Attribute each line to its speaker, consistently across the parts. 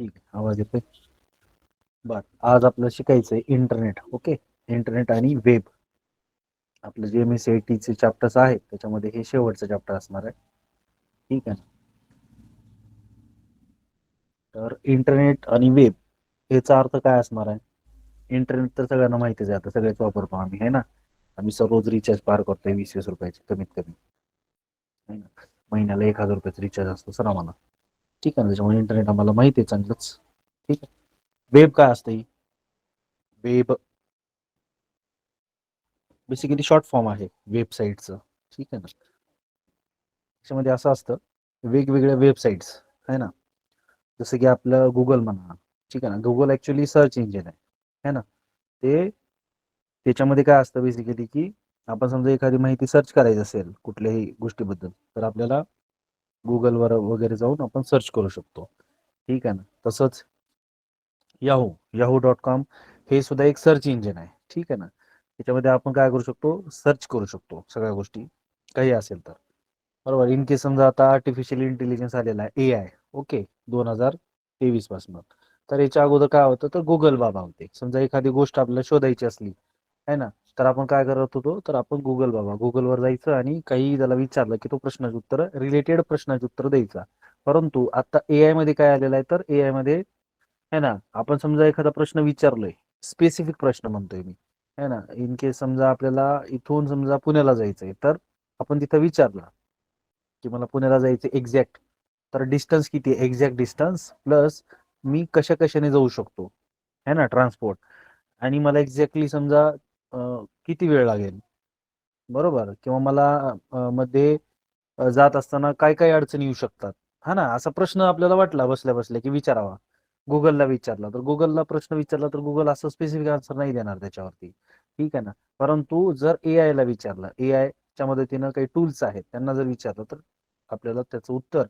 Speaker 1: ठीक आहे, आवाज येतोय. बर, आज आपलं शिकायचंय इंटरनेट. ओके, इंटरनेट आणि वेब. आपलं जे MSc चे चॅप्टर्स आहेत त्याच्यामध्ये हे शेवटचं चॅप्टर असणार आहे. ठीक आहे. तर इंटरनेट आणि वेब याचा अर्थ काय असणार आहे? इंटरनेट तर सगळ्यांना माहितीच आहे, आता सगळेच वापरतो आम्ही, है ना. आम्ही रोज रिचार्ज पार करतोय 20-20 रुपयाचे कमीत कमी, है ना. महिन्याला 1,000 रुपयाचा रिचार्ज असतो सर आम्हाला. ठीक आहे ना, त्याच्यामुळे इंटरनेट आम्हाला माहिती आहे चांगलंच. ठीक आहे. वेब काय असतं? वेब बेसिकली शॉर्ट फॉर्म आहे वेबसाईटचं. ठीक आहे ना. त्याच्यामध्ये असं असतं, वेगवेगळ्या वेबसाईट्स आहे ना, जसं की आपलं गुगल म्हणा. ठीक आहे ना, गुगल ऍक्च्युली सर्च इंजिन आहे ना. ते त्याच्यामध्ये काय असतं बेसिकली, की आपण समजा एखादी माहिती सर्च करायची असेल कुठल्याही गोष्टीबद्दल, तर आपल्याला गुगलवर वगैरे जाऊन आपण सर्च करू शकतो. ठीक आहे ना. तसंच yahoo.com हे सुद्धा एक सर्च इंजिन आहे. ठीक आहे ना. त्याच्यामध्ये आपण काय करू शकतो, सर्च करू शकतो सगळ्या गोष्टी काही असेल तर. बरोबर. इन केस समजा आता आर्टिफिशियल इंटेलिजन्स आलेला आहे, AI. ओके, 2023 पासून. तर याच्या अगोदर काय होतं, तर गुगल बाबा होते. समजा एखादी गोष्ट आपल्याला शोधायची असली, है ना, तर आपण काय करत होतो, तर आपण गुगलवर जायचं आणि काही त्याला विचारलं की तो प्रश्नाचे उत्तर, रिलेटेड प्रश्नाचे उत्तर द्यायचा. परंतु आता AI मध्ये काय आलेलं आहे, तर AI मध्ये है ना, आपण समजा एखादा प्रश्न विचारलोय, स्पेसिफिक प्रश्न म्हणतोय मी, है ना. इन केस समजा आपल्याला इथून समजा पुण्याला जायचंय, तर आपण तिथं विचारलं की मला पुण्याला जायचं एक्झॅक्ट, तर डिस्टन्स किती आहे, एक्झॅक्ट डिस्टन्स प्लस मी कशा कशाने जाऊ शकतो, है ना, ट्रान्सपोर्ट, आणि मला एक्झॅक्टली समजा किती वेळ लागेल, बरोबर, किंवा मला मध्ये जात असताना काय काय अडचणी येऊ शकतात, हा ना. असा प्रश्न आपल्याला वाटला बसल्या बसल्या की विचारावा, गुगलला विचारला, तर गुगलला प्रश्न विचारला तर गुगल असं स्पेसिफिक आन्सर नाही देणार त्याच्यावरती. ठीक आहे ना. परंतु जर AI ला विचारलं, AI च्या मदतीनं काही टूल्स आहेत, त्यांना जर विचारलं, तर आपल्याला त्याचं उत्तर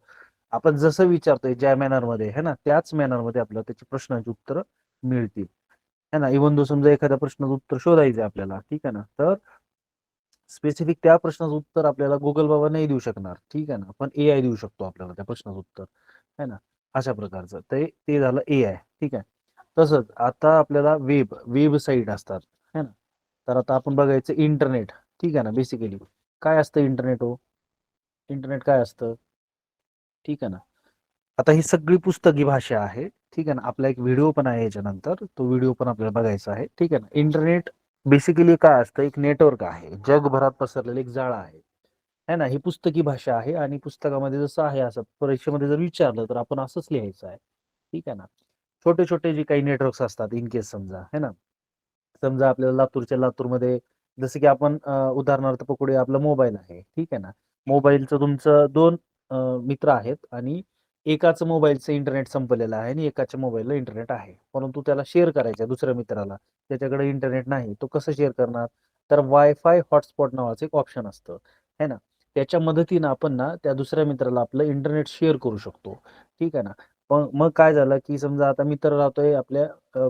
Speaker 1: आपण जसं विचारतोय ज्या मॅनरमध्ये, है ना, त्याच मॅनरमध्ये आपल्याला त्याची प्रश्नाची उत्तर मिळतील, है ना. इव्हन दो समजा एखाद्या प्रश्नाचं उत्तर शोधायचं आपल्याला, ठीक आहे ना, तर स्पेसिफिक त्या प्रश्नाचं उत्तर आपल्याला गुगल बाबा नाही देऊ शकणार. ठीक आहे ना, पण AI देऊ शकतो आपल्याला त्या प्रश्नाचं उत्तर, है ना. अशा प्रकारचं ते ते झालं AI. ठीक आहे. तसंच आता आपल्याला वेबसाईट असतात, है ना. तर आता आपण बघायचं इंटरनेट. ठीक आहे ना. बेसिकली काय असतं इंटरनेट? हो, इंटरनेट काय असतं? ठीक आहे ना. आता ही सगळी पुस्तकी भाषा आहे. ठीक आहे ना. आपला एक व्हिडिओ पण आहे याच्यानंतर, तो व्हिडिओ पण आपल्याला बघायचा आहे. ठीक आहे ना. इंटरनेट बेसिकली काय असतं, एक नेटवर्क आहे, जगभरात पसरलेलं एक जाळं आहे, है ना. ही पुस्तकी भाषा आहे आणि पुस्तकामध्ये जसं आहे असं परीक्षेमध्ये जर विचारलं तर आपण असंच लिहायचं आहे. ठीक आहे ना. छोटे छोटे जे काही नेटवर्क्स असतात, इन केस समजा, है ना, समजा आपल्याला लातूरमध्ये, जसं की आपण उदाहरणार्थ पकडूया, आपला मोबाईल आहे. ठीक आहे ना. मोबाईलचं तुमचं दोन मित्र आहेत आणि एकाच मोबाईलचं इंटरनेट संपलेलं आहे आणि एकाच्या मोबाईलला इंटरनेट आहे, परंतु त्याला शेअर करायचं आहे दुसऱ्या मित्राला, त्याच्याकडे इंटरनेट नाही, तो कसं शेअर करणार? तर वायफाय हॉटस्पॉट नावाचं एक ऑप्शन असतं, है ना. त्याच्या मदतीनं आपण ना त्या दुसऱ्या मित्राला आपलं इंटरनेट शेअर करू शकतो. ठीक आहे ना. मग काय झालं, की समजा आता मित्र राहतोय आपल्या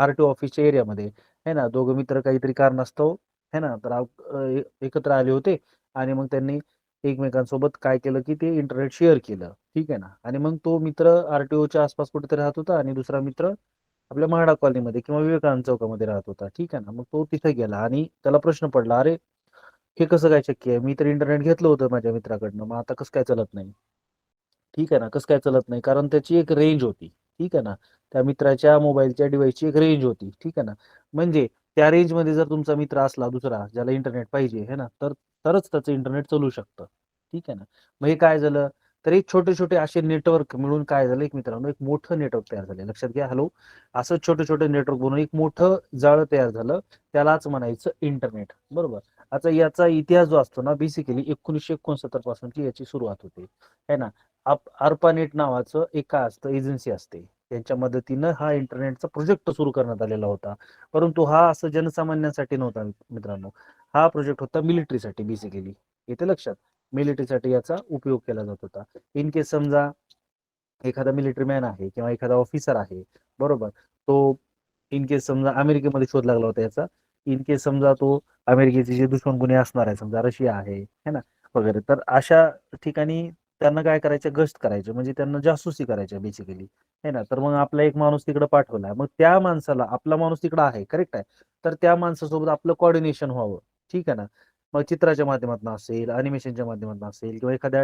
Speaker 1: RTO ऑफिसच्या एरियामध्ये, है ना. दोघं मित्र काहीतरी कारणास्तव, है ना, तर एकत्र आले होते आणि मग त्यांनी एकमेकांसोबत काय केलं, की ते इंटरनेट शेअर केलं. ठीक आहे ना. आणि मग तो मित्र RTOच्या आसपास कुठेतरी राहत होता आणि दुसरा मित्र आपल्या म्हाडा कॉलनीमध्ये किंवा विवेकानंद चौकामध्ये राहत होता. ठीक आहे ना. मग तो तिथे गेला आणि त्याला प्रश्न पडला, अरे हे कसं काय शक्य आहे? मी तर इंटरनेट घेतलं होतं माझ्या मित्राकडनं, मग आता कसं काय चालत नाही? ठीक आहे ना. कसं काय चालत नाही? कारण त्याची एक रेंज होती. ठीक आहे ना. त्या मित्राच्या मोबाईलच्या डिव्हाइसची एक रेंज होती. ठीक आहे ना. म्हणजे त्या रेंजमध्ये जर तुमचा मित्र असला दुसरा, ज्याला इंटरनेट पाहिजे, है ना, तरच त्याचं इंटरनेट चालू शकतं. ठीक आहे ना. मग हे काय झालं, तर एक छोटे-छोटे असे नेटवर्क मिळून काय झालं, एक मित्रांनो, एक मोठं नेटवर्क तयार झालं. लक्षात घ्या. हॅलो. असं छोटे-छोटे नेटवर्क बनवून एक मोठं जाळं तयार झालं. त्यालाच म्हणायचं इंटरनेट. बरोबर. आता याचा इतिहास जो असतो ना, बेसिकली 1969 पासूनची याची सुरुवात होते. है ना. ARPANET नावाचं एक काय असतं, एजन्सी असते. त्यांच्या मदतीनं हा इंटरनेटचा प्रोजेक्ट सुरू करण्यात आलेला होता. परंतु हा असं जनसामान्यांसाठी नव्हता मित्रांनो. हा प्रोजेक्ट होता मिलिटरीसाठी बेसिकली. येते लक्षात? मिलिटरीसाठी याचा उपयोग केला जात होता. इन केस समजा एखादा मिलिटरी मॅन आहे किंवा एखादा ऑफिसर आहे, बरोबर. तो इन केस समजा अमेरिकेमध्ये शोध लागला होता याचा. इन केस समजा तो अमेरिकेचे जे दुश्मन कोणी असणार आहे, समजा रशिया आहे, है ना, वगैरे. तर अशा ठिकाणी त्यांना काय करायचं, गस्ट करायचे, म्हणजे त्यांना जासूसी करायच्या बेसिकली, है ना. तर मग आपला एक माणूस तिकडे पाठवला, मग त्या माणसाला, आपला माणूस तिकडे आहे, करेक्ट आहे, तर त्या माणसासोबत आपलं कोऑर्डिनेशन व्हावं, ठीक आहे ना. मग चित्राच्या माध्यमातून असेल, अॅनिमेशनच्या माध्यमातून असेल, किंवा एखाद्या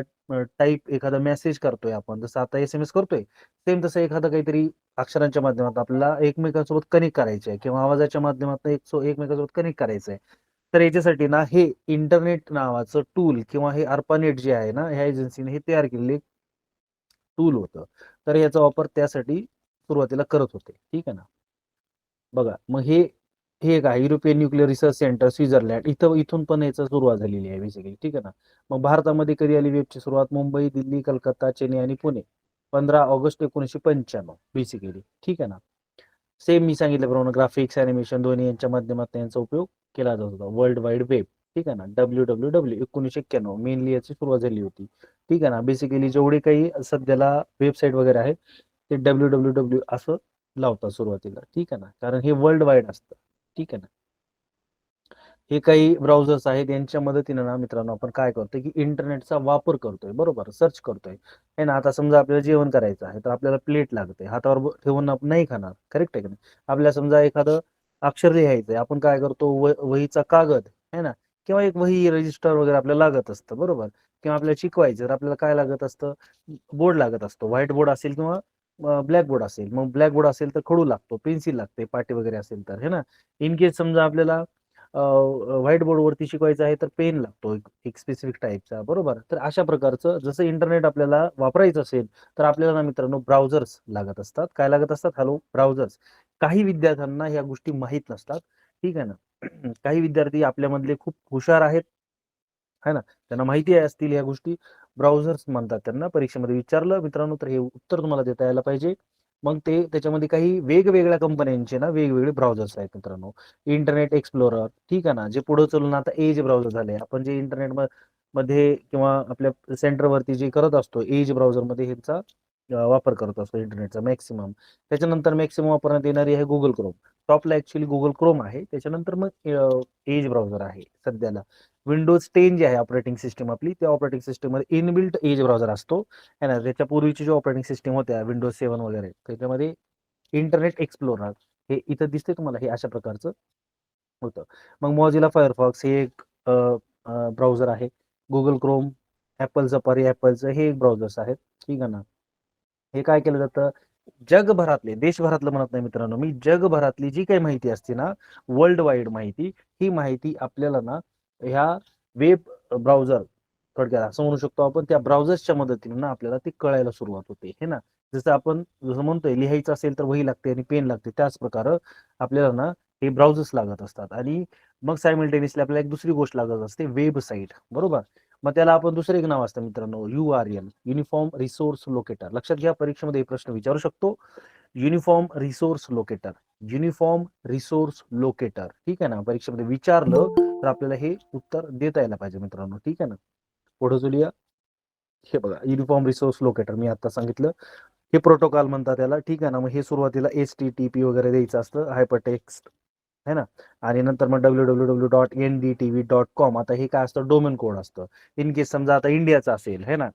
Speaker 1: टाईप, एखादा मेसेज करतोय आपण, जसं आता SMS करतोय, सेम तसं एखादं काहीतरी अक्षरांच्या माध्यमातून आपल्याला एकमेकांसोबत कनेक्ट करायचं आहे, किंवा आवाजाच्या माध्यमातून एकमेकांसोबत कनेक्ट करायचं आहे. तर याच्यासाठी ना हे इंटरनेट नावाचं टूल, किंवा हे ARPANET जे आहे ना, ह्या एजन्सीने हे तयार केलेले टूल होतं. तर याचा वापर त्यासाठी सुरुवातीला करत होते, ठीक आहे ना. बघा, मग हे हे एक आहे European nuclear research centre, Switzerland, इथून पण याची सुरुवात झालेली आहे बेसिकली, ठीक आहे ना. मग भारतामध्ये कधी आली वेबची सुरुवात? मुंबई, दिल्ली, कलकत्ता, चेन्नई आणि पुणे, 15 ऑगस्ट 1995 बेसिकली, ठीक आहे ना. सेम मी सांगितल्याप्रमाणे ग्राफिक्स, अॅनिमेशन दोन्ही यांच्या माध्यमातून यांचा उपयोग केला जात होता. वर्ल्ड वाईड वेब, ठीक आहे ना, WWW 1991 मेनली याची सुरुवात झाली होती, ठीक आहे ना. बेसिकली जेवढे काही सध्याला वेबसाईट वगैरे आहेत ते WWW असं लावतात सुरुवातीला, ठीक आहे ना, कारण हे वर्ल्ड वाईड असतं, ठीक आहे ना. हे काही ब्राउझर्स आहेत, यांच्या मदतीने ना मित्रांनो आपण काय करतोय, की इंटरनेटचा वापर करतोय, बरोबर, सर्च करतोय, है ना. आता समजा आपल्याला जेवण करायचं आहे, तर आपल्याला प्लेट लागते, हातावर ठेवून आपण नाही खाणार, करेक्ट आहे का नाही. आपल्याला समजा एखादं अक्षर लिहायचंय, आपण काय करतो, वहीचा कागद, है ना, किंवा एक वही रजिस्टर वगैरे आपल्याला लागत असतं, बरोबर. किंवा आपल्याला शिकवायचं तर आपल्याला काय लागत असतं, बोर्ड लागत असतो, व्हाईट बोर्ड असेल किंवा ब्लॅक बोर्ड असेल. मग ब्लॅक बोर्ड असेल तर खडू लागतो, पेन्सिल लागते, पाटी वगैरे असेल तर, है ना. इन केस समजा आपल्याला व्हाईट बोर्डवरती शिकवायचं आहे तर पेन लागतो, एक स्पेसिफिक टाईपचा, बरोबर. तर अशा प्रकारचं जसं इंटरनेट आपल्याला वापरायचं असेल तर आपल्याला ना मित्रांनो ब्राउझर्स लागत असतात. काय लागत असतात? Hello, browsers. काही विद्यार्थ्यांना ह्या गोष्टी माहीत नसतात, ठीक आहे ना. काही विद्यार्थी आपल्यामधले खूप हुशार आहेत, है ना, त्यांना माहिती आहे असतील ह्या गोष्टी. ब्राउझर्स म्हणतात त्यांना. परीक्षेमध्ये विचारलं मित्रांनो तर हे उत्तर तुम्हाला देता यायला पाहिजे. मग ते त्याच्यामध्ये काही वेगवेगळ्या कंपन्यांचे ना वेगवेगळे ब्राउझर्स आहेत मित्रांनो. इंटरनेट एक्सप्लोरर, ठीक आहे ना, जे पुढे चलून आता एज ब्राउझर झाले. आपण जे इंटरनेट मध्ये किंवा आपल्या सेंटरवरती जे करत असतो एज ब्राउझरमध्ये ह्याचा वापर करत असतो इंटरनेटचा मॅक्सिमम. त्याच्यानंतर मॅक्सिमम वापरण्यात येणारी आहे गुगल क्रोम. टॉपला ऍक्च्युली गुगल क्रोम आहे, त्याच्यानंतर मग एज ब्राउझर आहे सध्याला. विंडोज 10 जे आहे ऑपरेटिंग सिस्टम आपली, त्या ऑपरेटिंग सिस्टम मध्ये इनबिल्ट एज ब्राउझर असतो, है ना. त्याच्या पूर्वीची जी ऑपरेटिंग सिस्टम होत्या विंडोज 7 वगैरे, त्याच्यामध्ये इंटरनेट एक्सप्लोरर हे इथं दिसते तुम्हाला, हे अशा प्रकारचं होतं. मग मॉझिला फायरफॉक्स हे एक ब्राउझर आहे. गुगल क्रोम, ऍपल सफारी, ऍपलचं हे एक ब्राउझर्स आहेत, ठीक आहे ना. हे काय केलं जातं, जगभरातले, देशभरातलं म्हणत नाही मित्रांनो मी, जगभरातली जी काही माहिती असते ना, वर्ल्ड वाईड माहिती, ही माहिती आपल्याला ना ह्या वेब ब्राउझर, थोडक्यात असं म्हणू शकतो आपण, त्या ब्राउझर्सच्या मदतीने ना आपल्याला ते कळायला सुरुवात होते, हे ना. जसं आपण जसं म्हणतोय लिहायचं असेल तर वही लागते आणि पेन लागते, त्याच प्रकारे आपल्याला ना हे ब्राउझर्स लागत असतात. आणि मग सायमल्टेनियसली आपल्याला एक दुसरी गोष्ट लागत असते, वेबसाईट, बरोबर. मग त्याला आपण दुसरं एक नाव असतं मित्रांनो, URL, युनिफॉर्म रिसोर्स लोकेटर. लक्षात घ्या, परीक्षेमध्ये हे प्रश्न विचारू शकतो. Uniform resource locator, uniform resource locator, ठीक आहे ना. परीक्षेमध्ये विचारलं तर आपल्याला हे उत्तर देता यायला पाहिजे मित्रांनो, ठीक आहे ना. पुढे चलूया. हे बघा, युनिफॉर्म रिसोर्स लोकेटर मी आता सांगितलं, हे प्रोटोकॉल म्हणतात त्याला, ठीक आहे ना. मग हे सुरुवातीला HTTP वगैरे द्यायचं असतं, हायपरटेक्स्ट, है ना. आणि नंतर मग www.ndtv.com. आता हे काय असतं, डोमेन कोड असतं. इन केस समजा आता इंडियाचं असेल, है ना,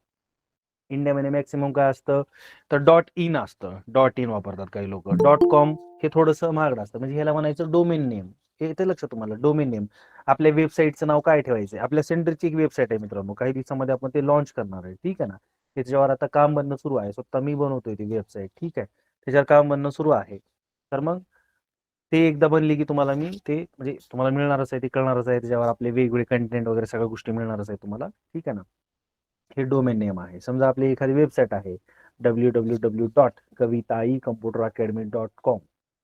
Speaker 1: इंडियामध्ये मॅक्सिमम काय असतं, तर .in असतं, .in वापरतात काही लोक. .com हे थोडंसं महागडं असतं, म्हणजे ह्याला म्हणायचं डोमेन नेम. हे ते लक्षात तुम्हाला, डोमेन नेम. आपल्या वेबसाईटचं नाव काय ठेवायचं, आपल्या सेंटरची एक वेबसाईट आहे मित्रांनो, काही दिवसामध्ये आपण ते लॉन्च करणार आहे, ठीक आहे ना. त्याच्यावर आता काम बनणं सुरू आहे, स्वतः मी बनवतोय ती वेबसाईट, ठीक आहे. त्याच्यावर काम बनणं सुरू आहे. तर मग ते एकदा बनली की तुम्हाला मी ते, म्हणजे तुम्हाला मिळणारच आहे, ते कळणारच आहे, त्याच्यावर आपले वेगवेगळे कंटेंट वगैरे सगळ्या गोष्टी मिळणारच आहे तुम्हाला, ठीक आहे ना. हे डोमेन नेम आहे. समजा आपली एखादी वेबसाईट आहे, www.kavitaiComputerAcademy.com,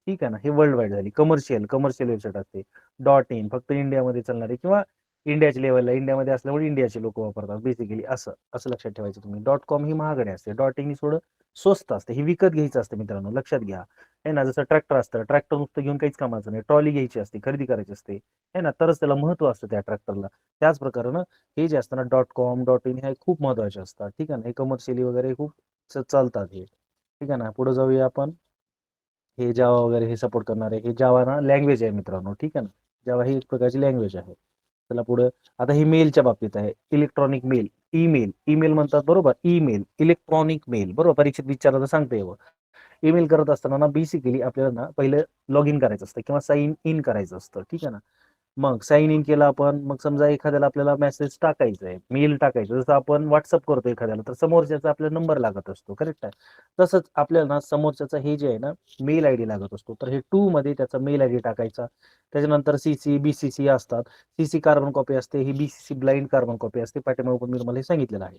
Speaker 1: ठीक आहे ना. हे वर्ल्ड वाईड झाली, कमर्शियल कमर्शियल वेबसाईट असते. .in फक्त इंडियामध्ये चालणारे, किंवा इंडियाच्या लेवलला, इंडियामध्ये असल्यामुळे इंडियाचे लोक वापरतात बेसिकली, असं असं लक्षात ठेवायचं तुम्ही. .com ही महागडे असते, .in ही थोडं स्वस्त असते, ही विकत घ्यायचं असतं मित्रांनो, लक्षात घ्या, है ना. जसं ट्रॅक्टर असतं, ट्रॅक्टर नुसतं घेऊन काहीच कामाचं नाही, ट्रॉली घ्यायची असते, खरेदी करायची असते, है ना, तरच त्याला महत्व असतं त्या ट्रॅक्टरला. त्याच प्रकारे हे जे असतं ना .com, .in हे खूप महत्वाचे असतात, ठीक आहे ना. हे कमर्शियली वगैरे खूप चालतात हे, ठीक आहे ना. पुढे जाऊया आपण. हे जावा वगैरे हे सपोर्ट करणार आहे, हे जावा ना लँग्वेज आहे मित्रांनो, ठीक आहे ना. जावा ही एक प्रकारची लँग्वेज आहे. त्याला पुढे आता ही मेलच्या बाबतीत आहे, इलेक्ट्रॉनिक मेल, ईमेल, ईमेल म्हणतात बरोबर. ईमेल, इलेक्ट्रॉनिक मेल बरोबर. परीक्षेत विचारलं तर सांगता येईल. ईमेल करत असताना ना बेसिकली आपल्याला ना पहिलं लॉग इन करायचं असतं किंवा साइन इन करायचं असतं. ठीक आहे ना. मग साइन इन केलं आपण. मग समजा एखाद्याला आपल्याला मेसेज टाकायचा आहे, मेल टाकायचं, जसं आपण व्हॉट्सअप करतो एखाद्याला, तर समोरच्याचा आपल्याला नंबर लागत असतो. करेक्ट आहे. तसंच आपल्याला ना समोरच्याचा हे जे आहे ना मेल आयडी लागत असतो. तर हे टू मध्ये त्याचा मेल आयडी टाकायचा. त्याच्यानंतर सीसी बीसीसी असतात. सीसी कार्बन कॉपी असते, ही बीसीसी ब्लाइंड कार्बन कॉपी असते. पाठीमागे पण मी तुम्हाला हे सांगितलेलं आहे.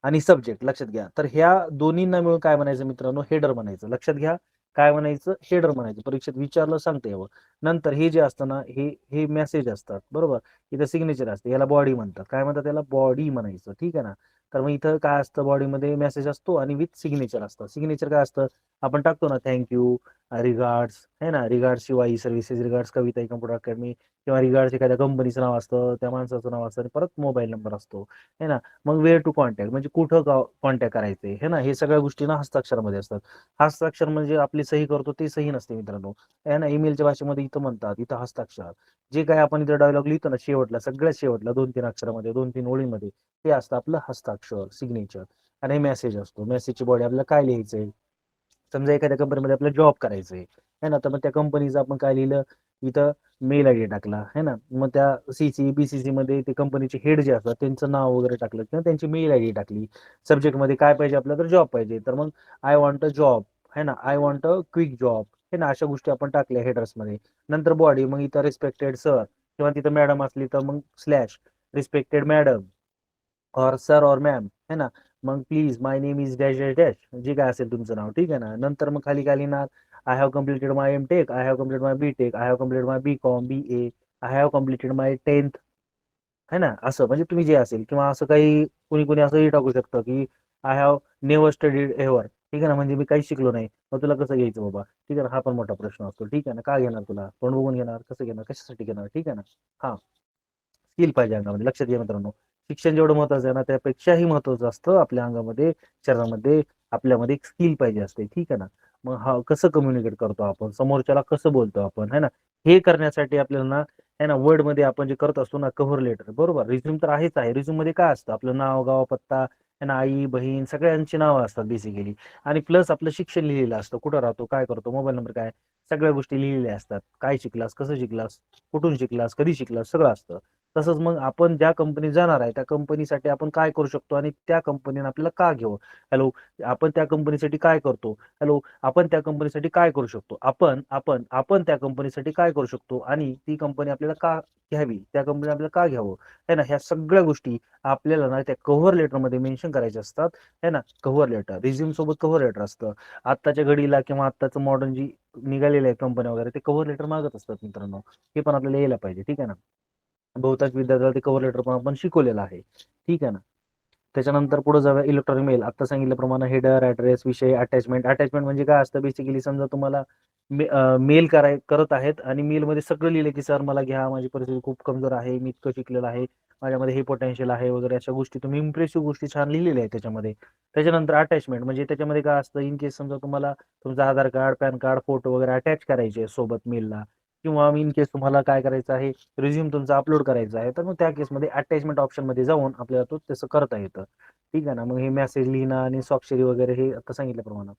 Speaker 1: आणि सब्जेक्ट लक्षात घ्या. तर ह्या दोन्हींना मिळून काय म्हणायचं मित्रांनो, हेडर म्हणायचं. लक्षात घ्या, काय म्हणायचं, हेडर म्हणायचं. परीक्षेत विचारलं सांगता यावं. नंतर हे जे असतं ना, हे हे मेसेज असतात बरोबर. इथं सिग्नेचर असते, याला बॉडी म्हणतात. काय म्हणतात त्याला, बॉडी म्हणायचं. ठीक आहे ना. तर मग इथं काय असतं, बॉडीमध्ये मेसेज असतो आणि विथ सिग्नेचर असतं. सिग्नेचर काय असतं, आपण टाकतो ना, थँक्यू, रिगार्ड्स है ना, रिगार्ड्स शिवाई सर्व्हिसेस, रिगार्ड्स कविता कम्प्युटर अकॅडमी, किंवा रिगार्ड्स एखाद्या कंपनीचं नाव असतं, त्या माणसाचं नाव असतं आणि परत मोबाईल नंबर असतो है ना. मग वेअर टू कॉन्टॅक्ट म्हणजे कुठं कॉन्टॅक्ट करायचे हे ना, हे सगळ्या गोष्टी ना हस्ताक्षरामध्ये असतात. हस्ताक्षर म्हणजे आपली सही करतो ते सही नसते मित्रांनो. आहे ना, ईमेलच्या भाषेमध्ये इथं म्हणतात, इथं हस्ताक्षर. जे काय आपण इथं डायलॉग लिहितो ना शेवटला, सगळ्यात शेवटला 2-3 अक्षरामध्ये, 2-3 ओळीमध्ये, ते असतं आपलं हस्ताक्षर, सिग्नेचर. आणि हे मेसेज असतो. मेसेजची बॉडी आपल्याला काय लिहायचंय, समजा एखाद्या कंपनीमध्ये आपल्याला जॉब करायचंय है ना, तर मग त्या कंपनीचं आपण काय लिहिलं, इथं मेल आयडी टाकला है ना. मग त्या सीसी बीसीसी मध्ये ते कंपनीचे हेड जे असतात त्यांचं नाव वगैरे टाकलं किंवा त्यांची मेल आयडी टाकली. सब्जेक्ट मध्ये काय पाहिजे आपल्याला, तर जॉब पाहिजे, तर मग आय वॉन्ट अ जॉब है ना, I want a quick job है ना, अशा गोष्टी आपण टाकल्या हेडर्स मध्ये. नंतर बॉडी, मग इथं रिस्पेक्टेड सर, किंवा तिथं मॅडम असली तर मग स्लॅश रिस्पेक्टेड मॅडम और सर और मॅम है ना. मग please my name is dash dash dash, जे काय असेल तुमचं नाव. ठीक आहे ना. नंतर मग खाली काय लिहिणार, I have completed my M Tech, I have completed my B Tech, I have completed my B Com B A, I have completed my 10th है ना. असं म्हणजे तुम्ही जे असेल, किंवा असं काही कुणी कुणी असंही टाकू शकतं की I have never studied ever. ठीक आहे ना, म्हणजे मी काही शिकलो नाही. मग तुला कसं घ्यायचं बाबा. ठीक आहे ना, हा पण मोठा प्रश्न असतो. ठीक आहे ना, काय घेणार तुला, तोंड बघून घेणार, कसं घेणार, कशासाठी घेणार. ठीक आहे ना. हा, स्किल पाहिजे अंगामध्ये. लक्षात घ्या मित्रांनो, शिक्षण जेवढं महत्वाचं आहे ना, त्यापेक्षाही महत्वाचं असतं आपल्या अंगामध्ये, शरीरामध्ये, आपल्यामध्ये एक स्किल पाहिजे असते. ठीक आहे ना. मग हा कसं कम्युनिकेट करतो आपण, समोरच्याला कसं बोलतो आपण है ना, हे करण्यासाठी आपल्याला ना है ना, वर्ड मध्ये आपण जे करत असतो ना, कव्हर लेटर बरोबर. रिझ्यूम तर आहेच आहे. रिझ्यूम मध्ये काय असतं, आपलं नाव, गाव, पत्ता है ना, आई बहीण सगळ्यांची नावं असतात बेसिकली. आणि प्लस आपलं शिक्षण लिहिलेलं असतं, कुठं राहतो, काय करतो, मोबाईल नंबर काय, सगळ्या गोष्टी लिहिलेल्या असतात. काय शिकलास, कसं शिकलास, कुठून शिकलास, कधी शिकलास, सगळं असतं. तसंच मग आपण ज्या कंपनीत जाणार आहे त्या कंपनीसाठी आपण काय करू शकतो आणि त्या कंपनीने आपल्याला का घ्यावं. हॅलो, आपण त्या कंपनीसाठी काय करतो. हॅलो, आपण त्या कंपनीसाठी काय करू शकतो. आपण त्या कंपनीसाठी काय करू शकतो आणि ती कंपनी आपल्याला का घ्यावी, त्या कंपनी आपल्याला का घ्यावं है ना. ह्या सगळ्या गोष्टी आपल्याला ना त्या कव्हर लेटर मध्ये मेन्शन करायच्या असतात है ना. कव्हर लेटर, रिझ्यूम सोबत कव्हर लेटर असतं. आत्ताच्या घडीला किंवा आत्ताचं मॉडर्न जी निघालेलं आहे कंपन्या वगैरे, ते कव्हर लेटर मागत असतात मित्रांनो. हे पण आपल्याला यायला पाहिजे. ठीक आहे ना. बहुतांश विद्यार्थ्याला ते कव्हर लेटर पण आपण शिकवलेलं आहे. ठीक आहे ना. त्याच्यानंतर पुढे जाऊया, इलेक्ट्रॉनिक मेल. आता सांगितल्याप्रमाणे हेडर, ऍड्रेस, विषय, अटॅचमेंट. अटॅचमेंट म्हणजे काय असतं बेसिकली, समजा तुम्हाला मेल करत आहेत आणि मेलमध्ये सगळं लिहिलं की सर मला घ्या, माझी परिस्थिती खूप कमजोर आहे, मी इतकं शिकलेलं आहे, माझ्यामध्ये हे पोटेन्शियल आहे वगैरे, अशा गोष्टी तुम्ही इम्प्रेसिव्ह गोष्टी छान लिहिलेल्या आहेत त्याच्यामध्ये. त्याच्यानंतर अटॅचमेंट म्हणजे त्याच्यामध्ये काय असतं, इन केस समजा तुम्हाला तुमचं आधार कार्ड, पॅन कार्ड, फोटो वगैरे अटॅच करायचे सोबत मेलला, किंवा इन केस तुम्हाला काय करायचं आहे, रिझ्यूम तुमचा अपलोड करायचा आहे, तर मग त्या केसमध्ये अटॅचमेंट ऑप्शन मध्ये जाऊन आपल्याला तो तसं करता येतं. ठीक आहे ना. मग हे मेसेज लिहिणं आणि स्वाक्षरी वगैरे हे आता सांगितल्याप्रमाणे.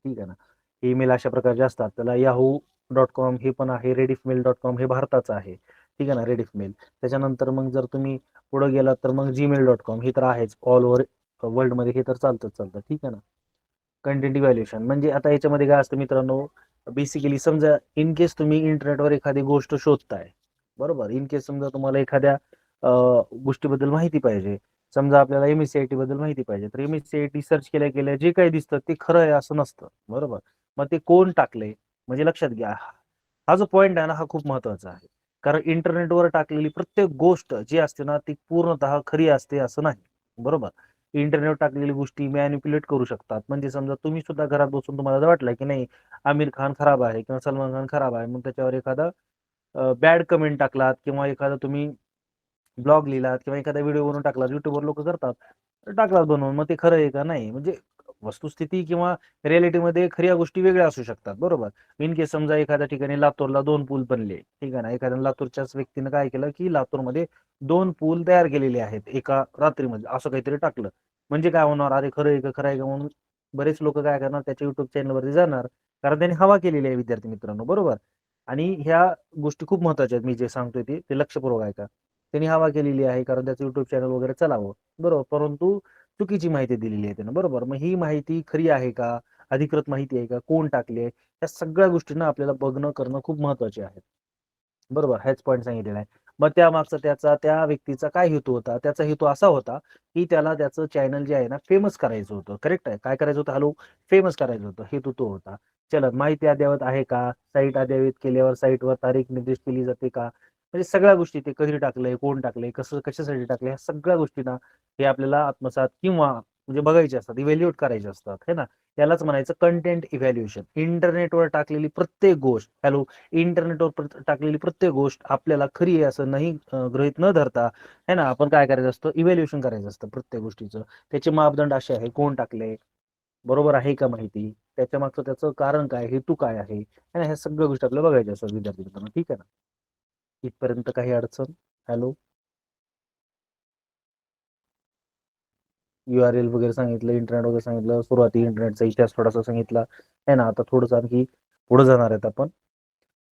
Speaker 1: ठीक आहे ना. ईमेल अशा प्रकारचे असतात. त्याला yahoo.com हे पण आहे, rediffmail.com हे भारताचं आहे. ठीक आहे ना, रेडिफमेल. त्याच्यानंतर मग जर तुम्ही पुढे गेलात तर मग gmail.com हे तर आहेच, ऑल ओव्हर वर्ल्ड मध्ये हे तर चालतं. ठीक आहे ना. कंटेंट इव्हॅल्युएशन म्हणजे आता याच्यामध्ये काय असतं मित्रांनो, बेसिकली समजा इन केस तुम्ही इंटरनेटवर एखादी गोष्ट शोधताय बरोबर. इन केस समजा तुम्हाला एखाद्या गोष्टीबद्दल माहिती पाहिजे, समजा आपल्याला एमएससीआयटी बद्दल माहिती पाहिजे, तर एमएससीआयटी सर्च केल्या केल्या जे काही दिसतं ते खरं आहे असं नसतं बरोबर. मग ते कोण टाकले, म्हणजे लक्षात घ्या, हा जो पॉईंट आहे ना हा खूप महत्वाचा आहे. कारण इंटरनेटवर टाकलेली प्रत्येक गोष्ट जी असते ना ती पूर्णतः खरी असते असं नाही बरोबर. इंटरनेटवर टाकलेली गोष्टी मॅनिप्युलेट करू शकतात. म्हणजे समजा तुम्ही सुद्धा घरात बसून तुम्हाला जर वाटलं की नाही आमिर खान खराब आहे किंवा सलमान खान खराब आहे, मग त्याच्यावर एखादा बॅड कमेंट टाकलात किंवा एखादा तुम्ही ब्लॉग लिहिलात किंवा एखादा व्हिडिओ बनवून टाकलात, युट्यूबवर लोक करतात, तर टाकलात बनवून, मग ते खरं आहे का नाही, म्हणजे वस्तुस्थिती किंवा रियालिटीमध्ये खऱ्या गोष्टी वेगळ्या असू शकतात, बरोबर. इन केस समजा एखाद्या ठिकाणी लातूरला 2 पूल बनले, ठीक आहे ना. एखाद्या लातूरच्याच व्यक्तीनं काय केलं, की लातूरमध्ये 2 पूल तयार केलेले आहेत एका रात्रीमध्ये, असं काहीतरी टाकलं. म्हणजे काय होणार, अरे खरं आहे का, खरं आहे का म्हणून बरेच लोक काय करणार, त्याच्या युट्यूब चॅनलवरती जाणार, कारण त्यांनी हवा केलेली आहे विद्यार्थी मित्रांनो, बरोबर. आणि ह्या गोष्टी खूप महत्वाच्या आहेत, मी जे सांगतोय ते लक्षपूर्वक ऐका. त्यांनी हवा केलेली आहे कारण त्याचं युट्यूब चॅनल वगैरे चालावं, बरोबर. परंतु चुकीची माहिती दिलेली आहे त्यानं, बरोबर. मग ही माहिती खरी आहे का, अधिकृत माहिती आहे का, कोण टाकली आहे, या सगळ्या गोष्टींना आपल्याला बघणं करणं खूप महत्वाचे आहे, बरोबर. हेच पॉईंट सांगितलेला आहे. मग त्यामागचा त्याचा त्या व्यक्तीचा काय हेतू होता, त्याचा हेतू असा होता की त्याला त्याचं चॅनल जे आहे ना फेमस करायचं होतं. करेक्ट आहे. काय करायचं होतं, हॅलो, फेमस करायचं होतं, हेतू तो होता. चला, माहिती अद्ययावत आहे का, साईट अद्ययावत केल्यावर साईटवर तारीख निर्दिष्ट केली जाते का, म्हणजे सगळ्या गोष्टी, ते कधी टाकलंय, कोण टाकलंय, कसं कशासाठी टाकलंय, ह्या सगळ्या गोष्टींना हे आपल्याला आत्मसात किंवा म्हणजे बघायचे असतात, इव्हॅल्युएट करायचे असतात, है ना. यालाच म्हणायचं कंटेंट इव्हॅल्युएशन. इंटरनेटवर टाकलेली प्रत्येक गोष्ट, हॅलो, इंटरनेटवर टाकलेली प्रत्येक गोष्ट आपल्याला खरी आहे असं नाही गृहीत न धरता, है ना, आपण काय करायचं असतं, इव्हॅल्युएशन करायचं असतं प्रत्येक गोष्टीचं. त्याचे मापदंड असे आहे, कोण टाकले, बरोबर आहे का माहिती, त्याच्या मागचं त्याचं कारण काय, हेतू काय आहे, है ना. ह्या सगळ्या गोष्टी आपल्याला बघायच्या असतात विद्यार्थी मित्रांनो, ठीक आहे ना. इथपर्यंत काही अडचण, हॅलो. URL वगैरे सांगितलं, इंटरनेट वगैरे सांगितलं, सुरुवाती इंटरनेटचा इतिहास थोडासा सांगितला, है ना. आता थोडंसं आणखी पुढे जाणार आहेत आपण.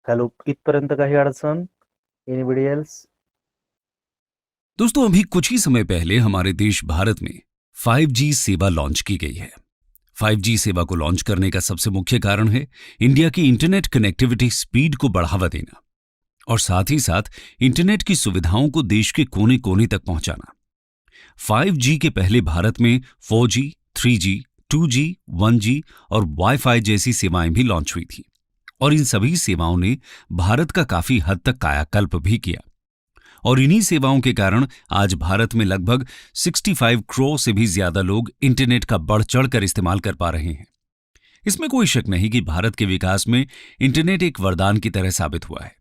Speaker 1: हॅलो, इथपर्यंत काही अडचण, एनीबडी एल्स?
Speaker 2: दोस्तों, अभी कुछ ही समय पहले हमारे देश भारत में 5G सेवा लॉन्च की गई है। 5G सेवा को लॉन्च करने का सबसे मुख्य कारण है इंडिया की इंटरनेट कनेक्टिविटी स्पीड को बढ़ावा देना और साथ ही साथ इंटरनेट की सुविधाओं को देश के कोने कोने तक पहुंचाना। 5G के पहले भारत में 4G, 3G, 2G, 1G और वाईफाई जैसी सेवाएं भी लॉन्च हुई थी और इन सभी सेवाओं ने भारत का काफी हद तक कायाकल्प भी किया और इन्हीं सेवाओं के कारण आज भारत में लगभग 65 करोड़ से भी ज्यादा लोग इंटरनेट का बढ़ चढ़कर इस्तेमाल कर पा रहे हैं। इसमें कोई शक नहीं कि भारत के विकास में इंटरनेट एक वरदान की तरह साबित हुआ है।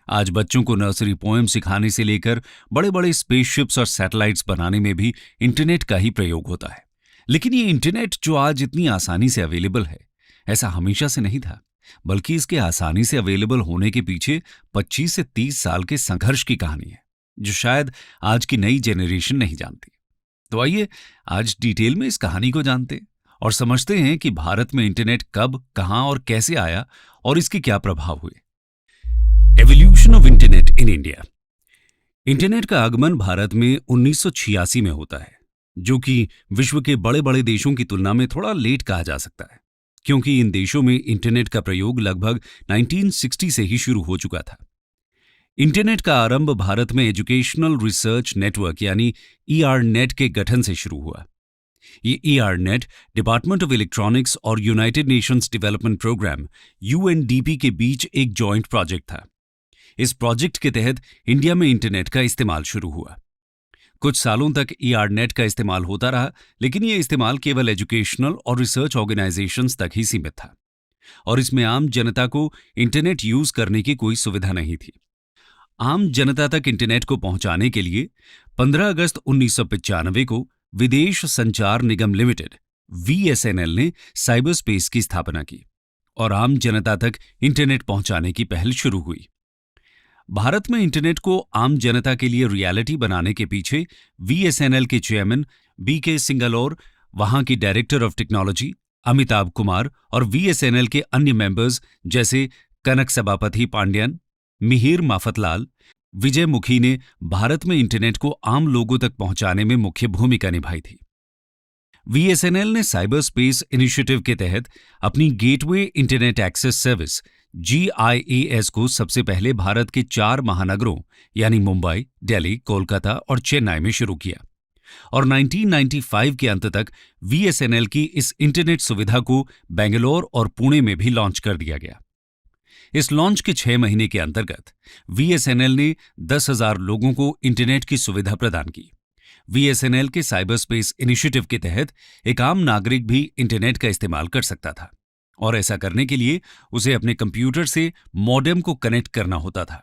Speaker 2: आज बच्चों को नर्सरी पोएम सिखाने से लेकर बड़े बड़े स्पेसशिप्स और सैटेलाइट्स बनाने में भी इंटरनेट का ही प्रयोग होता है। लेकिन ये इंटरनेट जो आज इतनी आसानी से अवेलेबल है, ऐसा हमेशा से नहीं था, बल्कि इसके आसानी से अवेलेबल होने के पीछे 25 से 30 साल के संघर्ष की कहानी है, जो शायद आज की नई जेनरेशन नहीं जानती। तो आइए आज डिटेल में इस कहानी को जानते और समझते हैं कि भारत में इंटरनेट कब, कहां और कैसे आया और इसके क्या प्रभाव हुए। Evolution of internet in India. Internet का आगमन भारत में 1986 में होता है, जो कि विश्व के बड़े बड़े देशों की तुलना में थोड़ा लेट कहा जा सकता है, क्योंकि इन देशों में इंटरनेट का प्रयोग लगभग 1960 से ही शुरू हो चुका था। इंटरनेट का आरंभ भारत में एजुकेशनल रिसर्च नेटवर्क यानी ERNET के गठन से शुरू हुआ। ये ERNET डिपार्टमेंट ऑफ इलेक्ट्रॉनिक्स और United Nations Development Programme UNDP के बीच एक जॉइंट प्रोजेक्ट था। इस प्रोजेक्ट के तहत इंडिया में इंटरनेट का इस्तेमाल शुरू हुआ। कुछ सालों तक ERNET का इस्तेमाल होता रहा, लेकिन ये इस्तेमाल केवल एजुकेशनल और रिसर्च ऑर्गेनाइजेशंस तक ही सीमित था और इसमें आम जनता को इंटरनेट यूज करने की कोई सुविधा नहीं थी। आम जनता तक इंटरनेट को पहुंचाने के लिए 15 अगस्त 1995 को विदेश संचार निगम लिमिटेड VSNL ने साइबर स्पेस की स्थापना की और आम जनता तक इंटरनेट पहुंचाने की पहल शुरू हुई। भारत में इंटरनेट को आम जनता के लिए रियलिटी बनाने के पीछे VSNL के चेयरमैन BK सिंगलौर, वहां की director of technology Amitabh Kumar और VSNL के अन्य मेंबर्स जैसे कनक सभापति पांड्यन, मिहिर माफतलाल, विजय मुखी ने भारत में इंटरनेट को आम लोगों तक पहुंचाने में मुख्य भूमिका निभाई थी। VSNL ने साइबर स्पेस इनिशिएटिव के तहत अपनी gateway internet access service GIAS को सबसे पहले भारत के 4 महानगरों यानी मुंबई, दिल्ली, कोलकाता और चेन्नई में शुरू किया और 1995 के अंत तक VSNL की इस इंटरनेट सुविधा को बेंगलोर और पुणे में भी लॉन्च कर दिया गया। इस लॉन्च के 6 महीने के अंतर्गत VSNL ने 10,000 लोगों को इंटरनेट की सुविधा प्रदान की। VSNL के साइबर स्पेस इनिशिएटिव के तहत एक आम नागरिक भी इंटरनेट का इस्तेमाल कर सकता था और ऐसा करने के लिए उसे अपने कंप्यूटर से मॉडेम को कनेक्ट करना होता था।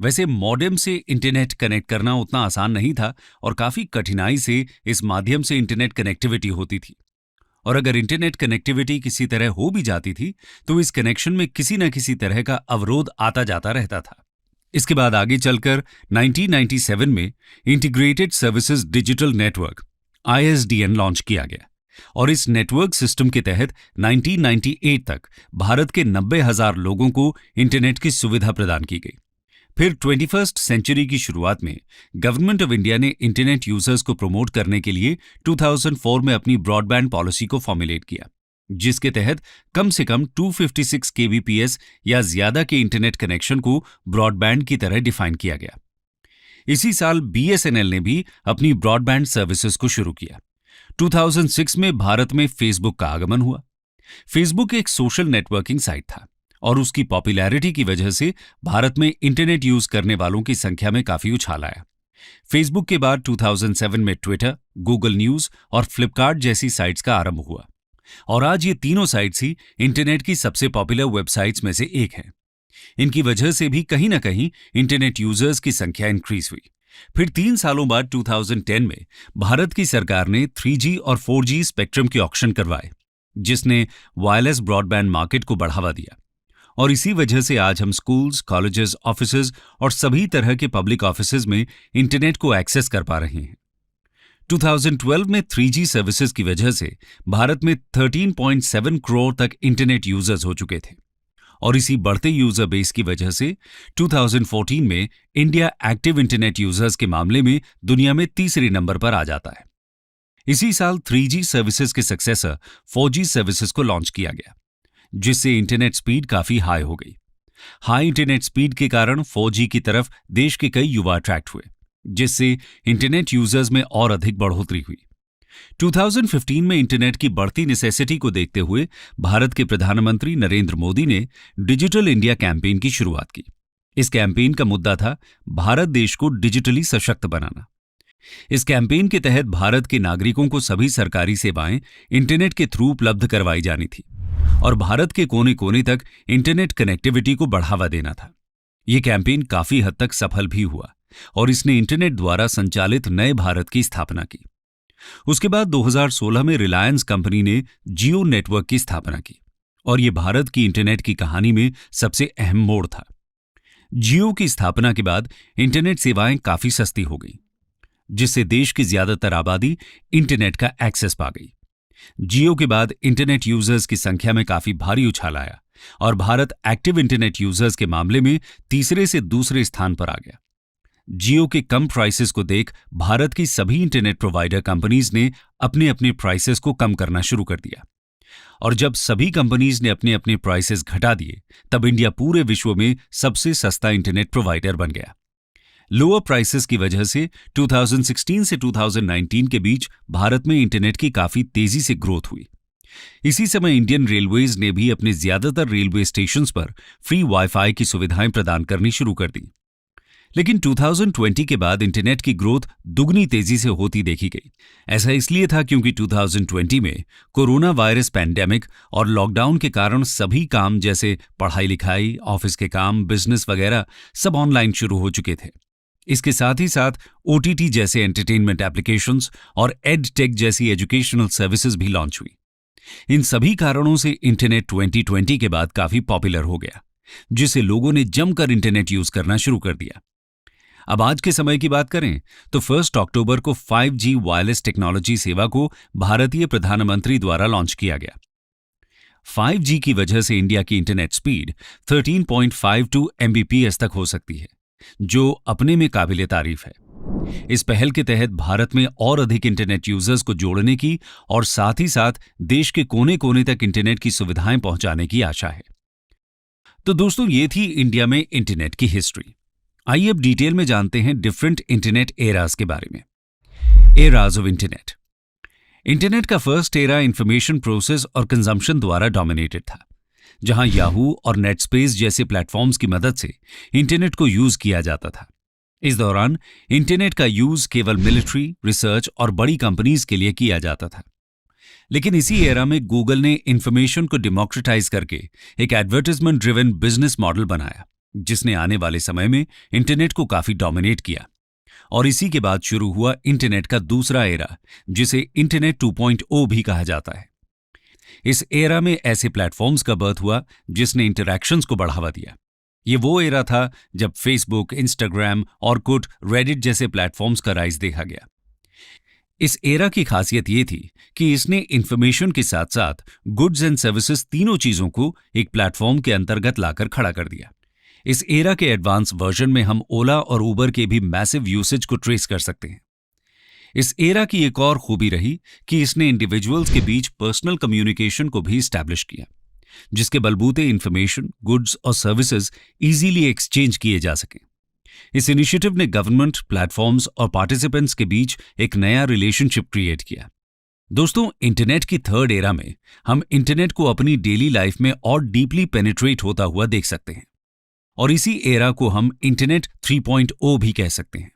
Speaker 2: वैसे मॉडेम से इंटरनेट कनेक्ट करना उतना आसान नहीं था और काफी कठिनाई से इस माध्यम से इंटरनेट कनेक्टिविटी होती थी। और अगर इंटरनेट कनेक्टिविटी किसी तरह हो भी जाती थी तो इस कनेक्शन में किसी न किसी तरह का अवरोध आता जाता रहता था। इसके बाद आगे चलकर 1997 में integrated services digital network ISDN launch किया गया और इस नेटवर्क सिस्टम के तहत 1998 तक भारत के 90,000 लोगों को इंटरनेट की सुविधा प्रदान की गई। फिर 21st सेंचुरी की शुरुआत में गवर्नमेंट ऑफ इंडिया ने इंटरनेट यूजर्स को प्रमोट करने के लिए 2004 में अपनी ब्रॉडबैंड पॉलिसी को फॉर्मुलेट किया, जिसके तहत कम से कम 256 kbps या ज्यादा के इंटरनेट कनेक्शन को ब्रॉडबैंड की तरह डिफाइन किया गया। इसी साल BSNL ने भी अपनी ब्रॉडबैंड सर्विसेज को शुरू किया। 2006 में भारत में फेसबुक का आगमन हुआ। फेसबुक एक सोशल नेटवर्किंग साइट था और उसकी पॉपुलैरिटी की वजह से भारत में इंटरनेट यूज करने वालों की संख्या में काफी उछाल आया। फेसबुक के बाद 2007 में ट्विटर, गूगल न्यूज और फ्लिपकार्ट जैसी साइट्स का आरंभ हुआ और आज ये तीनों साइट्स ही इंटरनेट की सबसे पॉपुलर वेबसाइट्स में से एक हैं। इनकी वजह से भी कहीं ना कहीं इंटरनेट यूजर्स की संख्या इंक्रीज हुई। फिर 3 सालों बाद 2010 में भारत की सरकार ने 3G और 4G स्पेक्ट्रम के ऑक्शन करवाए, जिसने वायरलेस ब्रॉडबैंड मार्केट को बढ़ावा दिया और इसी वजह से आज हम स्कूल्स, कॉलेजेस, ऑफिसेज और सभी तरह के पब्लिक ऑफिसेज में इंटरनेट को एक्सेस कर पा रहे हैं। 2012 में 3G सर्विसेज की वजह से भारत में 13.7 करोड़ तक इंटरनेट यूजर्स हो चुके थे और इसी बढ़ते यूजर बेस की वजह से 2014 में इंडिया एक्टिव इंटरनेट यूजर्स के मामले में दुनिया में तीसरे नंबर पर आ जाता है। इसी साल 3G सर्विसेज के सक्सेसर 4G सर्विसेज को लॉन्च किया गया, जिससे इंटरनेट स्पीड काफी हाई हो गई। हाई इंटरनेट स्पीड के कारण 4G की तरफ देश के कई युवा अट्रैक्ट हुए, जिससे इंटरनेट यूजर्स में और अधिक बढ़ोतरी हुई। 2015 में इंटरनेट की बढ़ती नेसेसिटी को देखते हुए भारत के प्रधानमंत्री नरेंद्र मोदी ने डिजिटल इंडिया कैंपेन की शुरुआत की। इस कैंपेन का मुद्दा था भारत देश को डिजिटली सशक्त बनाना। इस कैंपेन के तहत भारत के नागरिकों को सभी सरकारी सेवाएं इंटरनेट के थ्रू उपलब्ध करवाई जानी थी और भारत के कोने कोने तक इंटरनेट कनेक्टिविटी को बढ़ावा देना था। यह कैंपेन काफी हद तक सफल भी हुआ और इसने इंटरनेट द्वारा संचालित नए भारत की स्थापना की। उसके बाद 2016 में रिलायंस कंपनी ने जियो नेटवर्क की स्थापना की और यह भारत की इंटरनेट की कहानी में सबसे अहम मोड़ था। जियो की स्थापना के बाद इंटरनेट सेवाएं काफी सस्ती हो गई, जिससे देश की ज्यादातर आबादी इंटरनेट का एक्सेस पा गई। जियो के बाद इंटरनेट यूजर्स की संख्या में काफी भारी उछाल आया और भारत एक्टिव इंटरनेट यूजर्स के मामले में तीसरे से दूसरे स्थान पर आ गया। जियो के कम प्राइसेस को देख भारत की सभी इंटरनेट प्रोवाइडर कंपनीज ने अपने अपने प्राइसेस को कम करना शुरू कर दिया और जब सभी कंपनीज ने अपने अपने प्राइसेस घटा दिए, तब इंडिया पूरे विश्व में सबसे सस्ता इंटरनेट प्रोवाइडर बन गया। लोअर प्राइसेस की वजह से 2016 से 2019 के बीच भारत में इंटरनेट की काफी तेजी से ग्रोथ हुई। इसी समय इंडियन रेलवेज ने भी अपने ज्यादातर रेलवे स्टेशंस पर फ्री वाईफाई की सुविधाएं प्रदान करनी शुरू कर दी। लेकिन 2020 के बाद इंटरनेट की ग्रोथ दुगनी तेजी से होती देखी गई। ऐसा इसलिए था क्योंकि 2020 में कोरोना वायरस पैंडेमिक और लॉकडाउन के कारण सभी काम जैसे पढ़ाई लिखाई, ऑफिस के काम, बिजनेस वगैरह सब ऑनलाइन शुरू हो चुके थे। इसके साथ ही साथ OTT जैसे एंटरटेनमेंट एप्लीकेशंस और एडटेक जैसी एजुकेशनल सर्विसेज भी लॉन्च हुई। इन सभी कारणों से इंटरनेट 2020 के बाद काफी पॉपुलर हो गया, जिसे लोगों ने जमकर इंटरनेट यूज करना शुरू कर दिया। अब आज के समय की बात करें तो 1 अक्टूबर को 5G वायरलेस टेक्नोलॉजी सेवा को भारतीय प्रधानमंत्री द्वारा लॉन्च किया गया। 5G की वजह से इंडिया की इंटरनेट स्पीड 13.52 Mbps तक हो सकती है, जो अपने में काबिले तारीफ है। इस पहल के तहत भारत में और अधिक इंटरनेट यूजर्स को जोड़ने की और साथ ही साथ देश के कोने कोने तक इंटरनेट की सुविधाएं पहुंचाने की आशा है। तो दोस्तों, ये थी इंडिया में इंटरनेट की हिस्ट्री। आइए अब डिटेल में जानते हैं डिफरेंट इंटरनेट एराज के बारे में। Eras of internet. इंटरनेट का फर्स्ट एरा इंफॉर्मेशन प्रोसेस और कंजम्पशन द्वारा डोमिनेटेड था, जहां याहू और नेटस्पेस जैसे प्लेटफॉर्म्स की मदद से इंटरनेट को यूज किया जाता था। इस दौरान इंटरनेट का यूज केवल मिलिट्री, रिसर्च और बड़ी कंपनीज के लिए किया जाता था। लेकिन इसी एरा में गूगल ने इंफॉर्मेशन को डेमोक्रेटाइज करके एक एडवर्टाइजमेंट ड्रिवन बिजनेस मॉडल बनाया, जिसने आने वाले समय में इंटरनेट को काफी डोमिनेट किया। और इसी के बाद शुरू हुआ इंटरनेट का दूसरा एरा, जिसे इंटरनेट 2.0 भी कहा जाता है। इस एरा में ऐसे प्लेटफॉर्म्स का बर्थ हुआ जिसने इंटरैक्शंस को बढ़ावा दिया। ये वो एरा था जब फेसबुक, इंस्टाग्राम, ऑरकुट, रेडिट जैसे प्लेटफॉर्म्स का राइज देखा गया। इस एरा की खासियत ये थी कि इसने इंफॉर्मेशन के साथ साथ गुड्स एंड सर्विसेज तीनों चीजों को एक प्लेटफॉर्म के अंतर्गत लाकर खड़ा कर दिया। इस एरा के एडवांस वर्जन में हम ओला और उबर के भी मैसिव यूसेज को ट्रेस कर सकते हैं। इस एरा की एक और खूबी रही कि इसने इंडिविजुअल्स के बीच पर्सनल कम्युनिकेशन को भी स्टैब्लिश किया, जिसके बलबूते इंफॉर्मेशन, गुड्स और सर्विसेज इजीली एक्सचेंज किए जा सके। इस इनिशिएटिव ने गवर्नमेंट, प्लेटफॉर्म्स और पार्टिसिपेंट्स के बीच एक नया रिलेशनशिप क्रिएट किया। दोस्तों, इंटरनेट की थर्ड एरा में हम इंटरनेट को अपनी डेली लाइफ में और डीपली पेनिट्रेट होता हुआ देख सकते हैं, और इसी एरा को हम इंटरनेट 3.0 भी कह सकते हैं।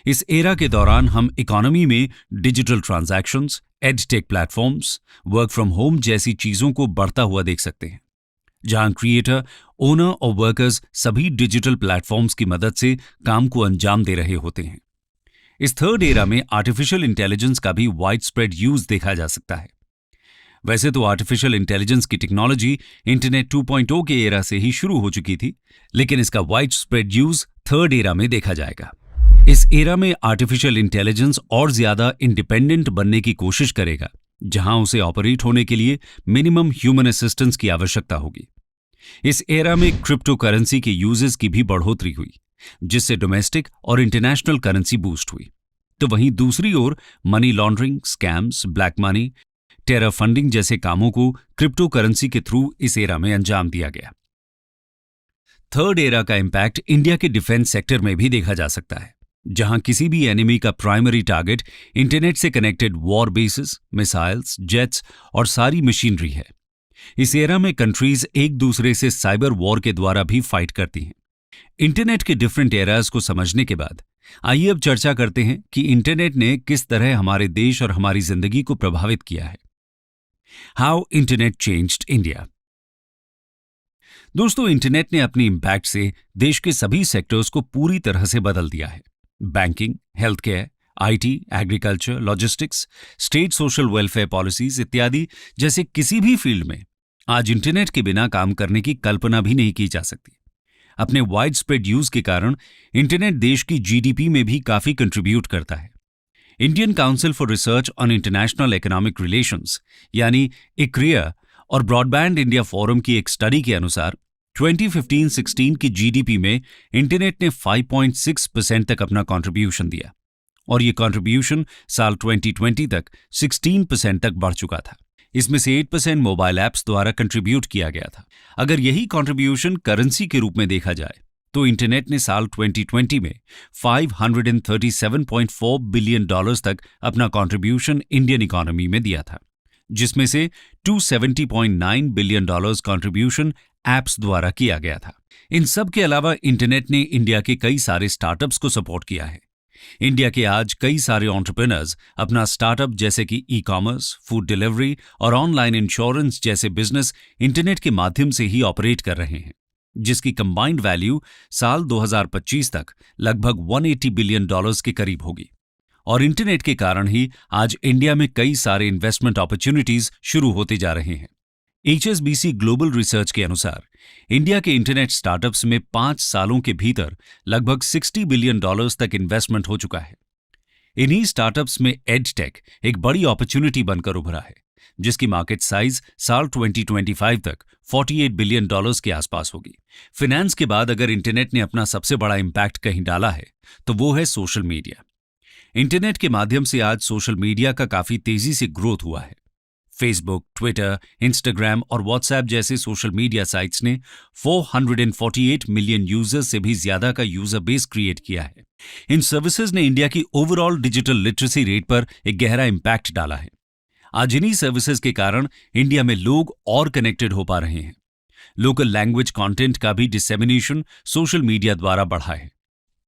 Speaker 2: इस एरा के दौरान हम इकोनॉमी में digital transactions, edtech platforms, work from home जैसी चीजों को बढ़ता हुआ देख सकते हैं, जहां क्रिएटर, ओनर और वर्कर्स सभी डिजिटल प्लेटफॉर्म्स की मदद से काम को अंजाम दे रहे होते हैं। इस थर्ड एरा में आर्टिफिशियल इंटेलिजेंस का भी वाइड स्प्रेड यूज देखा जा सकता है। वैसे तो आर्टिफिशियल इंटेलिजेंस की टेक्नोलॉजी इंटरनेट 2.0 के एरा से ही शुरू हो चुकी थी, लेकिन इसका wide spread use third era में देखा जाएगा। इस एरा में आर्टिफिशियल इंटेलिजेंस और ज्यादा इंडिपेंडेंट बनने की कोशिश करेगा, जहां उसे ऑपरेट होने के लिए मिनिमम ह्यूमन असिस्टेंस की आवश्यकता होगी। इस एरा में क्रिप्टो करेंसी के यूजेस की भी बढ़ोतरी हुई, जिससे डोमेस्टिक और इंटरनेशनल करेंसी बूस्ट हुई। तो वहीं दूसरी ओर money laundering, scams, black money, terror funding जैसे कामों को क्रिप्टो करेंसी के थ्रू इस एरा में अंजाम दिया गया। थर्ड एरा का इंपैक्ट इंडिया के डिफेंस सेक्टर में भी देखा जा सकता है, जहां किसी भी एनिमी का प्राइमरी टारगेट इंटरनेट से कनेक्टेड वॉर बेसिस, मिसाइल्स, जेट्स और सारी मशीनरी है। इस एरा में कंट्रीज एक दूसरे से साइबर वॉर के द्वारा भी फाइट करती हैं। इंटरनेट के डिफरेंट एराज को समझने के बाद आइए अब चर्चा करते हैं कि इंटरनेट ने किस तरह हमारे देश और हमारी जिंदगी को प्रभावित किया है। हाउ इंटरनेट चेंज्ड इंडिया। दोस्तों, इंटरनेट ने अपनी इंपैक्ट से देश के सभी सेक्टर्स को पूरी तरह से बदल दिया है। Banking, health care, IT, agriculture, logistics, state social welfare policies इत्यादि जैसे किसी भी फील्ड में आज इंटरनेट के बिना काम करने की कल्पना भी नहीं की जा सकती। अपने वाइड स्प्रेड यूज के कारण इंटरनेट देश की जीडीपी में भी काफी कंट्रीब्यूट करता है। Indian council for research on international economic relations यानी इक्रिया और ब्रॉडबैंड इंडिया फोरम की एक स्टडी के अनुसार 2015-16 की जीडीपी में इंटरनेट ने 5.6% तक अपना कंट्रीब्यूशन दिया, और ये कंट्रीब्यूशन साल 2020 तक 16% तक बढ़ चुका था। इसमें से 8% मोबाइल ऐप्स द्वारा कंट्रीब्यूट किया गया था। अगर यही कंट्रीब्यूशन करेंसी के रूप में देखा जाए तो इंटरनेट ने साल 2020 में $537.4 बिलियन तक अपना कंट्रीब्यूशन इंडियन इकोनॉमी में दिया था, जिसमें से $270.9 बिलियन कंट्रीब्यूशन ऐप्स द्वारा किया गया था। इन सब के अलावा इंटरनेट ने इंडिया के कई सारे स्टार्टअप्स को सपोर्ट किया है। इंडिया के आज कई सारे एंटरप्रेन्योर्स अपना स्टार्टअप जैसे कि ई कॉमर्स, फूड डिलीवरी और ऑनलाइन इंश्योरेंस जैसे बिजनेस इंटरनेट के माध्यम से ही ऑपरेट कर रहे हैं, जिसकी कंबाइंड वैल्यू साल 2025 तक लगभग $180 बिलियन के करीब होगी। और इंटरनेट के कारण ही आज इंडिया में कई सारे इन्वेस्टमेंट अपॉर्चुनिटीज शुरू होते जा रहे हैं। HSBC ग्लोबल रिसर्च के अनुसार इंडिया के इंटरनेट स्टार्टअप्स में 5 सालों के भीतर लगभग $60 बिलियन तक इन्वेस्टमेंट हो चुका है। इन्हीं स्टार्टअप्स में एडटेक एक बड़ी अपॉर्चुनिटी बनकर उभरा है, जिसकी मार्केट साइज साल 2025 तक $48 बिलियन के आसपास होगी। फाइनेंस के बाद अगर इंटरनेट ने अपना सबसे बड़ा इंपैक्ट कहीं डाला है तो वो है सोशल मीडिया। इंटरनेट के माध्यम से आज सोशल मीडिया का काफी तेजी से ग्रोथ हुआ है। फेसबुक, ट्विटर, इंस्टाग्राम और व्हाट्सएप जैसे सोशल मीडिया साइट्स ने 448 मिलियन यूजर्स से भी ज्यादा का यूजर बेस क्रिएट किया है। इन सर्विसेज ने इंडिया की ओवरऑल डिजिटल लिटरेसी रेट पर एक गहरा इंपैक्ट डाला है। आज इन्हीं सर्विसेज के कारण इंडिया में लोग और कनेक्टेड हो पा रहे हैं। लोकल लैंग्वेज कंटेंट का भी डिसेमिनेशन सोशल मीडिया द्वारा बढ़ा है।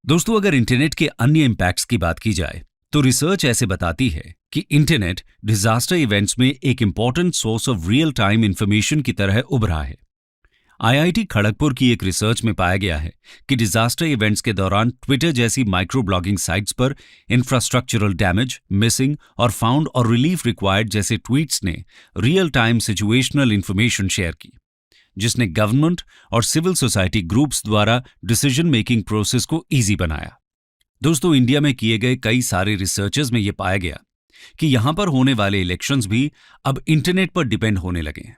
Speaker 2: दोस्तों, अगर इंटरनेट के अन्य इंपैक्ट्स की बात की जाए तो रिसर्च ऐसे बताती है कि इंटरनेट डिजास्टर इवेंट्स में एक important source of real time information की तरह उभरा है। आईआईटी खड़गपुर की एक रिसर्च में पाया गया है कि डिजास्टर इवेंट्स के दौरान ट्विटर जैसी माइक्रो ब्लॉगिंग साइट्स पर इंफ्रास्ट्रक्चरल डैमेज, मिसिंग और फाउंड और रिलीफ रिक्वायर्ड जैसे ट्वीट्स ने real time situational information share की, जिसने गवर्नमेंट और सिविल सोसाइटी ग्रुप्स द्वारा डिसीजन मेकिंग प्रोसेस को इजी बनाया। दोस्तों, इंडिया में किए गए कई सारे रिसर्चेस में यह पाया गया कि यहां पर होने वाले इलेक्शंस भी अब इंटरनेट पर डिपेंड होने लगे हैं।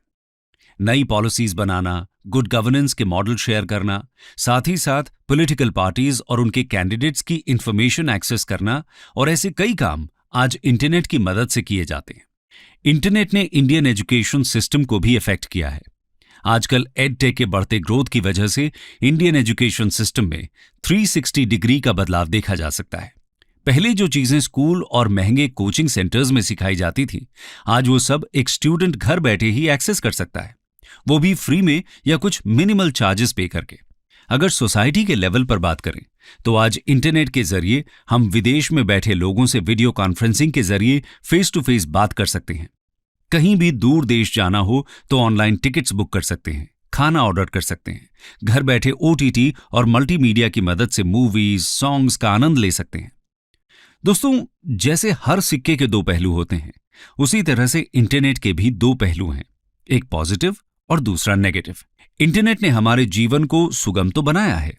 Speaker 2: नई पॉलिसीज बनाना, गुड गवर्नेंस के मॉडल शेयर करना, साथ ही साथ पॉलिटिकल पार्टीज और उनके कैंडिडेट्स की इंफॉर्मेशन एक्सेस करना और ऐसे कई काम आज इंटरनेट की मदद से किए जाते हैं। इंटरनेट ने इंडियन एजुकेशन सिस्टम को भी इफेक्ट किया है। आजकल एडटेक के बढ़ते ग्रोथ की वजह से इंडियन एजुकेशन सिस्टम में 360 डिग्री का बदलाव देखा जा सकता है। पहले जो चीजें स्कूल और महंगे कोचिंग सेंटर्स में सिखाई जाती थी, आज वो सब एक स्टूडेंट घर बैठे ही एक्सेस कर सकता है, वो भी फ्री में या कुछ मिनिमल चार्जेस पे करके। अगर सोसाइटी के लेवल पर बात करें तो आज इंटरनेट के जरिए हम विदेश में बैठे लोगों से वीडियो कॉन्फ्रेंसिंग के जरिए फेस टू फेस बात कर सकते हैं। कहीं भी दूर देश जाना हो तो ऑनलाइन टिकट्स बुक कर सकते हैं, खाना ऑर्डर कर सकते हैं, घर बैठे ओटीटी और मल्टीमीडिया की मदद से मूवीज, सॉन्ग्स का आनंद ले सकते हैं। दोस्तों, जैसे हर सिक्के के दो पहलू होते हैं, उसी तरह से इंटरनेट के भी दो पहलू हैं, एक पॉजिटिव और दूसरा नेगेटिव। इंटरनेट ने हमारे जीवन को सुगम तो बनाया है,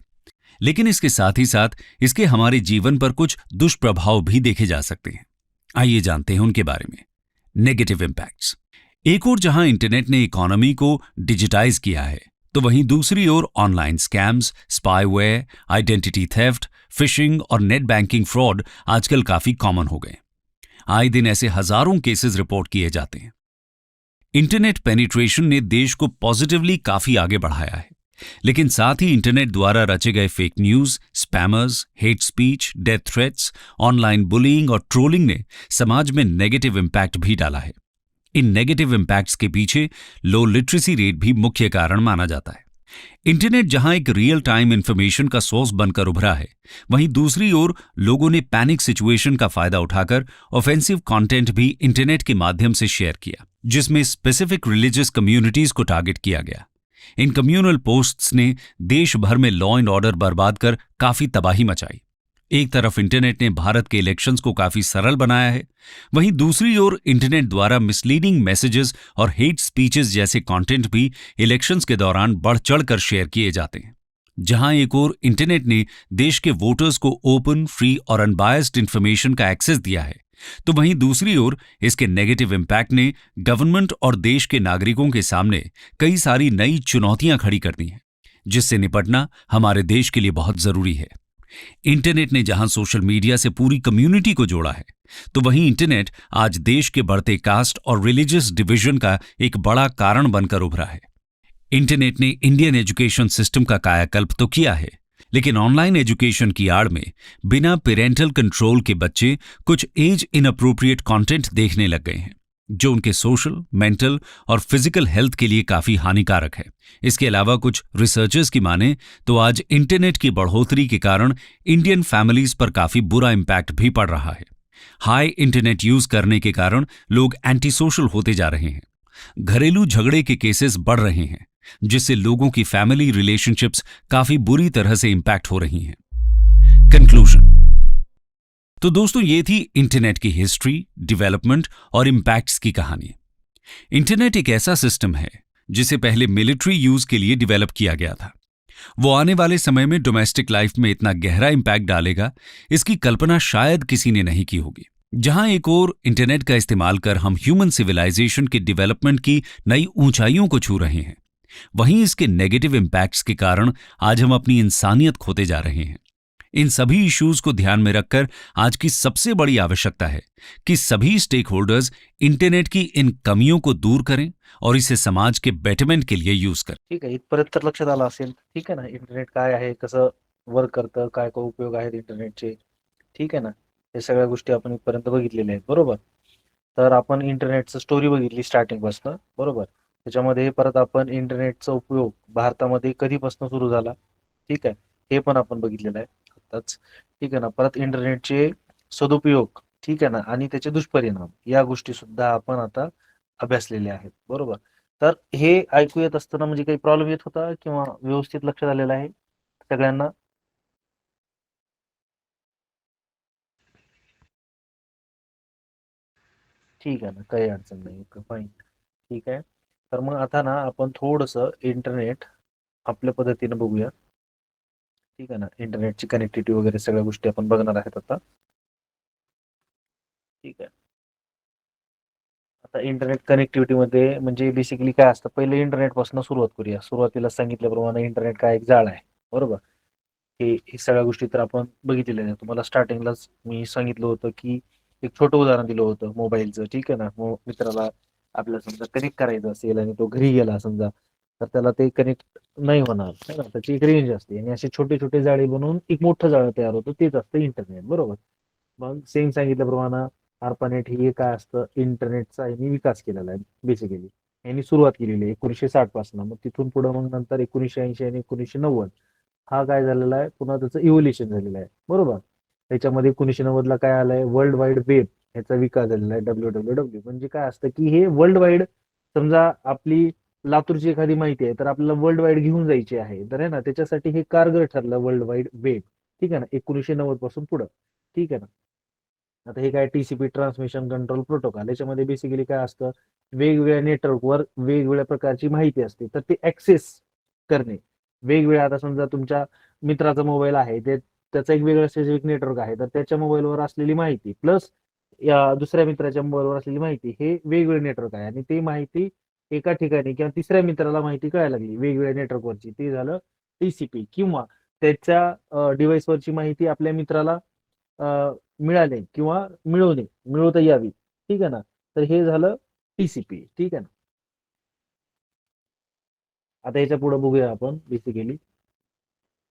Speaker 2: लेकिन इसके साथ ही साथ इसके हमारे जीवन पर कुछ दुष्प्रभाव भी देखे जा सकते हैं। आइए जानते हैं उनके बारे में। Negative impacts. एक ओर जहां इंटरनेट ने इकोनॉमी को डिजिटाइज किया है, तो वहीं दूसरी ओर online scams, spyware, identity theft, phishing और नेट बैंकिंग फ्रॉड आजकल काफी कॉमन हो गए। आए दिन ऐसे हजारों केसेस रिपोर्ट किए जाते हैं। इंटरनेट पेनिट्रेशन ने देश को पॉजिटिवली काफी आगे बढ़ाया है, लेकिन साथ ही इंटरनेट द्वारा रचे गए fake news, spammers, hate speech, death threats, online bullying और ट्रोलिंग ने समाज में नेगेटिव इम्पैक्ट भी डाला है। इन नेगेटिव इम्पैक्ट्स के पीछे लो लिटरेसी रेट भी मुख्य कारण माना जाता है। इंटरनेट जहां एक रियल टाइम इंफॉर्मेशन का सोर्स बनकर उभरा है, वहीं दूसरी ओर लोगों ने पैनिक सिचुएशन का फायदा उठाकर ऑफेंसिव कंटेंट भी इंटरनेट के माध्यम से शेयर किया, जिसमें स्पेसिफिक रिलीजियस कम्युनिटीज को टारगेट किया गया। इन कम्युनल पोस्ट्स ने देश भर में लॉ एंड ऑर्डर बर्बाद कर काफी तबाही मचाई। एक तरफ इंटरनेट ने भारत के इलेक्शंस को काफी सरल बनाया है, वहीं दूसरी ओर इंटरनेट द्वारा मिसलीडिंग मैसेजेस और हेट स्पीचेस जैसे कंटेंट भी इलेक्शंस के दौरान बढ़ चढ़कर शेयर किए जाते हैं। जहां एक ओर इंटरनेट ने देश के वोटर्स को ओपन, फ्री और अनबायस्ड इंफॉर्मेशन का एक्सेस दिया है, तो वहीं दूसरी ओर इसके नेगेटिव इम्पैक्ट ने गवर्नमेंट और देश के नागरिकों के सामने कई सारी नई चुनौतियां खड़ी कर दी हैं, जिससे निपटना हमारे देश के लिए बहुत जरूरी है। इंटरनेट ने जहां सोशल मीडिया से पूरी कम्युनिटी को जोड़ा है, तो वहीं इंटरनेट आज देश के बढ़ते कास्ट और रिलीजियस डिवीजन का एक बड़ा कारण बनकर उभरा है। इंटरनेट ने इंडियन एजुकेशन सिस्टम का कायाकल्प तो किया है, लेकिन ऑनलाइन एजुकेशन की आड़ में बिना पेरेंटल कंट्रोल के बच्चे कुछ एज इनअप्रोप्रिएट कंटेंट देखने लग गए हैं, जो उनके सोशल, मेंटल और फिजिकल हेल्थ के लिए काफी हानिकारक है। इसके अलावा कुछ रिसर्चर्स की माने तो आज इंटरनेट की बढ़ोतरी के कारण इंडियन फैमिलीज पर काफी बुरा इंपैक्ट भी पड़ रहा है। हाई इंटरनेट यूज करने के कारण लोग एंटी सोशल होते जा रहे हैं, घरेलू झगड़े के केसेस बढ़ रहे हैं, जिससे लोगों की फैमिली रिलेशनशिप्स काफी बुरी तरह से इंपैक्ट हो रही हैं। कंक्लूजन। तो दोस्तों, ये थी इंटरनेट की हिस्ट्री, डेवलपमेंट और इंपैक्ट्स की कहानी। इंटरनेट एक ऐसा सिस्टम है जिसे पहले मिलिट्री यूज के लिए डेवलप किया गया था। वो आने वाले समय में डोमेस्टिक लाइफ में इतना गहरा इंपैक्ट डालेगा, इसकी कल्पना शायद किसी ने नहीं की होगी। जहां एक ओर इंटरनेट का इस्तेमाल कर हम ह्यूमन सिविलाइजेशन के डेवलपमेंट की नई ऊंचाइयों को छू रहे हैं, वहीं इसके नेगेटिव इंपैक्ट्स के कारण आज हम अपनी इंसानियत खोते जा रहे हैं। इन सभी इश्यूज को ध्यान में रखकर आज की सबसे बड़ी आवश्यकता है कि सभी स्टेक होल्डर्स इंटरनेट की इन कमियों को दूर करें और इसे समाज के बेटरमेंट के लिए यूज करें।
Speaker 1: ठीक आहे, इथपर्यंत तर लक्षात आलं असेल. ठीक आहे ना, इंटरनेट काय आहे, कसं वर्क करतं, काय काय उपयोग आहेत इंटरनेटचे. ठीक आहे ना, हे सगळ्या गोष्टी आपण इथपर्यंत बघितलेल्या आहेत, बरोबर. तर आपण इंटरनेटचं स्टोरी बघितली स्टार्टिंग पासून, बरोबर. त्याच्यामध्ये परत आपण इंटरनेटचा उपयोग भारतामध्ये कधीपासून सुरू झाला, ठीक आहे, हे पण आपण बघितलेलं आहे आताच. ठीक आहे ना, परत इंटरनेटचे सदुपयोग, ठीक आहे ना, आणि त्याचे दुष्परिणाम या गोष्टी सुद्धा आपण आता अभ्यासलेल्या आहेत, बरोबर. तर हे ऐकू येत असताना म्हणजे काही प्रॉब्लेम येत होता किंवा व्यवस्थित लक्षात आलेलं आहे सगळ्यांना? ठीक आहे ना, काही अडचण नाही. फाईन. ठीक आहे. तर मग आता ना आपण थोडंसं इंटरनेट आपल्या पद्धतीने बघूया. ठीक आहे ना, इंटरनेटची कनेक्टिव्हिटी वगैरे सगळ्या गोष्टी आपण बघणार आहेत आता. ठीक आहे. आता इंटरनेट कनेक्टिव्हिटी मध्ये म्हणजे बेसिकली काय असतं, पहिले इंटरनेट पासून सुरुवात करूया. सुरुवातीला सांगितल्याप्रमाणे इंटरनेट काय एक जाळ आहे, बरोबर? हे सगळ्या गोष्टी तर आपण बघितलेल्या आहेत. तुम्हाला स्टार्टिंगलाच मी सांगितलं होतं की एक छोटं उदाहरण दिलं होतं मोबाईलचं. ठीक आहे ना, मित्राला आपल्याला समजा कनेक्ट करायचं असेल आणि तो घरी गेला समजा, तर त्याला ते कनेक्ट नाही होणार है ना, त्याची एक रेंज असते आणि असे छोटे छोटे जाळे बनवून एक मोठं जाळं तयार होतं, तेच असतं इंटरनेट, बरोबर? मग सेम सांगितल्याप्रमाणे ARPANET ही काय असतं, इंटरनेटचा यांनी विकास केलेला आहे बेसिकली. यांनी सुरुवात केलेली आहे 1960 पासून. मग तिथून पुढे मग नंतर 1980 आणि 1990 हा काय झालेला आहे, पुन्हा त्याचं इव्होल्युशन झालेलं आहे, बरोबर? त्याच्यामध्ये 1990 ला काय आलंय, वर्ल्ड वाईड वेब ह्याचा विकास झालेला आहे, WWW. म्हणजे काय असतं की हे वर्ल्ड वाईड, समजा आपली लातूरची एखादी माहिती आहे तर आपल्याला वर्ल्ड वाईड घेऊन जायची आहे, तर आहे ना, त्याच्यासाठी हे कारगर ठरलं वर्ल्ड वाईड वेब. ठीक आहे ना, 1990 पासून पुढं. ठीक आहे ना. आता हे काय, TCP ट्रान्समिशन कंट्रोल प्रोटोकॉल, याच्यामध्ये बेसिकली काय असतं, वेगवेगळ्या नेटवर्कवर वेगवेगळ्या प्रकारची माहिती असते, तर ते ऍक्सेस करणे वेगवेगळ्या. आता समजा तुमच्या मित्राचा मोबाईल आहे, ते त्याचा एक वेगळं स्पेसिफिक नेटवर्क आहे, तर त्याच्या मोबाईलवर असलेली माहिती प्लस या दुसऱ्या मित्राच्या मोबाईलवर असलेली माहिती, हे वेगवेगळे नेटवर्क आहे आणि ती माहिती एका ठिकाणी किंवा तिसऱ्या मित्राला माहिती कळायला लागली वेगवेगळ्या नेटवर्कवरची, ते झालं TCP. किंवा त्याच्या डिव्हाइसवरची माहिती आपल्या मित्राला मिळाले किंवा मिळवता यावी. ठीक आहे ना, तर हे झालं TCP. ठीक आहे ना. आता याच्या पुढे बघूया आपण बेसिकली.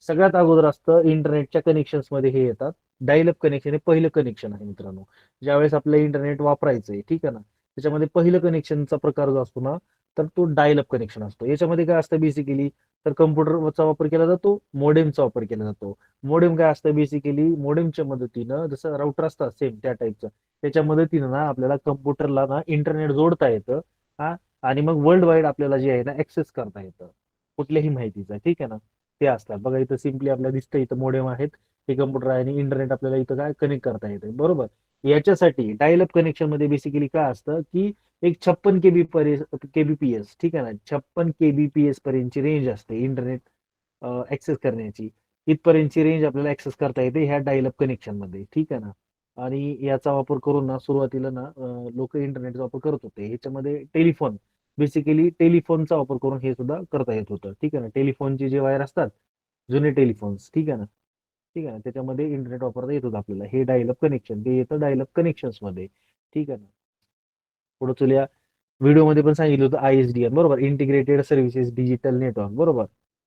Speaker 1: सगळ्यात अगोदर असतं इंटरनेटच्या कनेक्शन्स मध्ये हे येतात. डायल अप कनेक्शन हे पहिलं कनेक्शन आहे मित्रांनो. ज्यावेळेस आपलं इंटरनेट वापरायचंय, ठीक आहे ना, त्याच्यामध्ये पहिलं कनेक्शनचा प्रकार जो असतो ना, तर तो डायल अप कनेक्शन असतो. याच्यामध्ये काय असतं बेसिकली, तर कम्प्युटरचा वापर केला जातो, मोडेमचा वापर केला जातो. मोडेम काय असतं बेसिकली, मोडेमच्या मदतीनं जसं राऊटर असतात सेम त्या टाईपचं, त्याच्या मदतीनं ना आपल्याला कम्प्युटरला ना इंटरनेट जोडता येतं. हा. आणि मग वर्ल्ड वाईड आपल्याला जे आहे ना ऍक्सेस करता येतं कुठल्याही माहितीचा. ठीक आहे ना. ते असतात बघा, इथं सिम्पली आपल्याला दिसतं, इथं मोडेम आहेत, हे कम्प्युटर आहे आणि इंटरनेट आपल्याला इथं काय कनेक्ट करता येते, बरोबर? याच्यासाठी डायल अप कनेक्शन मध्ये बेसिकली काय असतं की एक 56 KBPS, ठीक आहे ना, 56 KBPS पर्यंतची रेंज असते इंटरनेट ऍक्सेस करण्याची. इथपर्यंतची रेंज आपल्याला ऍक्सेस करता येते ह्या डायल अप कनेक्शन मध्ये. ठीक आहे ना. आणि याचा वापर करून ना सुरुवातीला ना लोक इंटरनेटचा वापर करत होते. ह्याच्यामध्ये टेलिफोन, बेसिकली टेलिफोनचा वापर करून हे सुद्धा करता येत होतं. ठीक आहे ना, टेलिफोनचे जे वायर असतात, जुने टेलिफोन्स, ठीक आहे ना, ठीक आहे ना, त्याच्यामध्ये इंटरनेट वापरता येत होतं आपल्याला. हे डायल अप कनेक्शन, ते येतं डायल अप कनेक्शन्स मध्ये. ठीक आहे ना. पुढे चलूया. व्हिडिओमध्ये पण सांगितलं होतं ISDN, बरोबर, इंटिग्रेटेड सर्व्हिसेस डिजिटल नेटवर्क, बरोबर.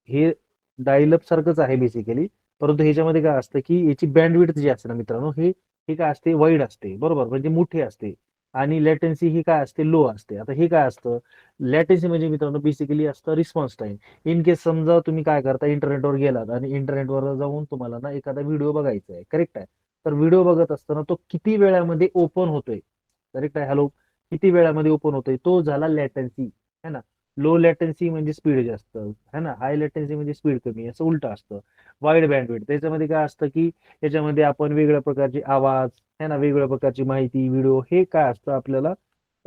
Speaker 1: हे डायलअप सारखंच आहे बेसिकली, परंतु ह्याच्यामध्ये काय असतं की याची बँडविड्थ जी असते ना मित्रांनो, हे हे काय असते, वाईड असते, बरोबर, म्हणजे मोठी असते. आणि लॅटेन्सी ही काय असते, लो असते. आता हे काय असतं, लॅटेन्सी म्हणजे मित्रांनो बेसिकली असतं रिस्पॉन्स टाइम. इन केस समजा तुम्ही काय करता, इंटरनेटवर गेलात आणि इंटरनेटवर जाऊन तुम्हाला ना एखादा व्हिडिओ बघायचा आहे, करेक्ट आहे, तर व्हिडिओ बघत असताना तो किती वेळामध्ये ओपन होतोय, करेक्ट आहे, हॅलो, किती वेळामध्ये ओपन होतोय, तो झाला लॅटन्सी, है ना. लो लॅटन्सी म्हणजे स्पीड जास्त है ना, हाय लॅटन्सी म्हणजे स्पीड कमी, असं उलट असतं. वाईड बँडविड्थ त्याच्यामध्ये काय असतं की याच्यामध्ये आपण वेगवेगळ्या प्रकारचे आवाज, है ना, वेगवेगळ्या प्रकारची माहिती, व्हिडिओ, हे काय असतं आपल्याला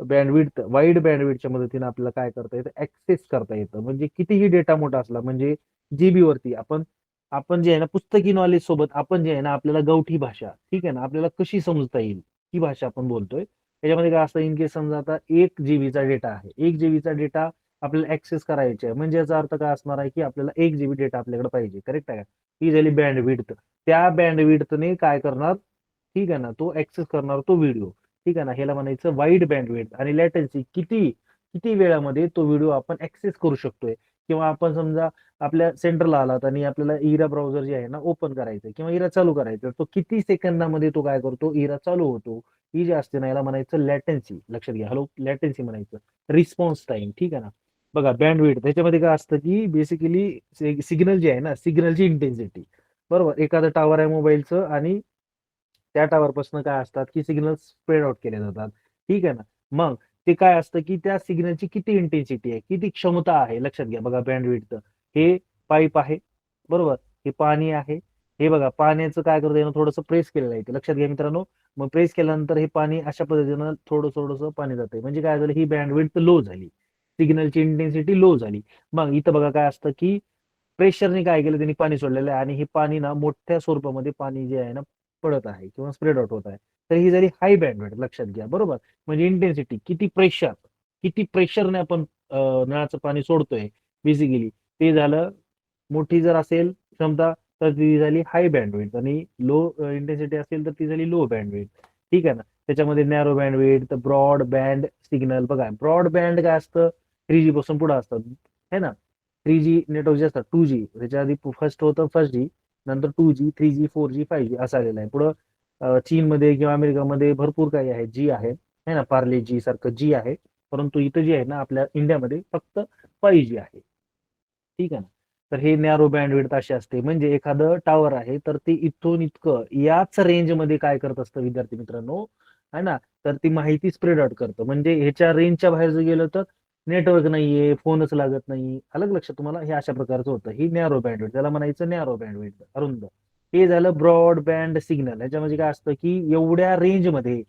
Speaker 1: बँडविड्थ, वाईड बँडविड्थच्या मदतीने आपल्याला काय करता येतं, ऍक्सेस करता येतं. म्हणजे कितीही डेटा मोठा असला, म्हणजे GB वरती आपण आपण जे आहे ना पुस्तकी नॉलेज सोबत आपण जे आहे ना आपल्याला गावठी भाषा, ठीक आहे ना, आपल्याला कशी समजता येईल ही भाषा आपण बोलतोय. त्याच्यामध्ये काय असतं, इन केस समजा आता 1 GB चा डेटा आहे, 1 GB चा डेटा आपल्याला ऍक्सेस करायचे आहे, म्हणजे याचा अर्थ काय असणार आहे की आपल्याला 1 GB डेटा आपल्याकडे पाहिजे, करेक्ट आहे का? ही झाली बँडविड्थ. त्या बँडविड्थने काय करणार, ठीक आहे ना, तो ऍक्सेस करणार तो व्हिडिओ. ठीक आहे ना, ह्याला म्हणायचं वाईड बँडविड्थ. आणि लॅटन्सी, किती किती वेळामध्ये तो व्हिडिओ आपण ऍक्सेस करू शकतोय. किंवा आपण समजा आपल्या सेंटरला आलात आणि आपल्याला इरा ब्राउझर जे आहे ना ओपन करायचं किंवा इरा चालू करायचं, तो किती सेकंदामध्ये तो काय करतो, इरा चालू होतो, ही जी असते ना याला म्हणायचं लॅटन्सी. लक्षात घ्या, हॅलो, लॅटन्सी म्हणायचं. रिस्पॉन्स टाइम, ठीक आहे ना. बघा बँडविड्थ त्याच्यामध्ये काय असतं की बेसिकली सिग्नल जे आहे ना, सिग्नलची इंटेन्सिटी, बरोबर, एखादं टावर आहे मोबाईलचं आणि त्या टावर पासून काय असतात की सिग्नल स्प्रेड आउट केले जातात. ठीक आहे ना. मग ते काय असतं की त्या सिग्नलची किती इंटेन्सिटी आहे, किती क्षमता आहे. लक्षात घ्या बघा, बँडविड्थ हे पाईप आहे, बरोबर, हे पाणी आहे. हे बघा, पाण्याचं काय करतं, यानं थोडंसं प्रेस केलेलं आहे. लक्षात घ्या मित्रांनो, मग प्रेस केल्यानंतर हे पाणी अशा पद्धतीनं थोडं थोडंसं पाणी जातंय. म्हणजे काय झालं, ही बँडविड्थ लो झाली, सिग्नलची इंटेन्सिटी लो झाली. मग इथं बघा काय असतं की प्रेशरने काय केलं, त्यांनी पाणी सोडलेलं आहे आणि हे पाणी ना मोठ्या स्वरूपामध्ये पाणी जे आहे ना पडत आहे किंवा स्प्रेड आउट होत आहे. तर ही झाली हाय बँडविड्थ. लक्षात घ्या, बरोबर. म्हणजे इंटेन्सिटी किती प्रेशरने आपण नळाचं पाणी सोडतोय बेसिकली, ते झालं. मोठी जर असेल क्षमता तर ती झाली हाय बँडविड्थ, आणि लो इंटेन्सिटी असेल तर ती झाली लो बँडविड्थ. ठीक आहे ना. त्याच्यामध्ये narrow bandwidth, broad band signal. बघा, ब्रॉड बँड काय असतं, 3G पासून पुढे असतात, है ना. 3G नेटवर्क जे असतात, 2G, त्याच्या आधी फर्स्ट होतं 1G, नंतर 2G, 3G, 4G, 5G असं आलेलं आहे. पुढं चीनमध्ये किंवा अमेरिकामध्ये भरपूर काही आहे, जी आहे, है ना, पार्ले जी सारखं जी आहे. परंतु इथं जी आहे ना आपल्या इंडियामध्ये फक्त 5G आहे. ठीक आहे ना. तर हे नॅरो बँडविड्थ अशी असते. म्हणजे एखादं टावर आहे तर ते इथून इतकं याच रेंजमध्ये काय करत असतं विद्यार्थी मित्रांनो, है ना, तर ती माहिती स्प्रेड आउट करतं. म्हणजे ह्याच्या रेंजच्या बाहेर जर गेलं तर नेटवर्क नाहीये, फोनच लागत नाही. अलग लक्षात तुम्हाला, हे अशा प्रकारचं होतं. ही नॅरो बँडविड्थ, त्याला म्हणायचं नॅरो बँडविड्थ, अरुंद. हे झालं ब्रॉड बँड सिग्नल. ह्याच्यामध्ये काय असतं की एवढ्या रेंजमध्ये,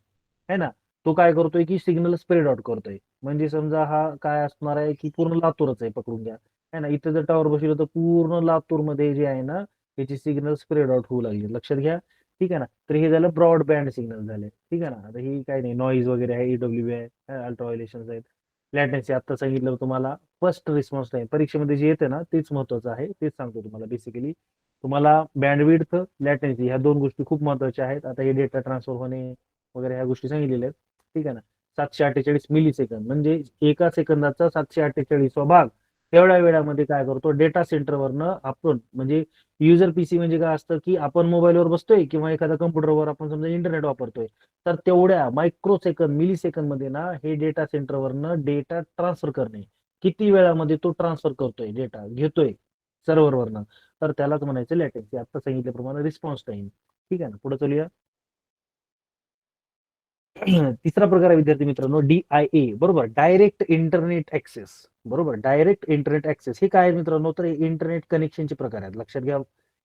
Speaker 1: है ना, तो काय करतोय की सिग्नल स्प्रेड आउट करतोय. म्हणजे समजा हा काय असणार आहे की पूर्ण लातूरच आहे, पकडून घ्या, है ना. इथं जर टॉवर बसवलं तर पूर्ण लातूरमध्ये जे आहे ना त्याची सिग्नल स्प्रेड आउट होऊ लागली. लक्षात घ्या. ठीक आहे ना. तर हे झालं ब्रॉड बँड सिग्नल झाले. ठीक आहे ना. आता ही काही नाही, नॉईज वगैरे आहे, ईडब्ल्यू आहे, अल्ट्रा व्हायलेशन आहेत, लॅटेन्सी आता सांगितलं तुम्हाला. फर्स्ट रिस्पॉन्स टाइम परीक्षेमध्ये जे येते ना तेच महत्वाचं आहे, तेच सांगतो तुम्हाला. बेसिकली तुम्हाला बँडविड्थ, लॅटेन्सी ह्या दोन गोष्टी खूप महत्वाच्या आहेत. आता हे डेटा ट्रान्सफर होणे वगैरे ह्या गोष्टी सांगितलेल्या आहेत. ठीक आहे ना. 748 मिली सेकंद म्हणजे एका सेकंदाचा 748वा भाग. तेवढ्या वेळामध्ये काय करतो, डेटा सेंटरवरनं आपण, म्हणजे युजर पीसी म्हणजे काय असतं की आपण मोबाईलवर बसतोय किंवा एखाद्या कम्प्युटरवर आपण समजा इंटरनेट वापरतोय, तर तेवढ्या मायक्रो सेकंद, मिली सेकंद मध्ये ना हे डेटा सेंटरवरनं डेटा ट्रान्सफर करणे. किती वेळामध्ये तो ट्रान्सफर करतोय, डेटा घेतोय सर्व्हरवरनं, तर त्यालाच म्हणायचं लॅटेन्सी. आता सांगितल्याप्रमाणे रिस्पॉन्स टाइम. ठीक आहे ना. पुढे चलूया. तिसरा प्रकार आहे विद्यार्थी मित्रांनो, DIA, बरोबर, डायरेक्ट इंटरनेट ऍक्सेस. बरोबर, डायरेक्ट इंटरनेट ऍक्सेस हे काय आहे मित्रांनो, तर इंटरनेट कनेक्शनचे प्रकार आहेत. लक्षात घ्या,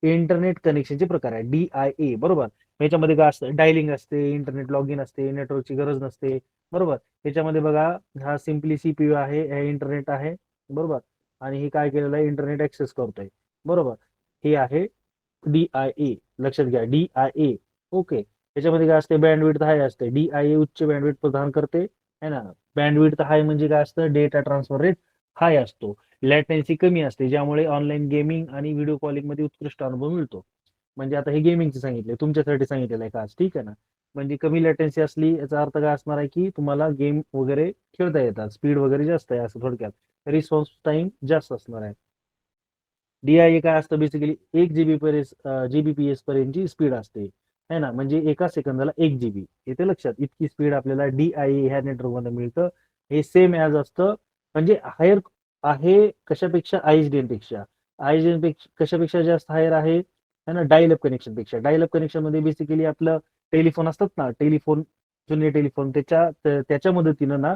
Speaker 1: इंटरनेट कनेक्शनचे प्रकार आहे DIA, बरोबर. याच्यामध्ये काय असतं, डायलिंग असते, इंटरनेट लॉग इन असते, नेटवर्कची गरज नसते, बरोबर. याच्यामध्ये बघा, हा सिम्पली CPU आहे, हे इंटरनेट आहे, बरोबर, आणि हे काय केलेलं आहे, इंटरनेट ऍक्सेस करतोय, बरोबर. हे आहे DIA. लक्षात घ्या, DIA. ओके. त्याच्यामध्ये काय असते, बँडविड्थ हाय असते. DIA उच्च बँडविड्थ प्रदान करते, है ना. बँडविड्थ हाय म्हणजे काय असतं, डेटा ट्रान्सफर रेट हाय असतो. लॅटेन्सी कमी असते, ज्यामुळे ऑनलाईन गेमिंग आणि व्हिडिओ कॉलिंग मध्ये उत्कृष्ट अनुभव मिळतो. म्हणजे आता हे गेमिंगचे सांगितले, तुमच्यासाठी सांगितलेलं आहे खास. ठीक आहे ना. म्हणजे कमी लॅटेन्सी असली याचा अर्थ काय असणार आहे की तुम्हाला गेम वगैरे खेळता येतात, स्पीड वगैरे जास्त आहे असं थोडक्यात. रिस्पॉन्स टाइम जास्त असणार आहे. DIA काय असतं, बेसिकली 1 जीबीपीएस पर्यंतची स्पीड असते, है ना. म्हणजे एका सेकंदाला 1 GB. येते लक्षात, इतकी स्पीड आपल्याला DIA ह्या नेटवर्क मध्ये मिळतं. हे सेम ॲज असतं, म्हणजे हायर आहे कशापेक्षा, ISDN पेक्षा. ISDN पेक्षा कशापेक्षा जास्त हायर आहे, है ना, डायल कनेक्शन पेक्षा. डायल कनेक्शन मध्ये बेसिकली आपलं टेलिफोन असतात ना, टेलिफोन, जुने टेलिफोन, त्याच्या मदतीनं ना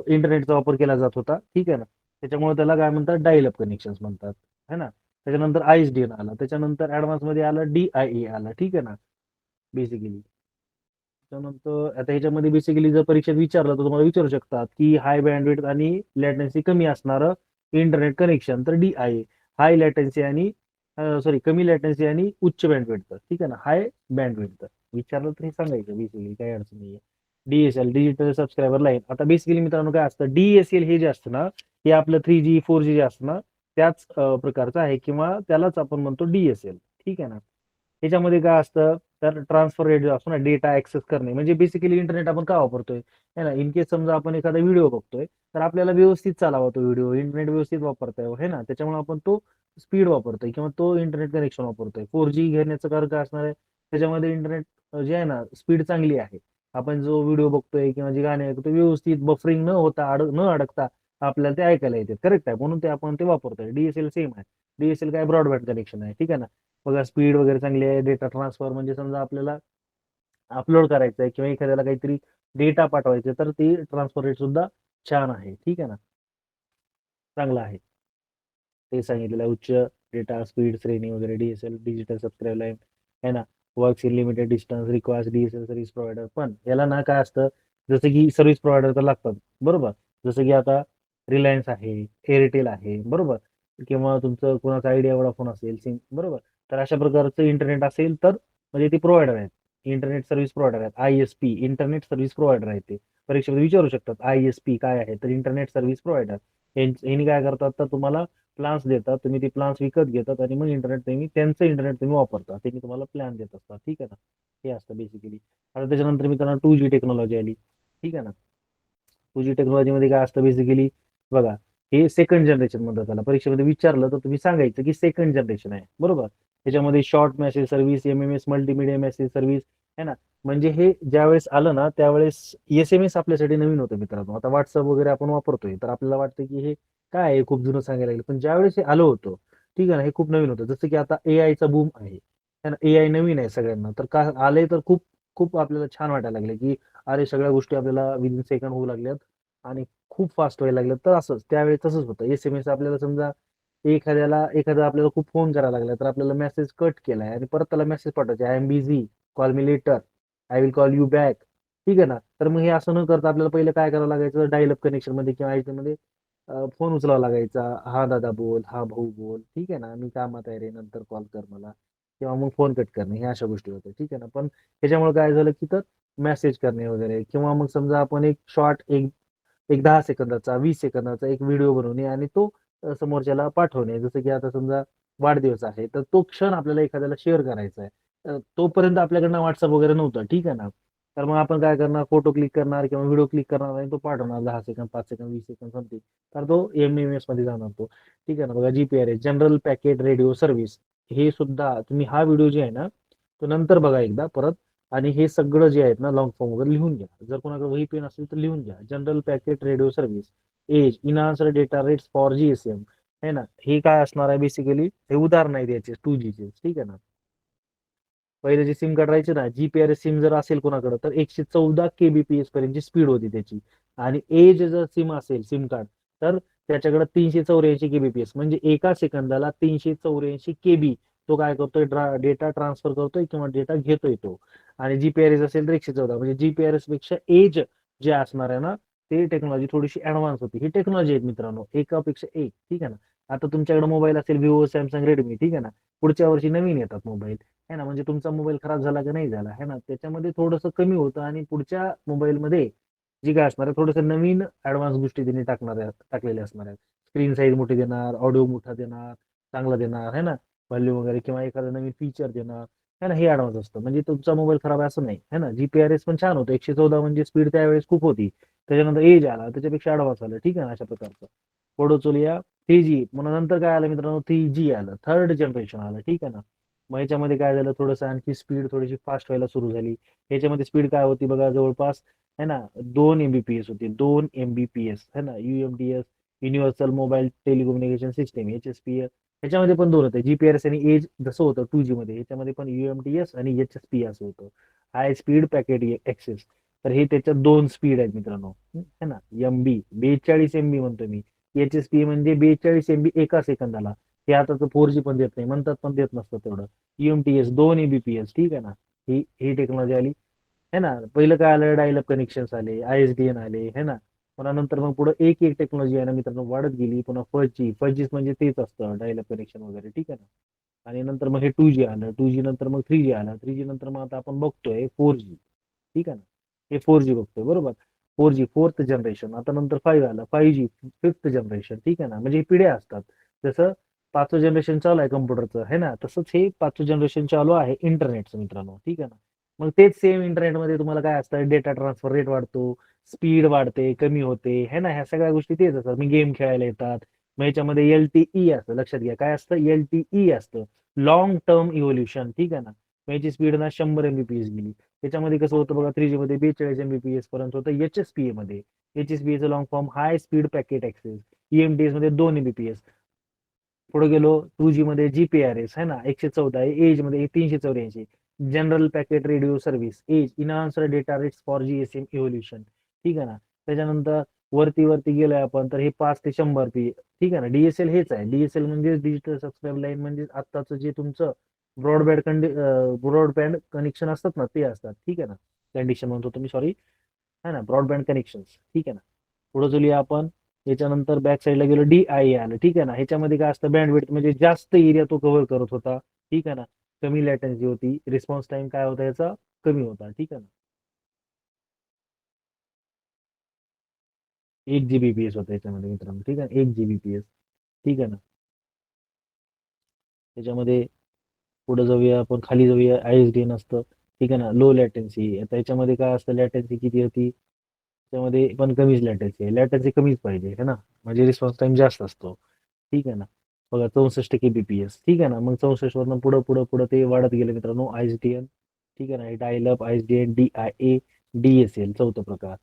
Speaker 1: इंटरनेटचा वापर केला जात होता. ठीक आहे ना. त्याच्यामुळे त्याला काय म्हणतात, डायल अप कनेक्शन म्हणतात, है ना. त्याच्यानंतर ISDN आला, त्याच्यानंतर ऍडव्हान्स मध्ये आलं DIA आला. ठीक आहे ना. बेसिकली त्यानंतर आता ह्याच्यामध्ये बेसिकली जर परीक्षेत विचारलं तर तुम्हाला विचारू शकतात की हाय बँडविड्थ आणि लॅटन्सी कमी असणारं इंटरनेट कनेक्शन, तर DIA. हाय लॅटन्सी आणि सॉरी, कमी लॅटन्सी आणि उच्च बँडविड्थ. ठीक आहे ना. हाय बँडविड्थ विचारलं तर हे सांगायचं, बेसिकली काही अडचण नाही. DSL, digital subscriber line. आता बेसिकली मित्रांनो काय असतं, DSL हे जे असतं ना, हे आपलं 3G 4G जे असतं ना त्याच प्रकारचं आहे, किंवा त्यालाच आपण म्हणतो DSL. ठीक आहे ना. ह्याच्यामध्ये काय असतं, तर ट्रान्सफर रेट जो असतो ना, डेटा ऍक्सेस करणे, म्हणजे बेसिकली इंटरनेट आपण का वापरतोय, है ना. इन केस समजा आपण एखादा व्हिडिओ बघतोय, तर आपल्याला व्यवस्थित चालावा तो व्हिडिओ, इंटरनेट व्यवस्थित वापरता है ना. त्याच्यामुळे आपण तो स्पीड वापरतोय किंवा तो इंटरनेट कनेक्शन वापरतोय. 4G घेण्याचं कारण काय असणार आहे, त्याच्यामध्ये इंटरनेट जे आहे ना स्पीड चांगली आहे. आपण जो व्हिडिओ बघतोय किंवा जे गाणे ऐकतोय, व्यवस्थित बफरिंग न होता, न अडकता आपल्याला ते ऐकायला येते. करेक्ट आहे, म्हणून ते आपण ते वापरतोय. DSL सेम आहे. DSL काय, ब्रॉडबँड कनेक्शन आहे. ठीक आहे ना. बघा, स्पीड वगैरे चांगली आहे. डेटा ट्रान्सफर म्हणजे समजा आपल्याला अपलोड करायचं आहे किंवा एखाद्याला काहीतरी डेटा पाठवायचे तर ती ट्रान्सफर रेट सुद्धा छान आहे. ठीक आहे ना, चांगला आहे. ते सांगितलेलं आहे. उच्च डेटा स्पीड श्रेणी वगैरे डीएसएल डिजिटल सबस्क्राईब लाईन आहे ना, works in limited distance requires DSL service provider. पण याला ना काय असतं, जसं की सर्व्हिस प्रोव्हायडर तर लागतात बरोबर. जसं की आता रिलायन्स आहे, एअरटेल आहे बरोबर, किंवा तुमचं कोणाचा आयडिया वोडाफोन असेल सिम बरोबर. तर अशा प्रकारचं इंटरनेट असेल तर म्हणजे ते प्रोव्हायडर आहेत, इंटरनेट सर्व्हिस प्रोव्हायडर आहेत. ISP इंटरनेट सर्व्हिस प्रोव्हायडर आहेत. ते परीक्षेमध्ये विचारू शकतात ISP काय आहे, तर इंटरनेट सर्व्हिस प्रोव्हायडर. यांनी काय करतात तर तुम्हाला प्लान्स देतात, तुम्ही ते प्लान्स विकत घेतात आणि मग इंटरनेट तुम्ही त्यांचं इंटरनेट तुम्ही वापरता, त्यांनी तुम्हाला प्लॅन देत असतात. ठीक आहे ना, हे असतं बेसिकली. आता त्याच्यानंतर मित्रांनो 2G टेक्नॉलॉजी आली. ठीक आहे ना, 2G टेक्नॉलॉजीमध्ये काय असतं बेसिकली बघा, हे सेकंड जनरेशन म्हणतात त्याला. परीक्षेमध्ये विचारलं तर तुम्ही सांगायचं की सेकंड जनरेशन आहे बरोबर. त्याच्यामध्ये short message service, MMS multimedia message service आहे ना. म्हणजे हे ज्यावेळेस आलं ना त्यावेळेस SMS आपल्यासाठी नवीन होतं मित्रांनो. आता व्हॉट्सअप वगैरे आपण वापरतोय तर आपल्याला वाटतं की हे काय आहे, खूप जुनं सांगायला लागलं. पण ज्यावेळेस हे आलं होतं, ठीक आहे ना, हे खूप नवीन होतं. जसं की आता AIचा बूम आहे है ना, AI नवीन आहे सगळ्यांना. तर काय आलंय तर खूप खूप आपल्याला छान वाटायला लागले की अरे सगळ्या गोष्टी आपल्याला विदिन सेकंड होऊ लागल्यात आणि खूप फास्ट व्हायला लागलं. तर असंच त्यावेळेस तसंच होतं. SMS आपल्याला समजा एखादा आपल्याला खूप फोन करायला लागला तर आपल्याला मेसेज कट केलाय आणि परत त्याला मेसेज पाठवायचे, I am busy, call me later, I will call you back. ठीक आहे ना. तर मग हे असं न करता आपल्याला पहिलं काय करावं लागायचं, डायल अप कनेक्शन मध्ये किंवा आयटी मध्ये फोन उचलावा लागायचा. हा दादा बोल, हा भाऊ बोल, ठीक आहे ना, मी कामात आहे रे, नंतर कॉल कर मला, किंवा मग फोन कट करणे, हे अशा गोष्टी होत्या. ठीक आहे ना. पण त्याच्यामुळे काय झालं की तर मेसेज करणे वगैरे, किंवा मग समजा आपण एक शॉर्ट एक एक 10 सेकंदाचा 20 सेकंदाचा एक व्हिडिओ बनवणे आणि तो समोरच्याला पाठवणे. जसं की आता समजा वाढदिवस आहे तर तो क्षण आपल्याला एखाद्याला शेअर करायचा आहे. तोपर्यंत आपल्याकडनं व्हॉट्सअप वगैरे नव्हतं. ठीक आहे ना. तर मग आपण काय करणार, फोटो क्लिक करणार किंवा व्हिडिओ क्लिक करणार आणि तो पाठवणार. 10 सेकंद, 5 सेकंद, 20 सेकंद समथिंग. तर तो MMS मध्ये जाणार तो. ठीक आहे ना. बघा GPRS general packet radio service, हे सुद्धा तुम्ही हा व्हिडिओ जे आहे ना तो नंतर बघा एकदा परत. आणि हे सगळं जे आहेत ना लॉंग फॉर्म वगैरे लिहून घ्या. जर कोणाकडे वही पेन असेल तर लिहून घ्या. General packet radio service, EDGE enhanced data rates for GSM है ना. हे काय असणार आहे बेसिकली, हे उदाहरण आहे याचे 2G चे. ठीक आहे ना. पहिले जे सिम कार्ड राहायचे ना, GPRS सिम जर असेल कोणाकडे तर 114 kbps पर्यंतची स्पीड होती त्याची. आणि एज जर सिम असेल सिम कार्ड तर त्याच्याकडे 384 kbps, म्हणजे एका सेकंदाला 384 KB तो काय करतोय, डेटा ट्रान्सफर करतोय किंवा डेटा घेतोय तो. आणि GPRS असेल तर 114, म्हणजे GPRS पेक्षा एज जे असणार आहे ना, ते टेक्नॉलॉजी थोडीशी ऍडव्हान्स होती. ही टेक्नॉलॉजी आहेत मित्रांनो, एकापेक्षा एक. ठीक आहे ना. आता तुमच्याकडे मोबाईल असेल विवो, सॅमसंग, रेडमी, ठीक आहे ना, पुढच्या वर्षी नवीन येतात मोबाईल है ना. म्हणजे तुमचा मोबाईल खराब झाला की नाही झाला है ना, त्याच्यामध्ये थोडंसं कमी होतं. आणि पुढच्या मोबाईलमध्ये जी काय असणार आहे थोडंसं नवीन ऍडव्हान्स गोष्टी त्यांनी टाकलेल्या असणार आहेत. स्क्रीन साईज मोठी देणार, ऑडिओ मोठा देणार, चांगला देणार है ना, व्हॉल्यूम वगैरे, किंवा एखादं नवीन फीचर देणार है ना. हे ऍडव्हान्स असतं. म्हणजे तुमचा मोबाईल खराब आहे असं नाही है ना. GPRS पण छान होतं, 114 म्हणजे स्पीड त्यावेळेस खूप होती. त्याच्यानंतर एज आला, त्याच्यापेक्षा ऍडव्हान्स आलं. ठीक आहे ना, अशा प्रकारचं. पुढे चलूया 3G. मग नंतर काय आलं मित्रांनो, 3G आलं, थर्ड जनरेशन आलं. ठीक आहे ना. मग याच्यामध्ये काय झालं, थोडंसं आणखी स्पीड थोडीशी फास्ट व्हायला सुरू झाली. याच्यामध्ये स्पीड काय होती बघा, जवळपास है ना 2 MBps होती, 2 MBps है ना. UMTS universal mobile telecommunication system, HSPS. ह्याच्यामध्ये पण दोन होते, GPRS आणि एज जसं होतं 2G मध्ये. ह्याच्यामध्ये पण UMTS आणि HSP असं होतं, हाय स्पीड पॅकेट ऍक्सेस. तर हे त्याच्यात दोन स्पीड आहेत मित्रांनो है ना. MB 42 MB म्हणतो मी, HSP म्हणजे 42 MB एका सेकंदाला. हे आता 4G पण देत नाही, म्हणतात पण देत नसतं तेवढं. UMTS 2 MBps. ठीक आहे ना. ही टेक्नॉलॉजी आली है ना. पहिलं काय आलं, डायल अप कनेक्शन आले, ISDN आले है ना. पुन्हा नंतर मग पुढे एक एक टेक्नॉलॉजी आहे ना मित्रांनो वाढत गेली. पुन्हा 5G म्हणजे तेच असतं डायल अप कनेक्शन वगैरे. ठीक आहे ना. आणि नंतर मग हे 2G आलं, 2G नंतर मग 3G आलं, 3G नंतर मग आता आपण बघतोय 4G. ठीक आहे ना. हे 4G बघतोय बरोबर. 4G fourth generation. आता नंतर 5 आलं, 5G फिफ्थ जनरेशन. ठीक आहे ना. म्हणजे हे पिढ्या असतात. जसं 5वं जनरेशन चालू आहे कम्प्युटरचं है ना, तसंच हे 5वं जनरेशन चालू आहे इंटरनेटचं मित्रांनो. ठीक आहे ना. मग तेच सेम इंटरनेटमध्ये तुम्हाला काय असतं, डेटा ट्रान्सफर रेट वाढतो, स्पीड वाढते, कमी होते है ना. ह्या सगळ्या गोष्टी तेच असतात. मी गेम खेळायला येतात. मग याच्यामध्ये LTE असतं, लक्षात घ्या काय असतं, LTE असतं, लॉंग टर्म इव्होल्युशन. ठीक आहे ना. मग याची स्पीड ना 100 MBps गेली. त्याच्यामध्ये कसं होतं बघा, 3G मध्ये 42 MBps पर्यंत होतं. HSPA मध्ये, HSPA long form high speed packet access. EMTS मध्ये 2 MBps. पुढे गेलो 2G मध्ये GPRS है ना 114, एज मध्ये 384. General packet radio service, EDGE enhanced data rates for GSM evolution, ठीक आहे ना. त्याच्यानंतर वरती वरती गेलोय आपण तर हे 5 ते 100 पी, ठीक आहे ना. डीएसएल हेच आहे, डीएसएल म्हणजे डिजिटल सबस्क्राईब लाईन, म्हणजे आत्ताचं जे तुमचं ब्रॉडबँड कनेक्शन असतात ना ते असतात, ठीक आहे ना. कंडिशन म्हणतो तुम्ही, सॉरी, है ना, ब्रॉडबँड कनेक्शन, ठीक आहे ना. पुढे चलूया आपण. याच्यानंतर बॅक साईडला गेलो, DIA आलं, ठीक आहे ना. ह्याच्यामध्ये काय असतं, बँडविड्थ म्हणजे जास्त एरिया तो कव्हर करत होता, ठीक आहे ना. कमी लॅटन्सी होती, रिस्पॉन्स टाइम काय होता याचा कमी होता, ठीक आहे ना. 1 Gbps होता याच्यामध्ये मित्रांनो, ठीक आहे, 1 Gbps, ठीक आहे ना. त्याच्यामध्ये पुढे जाऊया आपण, खाली जाऊया, ISDN असतं, ठीक आहे ना. लो लॅटन्सी, आता याच्यामध्ये काय असतं, लॅटन्सी किती होती, त्यामध्ये पण कमीच लॅटन्सी आहे, लॅटन्सी कमीच पाहिजे है ना, म्हणजे रिस्पॉन्स टाइम जास्त असतो, ठीक आहे ना. बघा 64 Kbps, ठीक आहे ना. मग 64 वरनं पुढं पुढं पुढं ते वाढत गेले मित्रांनो, ISDN, ठीक आहे ना. Dial up, ISDN, DIA, DSL चौथा प्रकार,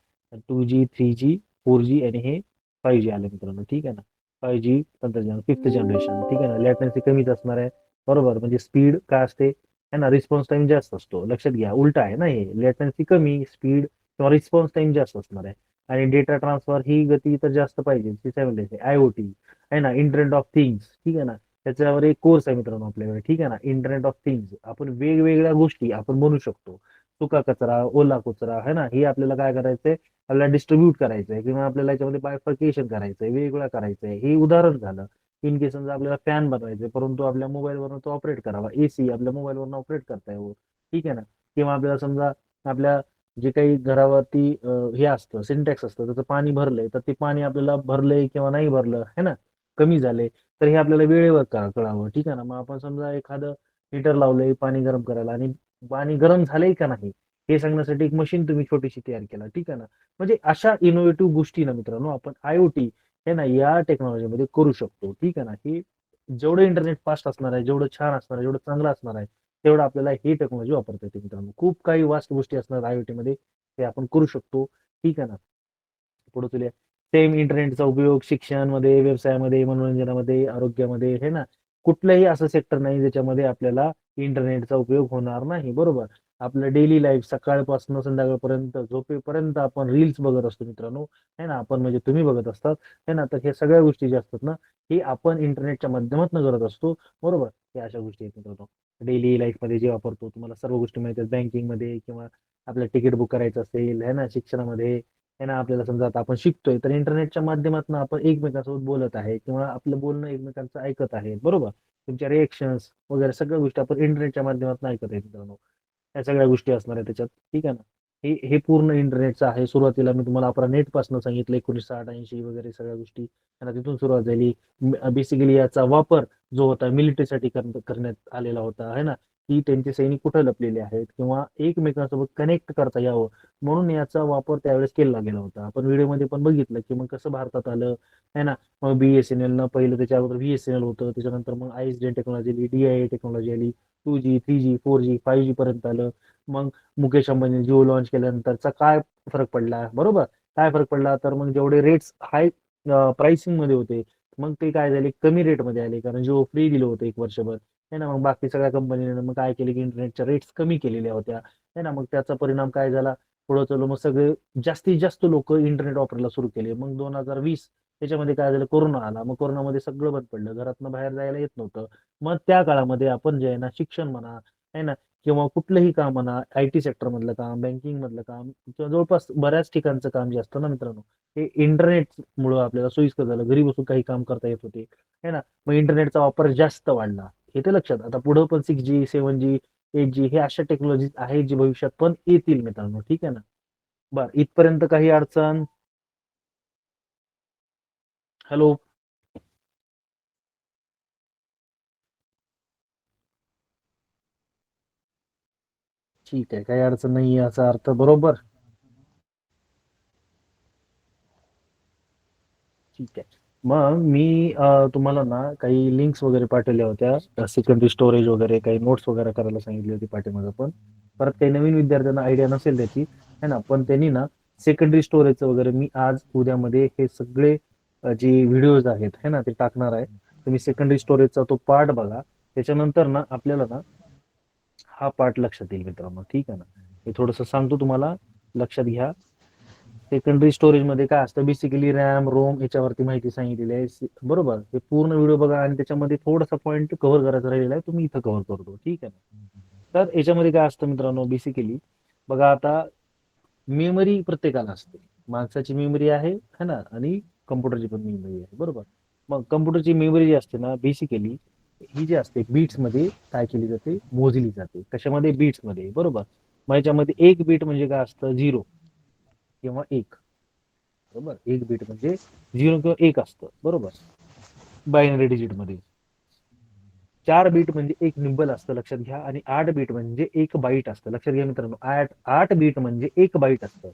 Speaker 1: 2G, 3G, 4G आणि हे 5G आले मित्रांनो, ठीक आहे ना. 5G तंत्रज्ञान, 5th जनरेशन, ठीक आहे ना. लॅटन्सी कमीच असणार आहे, बरोबर, म्हणजे स्पीड काय असते है ना, रिस्पॉन्स टाइम जास्त असतो, लक्षात घ्या, उलटा आहे ना हे, लॅटन्सी कमी, स्पीड किंवा रिस्पॉन्स टाइम जास्त असणार आहे. आणि डेटा ट्रान्सफर ही गती तर जास्त पाहिजे, ती आहे IoT, आहे ना, इंटरनेट ऑफ थिंग्स, ठीक आहे ना. त्याच्यावर एक कोर्स आहे मित्रांनो आपल्याकडे, ठीक आहे ना. इंटरनेट ऑफ थिंग्स, आपण वेगवेगळ्या गोष्टी आपण बनवू शकतो, सुका कचरा, ओला कचरा, है ना, हे आपल्याला काय करायचंय, आपल्याला डिस्ट्रीब्यूट करायचंय किंवा आपल्याला याच्यामध्ये बायफर्केशन करायचंय, वेगवेगळं करायचंय. हे उदाहरण झालं. इन केस समजा आपल्याला फॅन बनवायचे, परंतु आपल्या मोबाईलवरून तो ऑपरेट करावा, एसी आपल्या मोबाईलवरून ऑपरेट करता येऊ, ठीक आहे ना. किंवा आपल्याला समजा आपल्या जे काही घरावरती हे असतं, सिंटॅक्स असतं, त्याचं पाणी भरलंय, तर ते पाणी आपल्याला भरलंय किंवा नाही भरलं है ना, कमी झाले, तर हे आपल्याला वेळेवर कळावं, ठीक आहे ना. मग आपण समजा एखादं हीटर लावलंय पाणी गरम करायला आणि पाणी गरम झालंय का नाही हे सांगण्यासाठी एक मशीन तुम्ही छोटीशी तयार केला, ठीक आहे ना. म्हणजे अशा इनोव्हेटिव्ह गोष्टी ना मित्रांनो आपण IoT हे ना या टेक्नॉलॉजीमध्ये करू शकतो, ठीक आहे ना. ही जेवढं इंटरनेट फास्ट असणार आहे, जेवढं छान असणार आहे, जेवढं चांगलं असणार आहे, तेवढं आपल्याला ही टेक्नॉलॉजी वापरता येते मित्रांनो. खूप काही वास्ट गोष्टी असणार IoT मध्ये, ते आपण करू शकतो, ठीक आहे ना. पुढे तुला सेम इंटरनेटचा उपयोग शिक्षणामध्ये, व्यवसायामध्ये, मनोरंजनामध्ये, आरोग्यामध्ये, हे ना, कुठलंही असं सेक्टर नाही ज्याच्यामध्ये आपल्याला इंटरनेटचा उपयोग होणार नाही, बरोबर. आपलं डेली लाईफ सकाळपासून संध्याकाळपर्यंत झोपेपर्यंत आपण रील्स बघत असतो मित्रांनो, है ना. आपण म्हणजे तुम्ही बघत असतात, है ना. तर हे सगळ्या गोष्टी ज्या असतात ना, हे आपण इंटरनेटच्या माध्यमातून करत असतो, बरोबर. हे अशा गोष्टी आहेत मित्रांनो, डेली लाईफ मध्ये जे वापरतो. तुम्हाला सर्व गोष्टी माहिती आहेत, बँकिंग मध्ये किंवा आपलं तिकीट बुक करायचं असेल, है ना, शिक्षणामध्ये, है ना. आपल्याला समजा आता आपण शिकतोय तर इंटरनेटच्या माध्यमातून आपण एकमेकांसोबत बोलत आहे किंवा आपलं बोलणं एकमेकांचं ऐकत आहे, बरोबर. तुमच्या रिएक्शन्स वगैरे सगळ्या गोष्टी आपण इंटरनेटच्या माध्यमातून ऐकत आहे मित्रांनो. या सगळ्या गोष्टी असणार आहेत त्याच्यात, ठीक आहे ना. हे हे पूर्ण इंटरनेटचं आहे. सुरुवातीला मी तुम्हाला आपला नेट पासून सांगितलं, 1960-80 वगैरे सगळ्या गोष्टी, आणि तिथून सुरुवात झाली. बेसिकली याचा वापर जो होता मिलिटरीसाठी करण्यात आलेला होता, है ना, की त्यांचे सैनिक कुठे लपलेले आहेत किंवा एकमेकांसोबत कनेक्ट करता यावं म्हणून याचा वापर त्यावेळेस केला गेला होता. आपण व्हिडिओमध्ये पण बघितलं की मग कसं भारतात आलं, है ना. मग BSNL न पहिलं, त्याच्या अगोदर VSNL होतं, त्याच्यानंतर मग ISDN टेक्नॉलॉजी आली, DIA टेक्नॉलॉजी आली, 2G, 3G, 4G, 5G पर्यंत आलं. मग मुकेश अंबानी जिओ लॉन्च केल्यानंतरचा काय फरक पडला, बरोबर. काय फरक पडला, तर मग जेवढे रेट्स हाय प्राइसिंग मध्ये होते, मग ते काय झाले, कमी रेट मध्ये आले, कारण जिओ फ्री दिलं होतं 1 वर्षभर, है ना. मग बाकी सगळ्या कंपनीने मग काय केले की इंटरनेटच्या रेट्स कमी केलेल्या होत्या, है ना. मग त्याचा परिणाम काय झाला, पुढे चलो मग सगळे जास्तीत जास्त लोक इंटरनेट वापरायला सुरू केले. मग 2020 त्याच्यामध्ये काय झालं, कोरोना आला. मग कोरोनामध्ये सगळं बंद पडलं, घरातनं बाहेर जायला येत नव्हतं. मग त्या काळामध्ये आपण जे आहे ना, शिक्षण म्हणा, है ना, किंवा कुठलंही काम म्हणा, IT सेक्टर मधलं काम, बँकिंग मधलं काम किंवा जवळपास बऱ्याच ठिकाणचं काम जे असतं ना मित्रांनो, हे इंटरनेट मुळे आपल्याला सोयीस्कर झालं. घरी बसून काही काम करता येत होते, है ना. मग इंटरनेटचा वापर जास्त वाढला, हे तर लक्षात. आता पुढे पण 6G, 7G, 8G हे अशा टेक्नॉलॉजी आहेत जी भविष्यात पण येतील मित्रांनो, ठीक आहे ना. बर, इथपर्यंत काही अडचण? हॅलो. ठीक आहे, काही अडचण नाही याचा अर्थ, बरोबर. ठीक आहे. मग मी तुम्हाला ना काही लिंक्स वगैरे पाठवल्या होत्या, सेकंडरी स्टोरेज वगैरे, काही नोट्स वगैरे करायला सांगितली होती पाठीमागं पण. परत काही नवीन विद्यार्थ्यांना आयडिया नसेल त्याची, है ना, पण त्यांनी ना सेकंडरी स्टोरेजचं वगैरे मी आज उद्यामध्ये हे सगळे जे व्हिडिओज आहेत, है ना, ते टाकणार आहे. तुम्ही सेकंडरी स्टोरेजचा तो पार्ट बघा. त्याच्यानंतर ना आपल्याला ना हा पार्ट लक्षात येईल मित्रांनो, ठीक आहे ना. हे थोडस सांगतो तुम्हाला, लक्षात घ्या. सेकंडरी स्टोरेज मध्ये काय असतं, बेसिकली रॅम रोम याच्यावरती माहिती सांगितलेली आहे, बरोबर. हे पूर्ण व्हिडिओ बघा आणि त्याच्यामध्ये थोडासा पॉईंट कव्हर करायचा राहिलेला आहे, तुम्ही इथं कव्हर करतो, ठीक आहे ना. तर याच्यामध्ये काय असतं मित्रांनो, बेसिकली बघा आता, मेमरी प्रत्येकाला असते. माणसाची मेमरी आहे है ना, आणि कम्प्युटरची पण मेमरी आहे, बरोबर. मग कम्प्युटरची मेमरी जी असते ना, बेसिकली ही जी असते बीट्स मध्ये काय केली जाते, मोजली जाते. कशामध्ये? बीट्स मध्ये, बरोबर. मग याच्यामध्ये एक बीट म्हणजे काय असतं, 0 किंवा 1, बरोबर. एक बीट म्हणजे 0 किंवा 1 असतं, बरोबर, बायनरी डिजिट मध्ये. 4 बीट म्हणजे एक निब्बल असतं, लक्षात घ्या. आणि 8 बीट म्हणजे एक बाईट असतं, लक्षात घ्या मित्रांनो. 8 बीट म्हणजे एक बाईट असतं,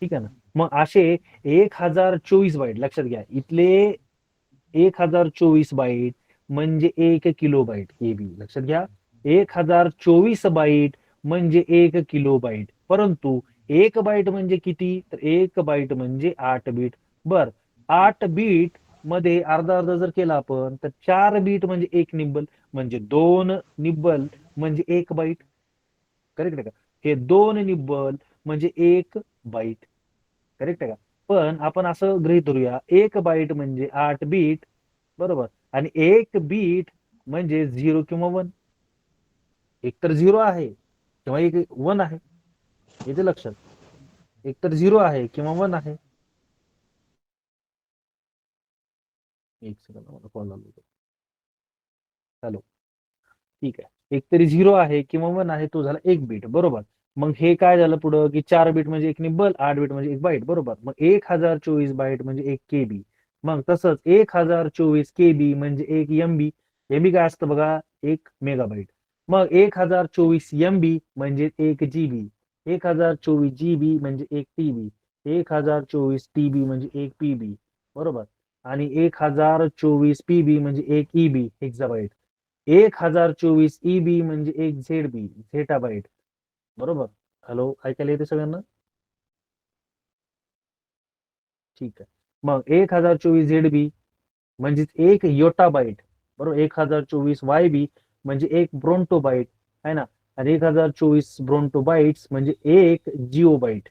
Speaker 1: ठीक आहे ना. मग असे 1024 बाईट, लक्षात घ्या. इथले 1024 बाईट म्हणजे 1 किलो बाईट केबी, लक्षात घ्या. 1024 बाईट म्हणजे 1 किलो बाईट. परंतु एक बाईट म्हणजे किती? तर एक बाईट म्हणजे 8 बीट. बर, 8 बीट मध्ये अर्धा अर्धा जर केला आपण, तर 4 बीट म्हणजे एक निब्बल, म्हणजे 2 निब्बल म्हणजे एक बाईट. करेक्ट आहे का? हे 2 निब्बल म्हणजे एक बाईट. करेक्ट आहे का? पण आपण असं गृहीत धरूया, एक बाईट म्हणजे 8 बीट, बरोबर. आणि एक बीट म्हणजे 0 किंवा 1. एक तर 0 आहे किंवा एक 1 आहे, येते लक्षात. एक तर 0 आहे किंवा 1 आहे. एक सेकंद, मला कॉल आलो होता. हॅलो, ठीक आहे. एक तरी 0 आहे किंवा 1 आहे, तो झाला एक बीट, बरोबर. मग हे काय झालं पुढं, की 4 बीट म्हणजे एक निब्बल, 8 बीट म्हणजे एक बाईट, बरोबर. मग 1024 बाईट म्हणजे एक केबी. मग तसंच 1024 केबी म्हणजे एक एमबी. एमबी काय असतं बघा, एक मेगाबाईट. मग 1024 एमबी म्हणजे एक जीबी. 1024 जीबी म्हणजे एक टीबी. 1024 टीबी म्हणजे एक पीबी, बरोबर. आणि 1024 पीबी म्हणजे एक ईबी, एक्झाबाईट. 1024 ईबी म्हणजे एक झेडबी, झेटाबाईट, बरोबर. हॅलो, ऐकायला येते सगळ्यांना? ठीक आहे. मग 1024 झेडबी म्हणजे एक योटाबाईट, बरोबर. 1024 वायबी म्हणजे एक ब्रोंटोबाईट, आहे ना. आणि 1024 ब्रोंटोबाईट्स म्हणजे एक जिओबाईट.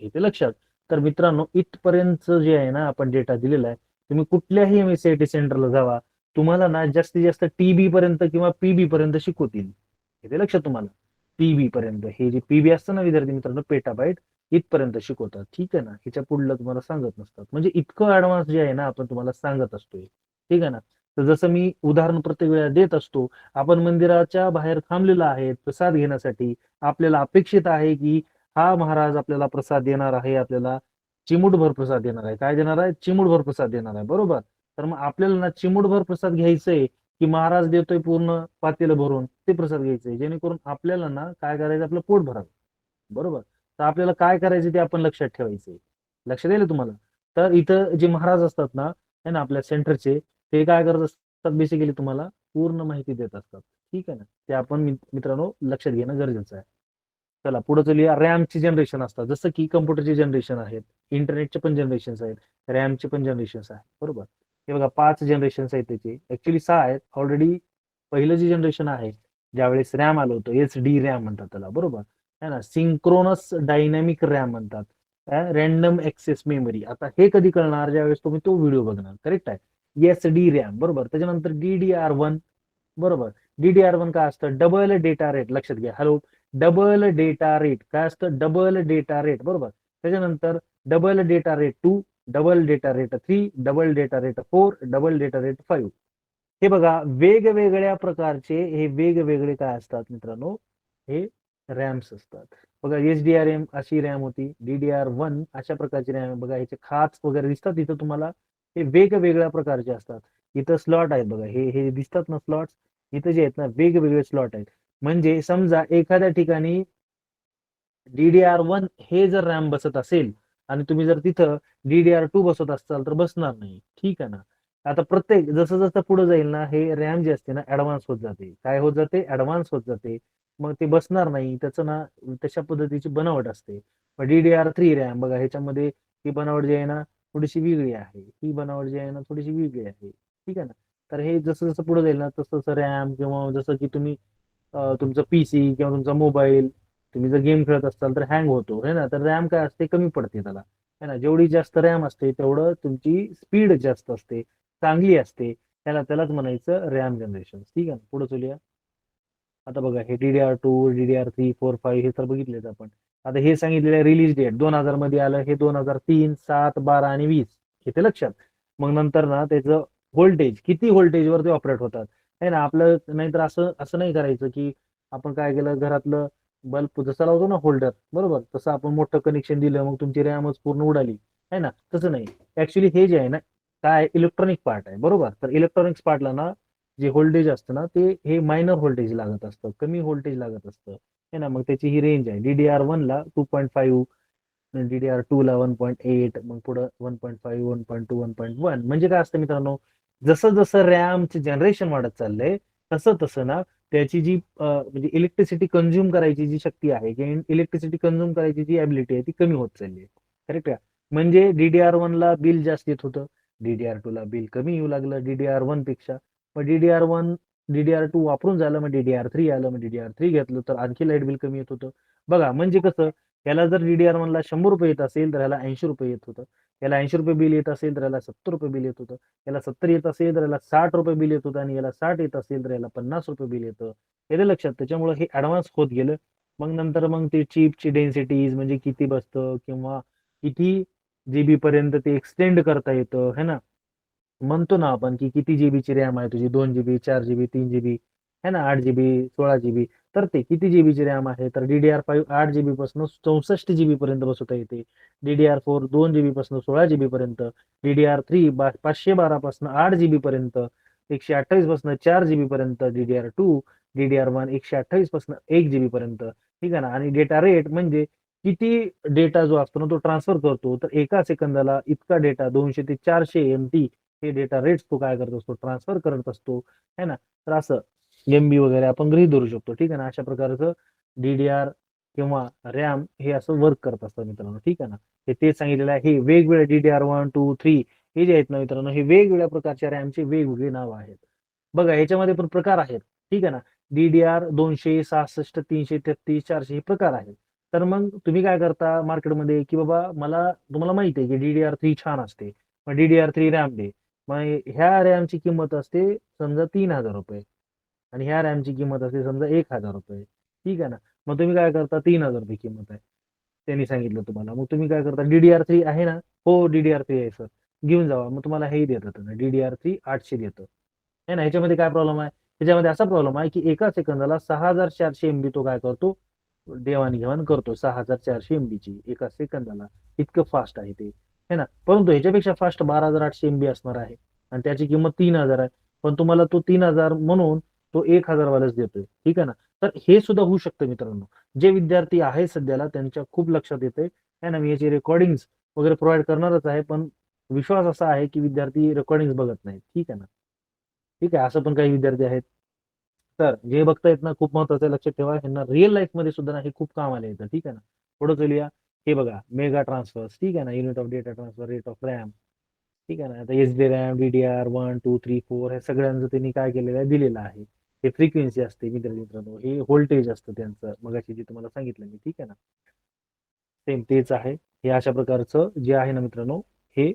Speaker 1: येते लक्षात? तर मित्रांनो, इथपर्यंत जे आहे ना आपण डेटा दिलेला आहे, तुम्ही कुठल्याही एमएससीआयटी सेंटरला जावा, तुम्हाला ना जास्तीत जास्त टीबी पर्यंत किंवा पीबी पर्यंत शिकवतील. येते लक्षात तुम्हाला? पीबी पर्यंत, हे जे पीबी असतं ना विद्यार्थी मित्रांनो, पेटाबाईट, इथपर्यंत शिकवतात, ठीक आहे ना. ह्याच्या पुढलं तुम्हाला सांगत नसतात. म्हणजे इतकं ऍडव्हान्स जे आहे ना आपण तुम्हाला सांगत असतोय, ठीक आहे ना. तर जसं मी उदाहरण प्रत्येक वेळा देत असतो, आपण मंदिराच्या बाहेर थांबलेलो आहे प्रसाद घेण्यासाठी. आपल्याला अपेक्षित आहे की हा महाराज आपल्याला प्रसाद देणार आहे, आपल्याला चिमूटभर प्रसाद देणार आहे. काय देणार आहे? चिमूटभर प्रसाद देणार आहे, बरोबर. तर मग आपल्याला ना चिमूटभर प्रसाद घ्यायचंय, की महाराज देतोय पूर्ण पातेलं भरून ते प्रसाद घ्यायचंय, जेणेकरून आपल्याला ना काय करायचं, आपलं पोट भरावं, बरोबर. तर आपल्याला काय करायचं ते आपण लक्षात ठेवायचंय. लक्षात येईल तुम्हाला? तर इथं जे महाराज असतात ना, है ना, आपल्या सेंटरचे, ते काय करत असतात, बेसिकली तुम्हाला पूर्ण माहिती देत असतात, ठीक आहे ना. ते आपण मित्रांनो लक्षात घेणं गरजेचं आहे. चला पुढे चलूया. रॅमची जनरेशन असतात, जसं की कम्प्युटरचे जनरेशन आहेत, इंटरनेटचे पण जनरेशन आहेत, रॅमचे पण जनरेशन आहेत, बरोबर. हे बघा 5 जनरेशन आहेत त्याचे, ऍक्च्युली 6 आहेत ऑलरेडी. पहिलं जे जनरेशन आहे, ज्यावेळेस रॅम आलं होतं, HD रॅम म्हणतात त्याला, बरोबर. है ना, सिंक्रोनस डायनॅमिक रॅम म्हणतात, रॅन्डम ऍक्सेस मेमरी. आता हे कधी कळणार, ज्यावेळेस तुम्ही तो व्हिडिओ बघणार, करेक्ट आहे. SD रॅम, बरोबर. त्याच्यानंतर DDR1, बरोबर. DDR1 काय असतं, डबल डेटा रेट, लक्षात घ्या. हॅलो, डबल डेटा रेट काय असतं, डबल डेटा रेट, बरोबर. त्याच्यानंतर double data rate 2, double data rate 3, double data rate 4, double data rate 5. हे बघा, वेगवेगळ्या प्रकारचे हे वेगवेगळे काय असतात मित्रांनो, हे रॅम्स असतात. बघा, HDRM अशी रॅम होती, DDR1 अशा प्रकारची रॅम आहे. बघा, ह्याचे खाच वगैरे दिसतात इथं तुम्हाला, हे वेगवेगळ्या प्रकारचे असतात. इथं स्लॉट आहेत बघा, हे हे दिसतात ना स्लॉट, इथं जे आहेत ना वेगवेगळे स्लॉट आहेत. म्हणजे समजा एखाद्या ठिकाणी DDR1 हे जर रॅम बसत असेल आणि तुम्ही जर तिथं DDR2 बसवत असाल तर बसणार नाही, ठीक आहे ना. आता प्रत्येक जसं जसं पुढे जाईल ना, हे रॅम जे असते ना ऍडव्हान्स होत जाते. काय होत जाते? ऍडव्हान्स होत जाते. मग ते बसणार नाही, त्याचं ना तशा पद्धतीची बनावट असते. मग DDR3 रॅम बघा, ह्याच्यामध्ये ही बनावट जी आहे ना थोडीशी वेगळी आहे, ही बनावट जी आहे ना थोडीशी वेगळी आहे, ठीक आहे ना. तर हे जसं जसं पुढे जाईल ना तसं तसं रॅम, किंवा जसं की तुम्ही तुमचं पीसी किंवा तुमचा मोबाईल, तुम्ही जर गेम खेळत असाल तर हँग होतो है ना. तर रॅम काय असते, कमी पडते त्याला है ना. जेवढी जास्त रॅम असते तेवढं तुमची स्पीड जास्त असते, चांगली असते. त्यालाच म्हणायचं रॅम जनरेशन. ठीक आहे, पुढे चलूया. आता बघा हे DDR2, DDR3, 4, 5 हे तर बघितलेच आपण. आता हे सांगितलेलं रिलीज डेट 2000 मध्ये आलं, हे 2003, 7, 12 आणि 20 घेते लक्षात. मग नंतर ना त्याचं व्होल्टेज, किती व्होल्टेजवर ते ऑपरेट होतात है ना. आपलं नाहीतर असं असं नाही करायचं की आपण काय केलं, घरातलं बल्ब जसं लावतो ना होल्डर, बरोबर, तसं आपण मोठं कनेक्शन दिलं, मग तुमची रॅमच पूर्ण उडाली है ना. तसं नाही. ऍक्च्युली हे जे आहे ना, काय इलेक्ट्रॉनिक पार्ट आहे, बरोबर. तर इलेक्ट्रॉनिक्स पार्टला ना जे व्होल्टेज असतं ना, ते हे मायनर व्होल्टेज लागत असतं, कमी व्होल्टेज लागत असतं है ना. मग त्याची ही रेंज आहे. DDR1 ला 2.5, DDR2 ला 1.8, मग पुढं 1.5, 1.2, 1.1. म्हणजे काय असतं मित्रांनो, जसं जसं रॅमचे जनरेशन वाढत चाललंय तसं तसं ना त्याची जी म्हणजे इलेक्ट्रिसिटी कंझ्युम करायची जी शक्ती आहे किंवा इलेक्ट्रिसिटी कंझ्युम करायची जी ॲबिलिटी आहे ती कमी होत चालली आहे. करेक्ट का. म्हणजे DDR1 ला बिल जास्त येत होतं, DDR2 ला बिल कमी येऊ लागलं DDR1 पेक्षा. मग DDR1, DDR2 वापरून झालं, मग DDR3 आलं, मग DDR3 घेतलं तर आणखी लाईट बिल कमी येत होतं. बघा म्हणजे कसं, याला जर DDR1 ला 100 रुपये येत असेल तर याला 80 रुपये येत होतं. याला 80 रुपये बिल येत असेल तर याला 70 रुपये बिल येत होतं. याला 70 येत असेल तर याला 60 रुपये बिल येत होतं, आणि याला 60 येत असेल तर याला 50 रुपये बिल येतं. येतं लक्षात. त्याच्यामुळे हे ऍडव्हान्स होत गेलं. मग नंतर मग ते चिपची डेन्सिटीज म्हणजे किती बसतं किंवा किती जीबी पर्यंत ते एक्सटेंड करता येतं है ना. म्हणतो ना आपण की किती जीबीची रॅम आहे तुझी, 2 GB, 4 GB, 3 GB है ना, 8 GB, 16 GB. तर ते किती जीबीची रॅम आहे, तर DDR5 8 GB पासून 64 GB पर्यंत बसवता येते. DDR4 2 GB पासून 16 GB पर्यंत. DDR3 512 पासून 8 GB पर्यंत. 128 पासून 4 GB पर्यंत. DDR1 128 पासून 1 GB पर्यंत. ठीक आहे ना. आणि डेटा रेट म्हणजे किती डेटा जो असतो ना तो ट्रान्सफर करतो, तर एका सेकंदाला इतका डेटा 200 ते 400 MT हे डेटा रेट्स तो काय करत असतो, ट्रान्सफर करत असतो है ना. तर असं MB वगैरे आपण गृहीत धरू शकतो. ठीक आहे ना. अशा प्रकारचं DDR किंवा रॅम हे असं वर्क करत असतं मित्रांनो. ठीक आहे ना. हे तेच सांगितलेलं आहे. हे वेगवेगळे DDR1, 2, 3 हे जे आहेत ना मित्रांनो, हे वेगवेगळ्या प्रकारच्या रॅमचे वेगवेगळे नाव आहेत. बघा याच्यामध्ये पण प्रकार आहेत. ठीक आहे ना. DDR 200, 66, 333, 400 हे प्रकार आहेत. तर मग तुम्ही काय करता मार्केटमध्ये, की बाबा मला, तुम्हाला माहिती आहे की DDR3 छान असते, मग DDR3 रॅम दे. मग ह्या रॅमची किंमत असते समजा 3000 रुपये, आणि ह्या रॅमची किंमत असते समजा 1000 रुपये. ठीक आहे ना. मग तुम्ही काय करता, 3000 रुपये किंमत आहे त्यांनी सांगितलं तुम्हाला, मग तुम्ही काय करता, DDR3 आहे ना, हो DDR3 आहे सर, घेऊन जावा. मग तुम्हाला हेही देतात, DDR3 800 देतं है ना. ह्याच्यामध्ये काय प्रॉब्लेम आहे, त्याच्यामध्ये असा प्रॉब्लेम आहे की एका सेकंदाला 6400 MB तो काय करतो, देवाणघेवाण करतो. 6400 MB एका सेकंदाला, इतकं फास्ट आहे ते है ना. परंतु ह्याच्यापेक्षा फास्ट 12800 MB असणार आहे, आणि त्याची किंमत 3000 आहे. पण तुम्हाला तो 3000 म्हणून तो 1000 वालाच देतोय. ठीक आहे ना. तर हे सुद्धा होऊ शकतं मित्रांनो. जे विद्यार्थी आहे सध्याला त्यांच्या खूप लक्षात येते है ना. मी याची रेकॉर्डिंग वगैरे प्रोव्हाइड करणारच आहे, पण विश्वास असा आहे की विद्यार्थी रेकॉर्डिंग बघत नाहीत. ठीक आहे ना. ठीक आहे, असं पण काही विद्यार्थी आहेत. तर जे बघतायत ना, खूप महत्वाचं आहे, लक्षात ठेवा. ह्यांना रिअल लाईफ मध्ये सुद्धा ना हे खूप कामाला येतं. ठीक आहे ना. पुढे चलूया. हे बघा मेगा ट्रान्सफर. ठीक आहे ना. Unit of data transfer, rate of RAM. ठीक आहे ना. आता SD रॅम, DDR1, 2, 3, 4 हे सगळ्यांचं त्यांनी काय केलेलं आहे, दिलेलं आहे. हे फ्रिक्वेन्सी असते मित्रांनो, हे व्होल्टेज असतं त्यांचं, मगाशी जे तुम्हाला सांगितलं मी. ठीक आहे ना. सेम तेच आहे. हे अशा प्रकारचं जे आहे ना मित्रांनो, हे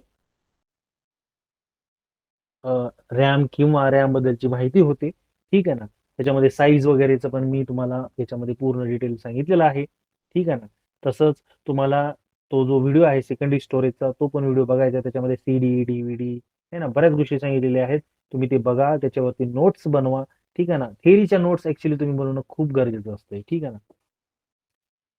Speaker 1: रॅम किंवा रॅम बद्दलची माहिती होती. ठीक आहे ना. त्याच्यामध्ये साईज वगैरेचं पण मी तुम्हाला याच्यामध्ये पूर्ण डिटेल सांगितलेलं आहे. ठीक आहे ना. तसंच तुम्हाला तो जो व्हिडिओ आहे सेकंडरी स्टोरेजचा, तो पण व्हिडिओ बघायचा. त्याच्यामध्ये CD, DVD आहे ना, बऱ्याच गोष्टी सांगितलेल्या आहेत. तुम्ही ते बघा, त्याच्यावरती नोट्स बनवा. ठीक आहे ना. थेअरीच्या नोट्स ऍक्च्युली तुम्ही बनवणं खूप गरजेचं असतं. ठीक आहे ना.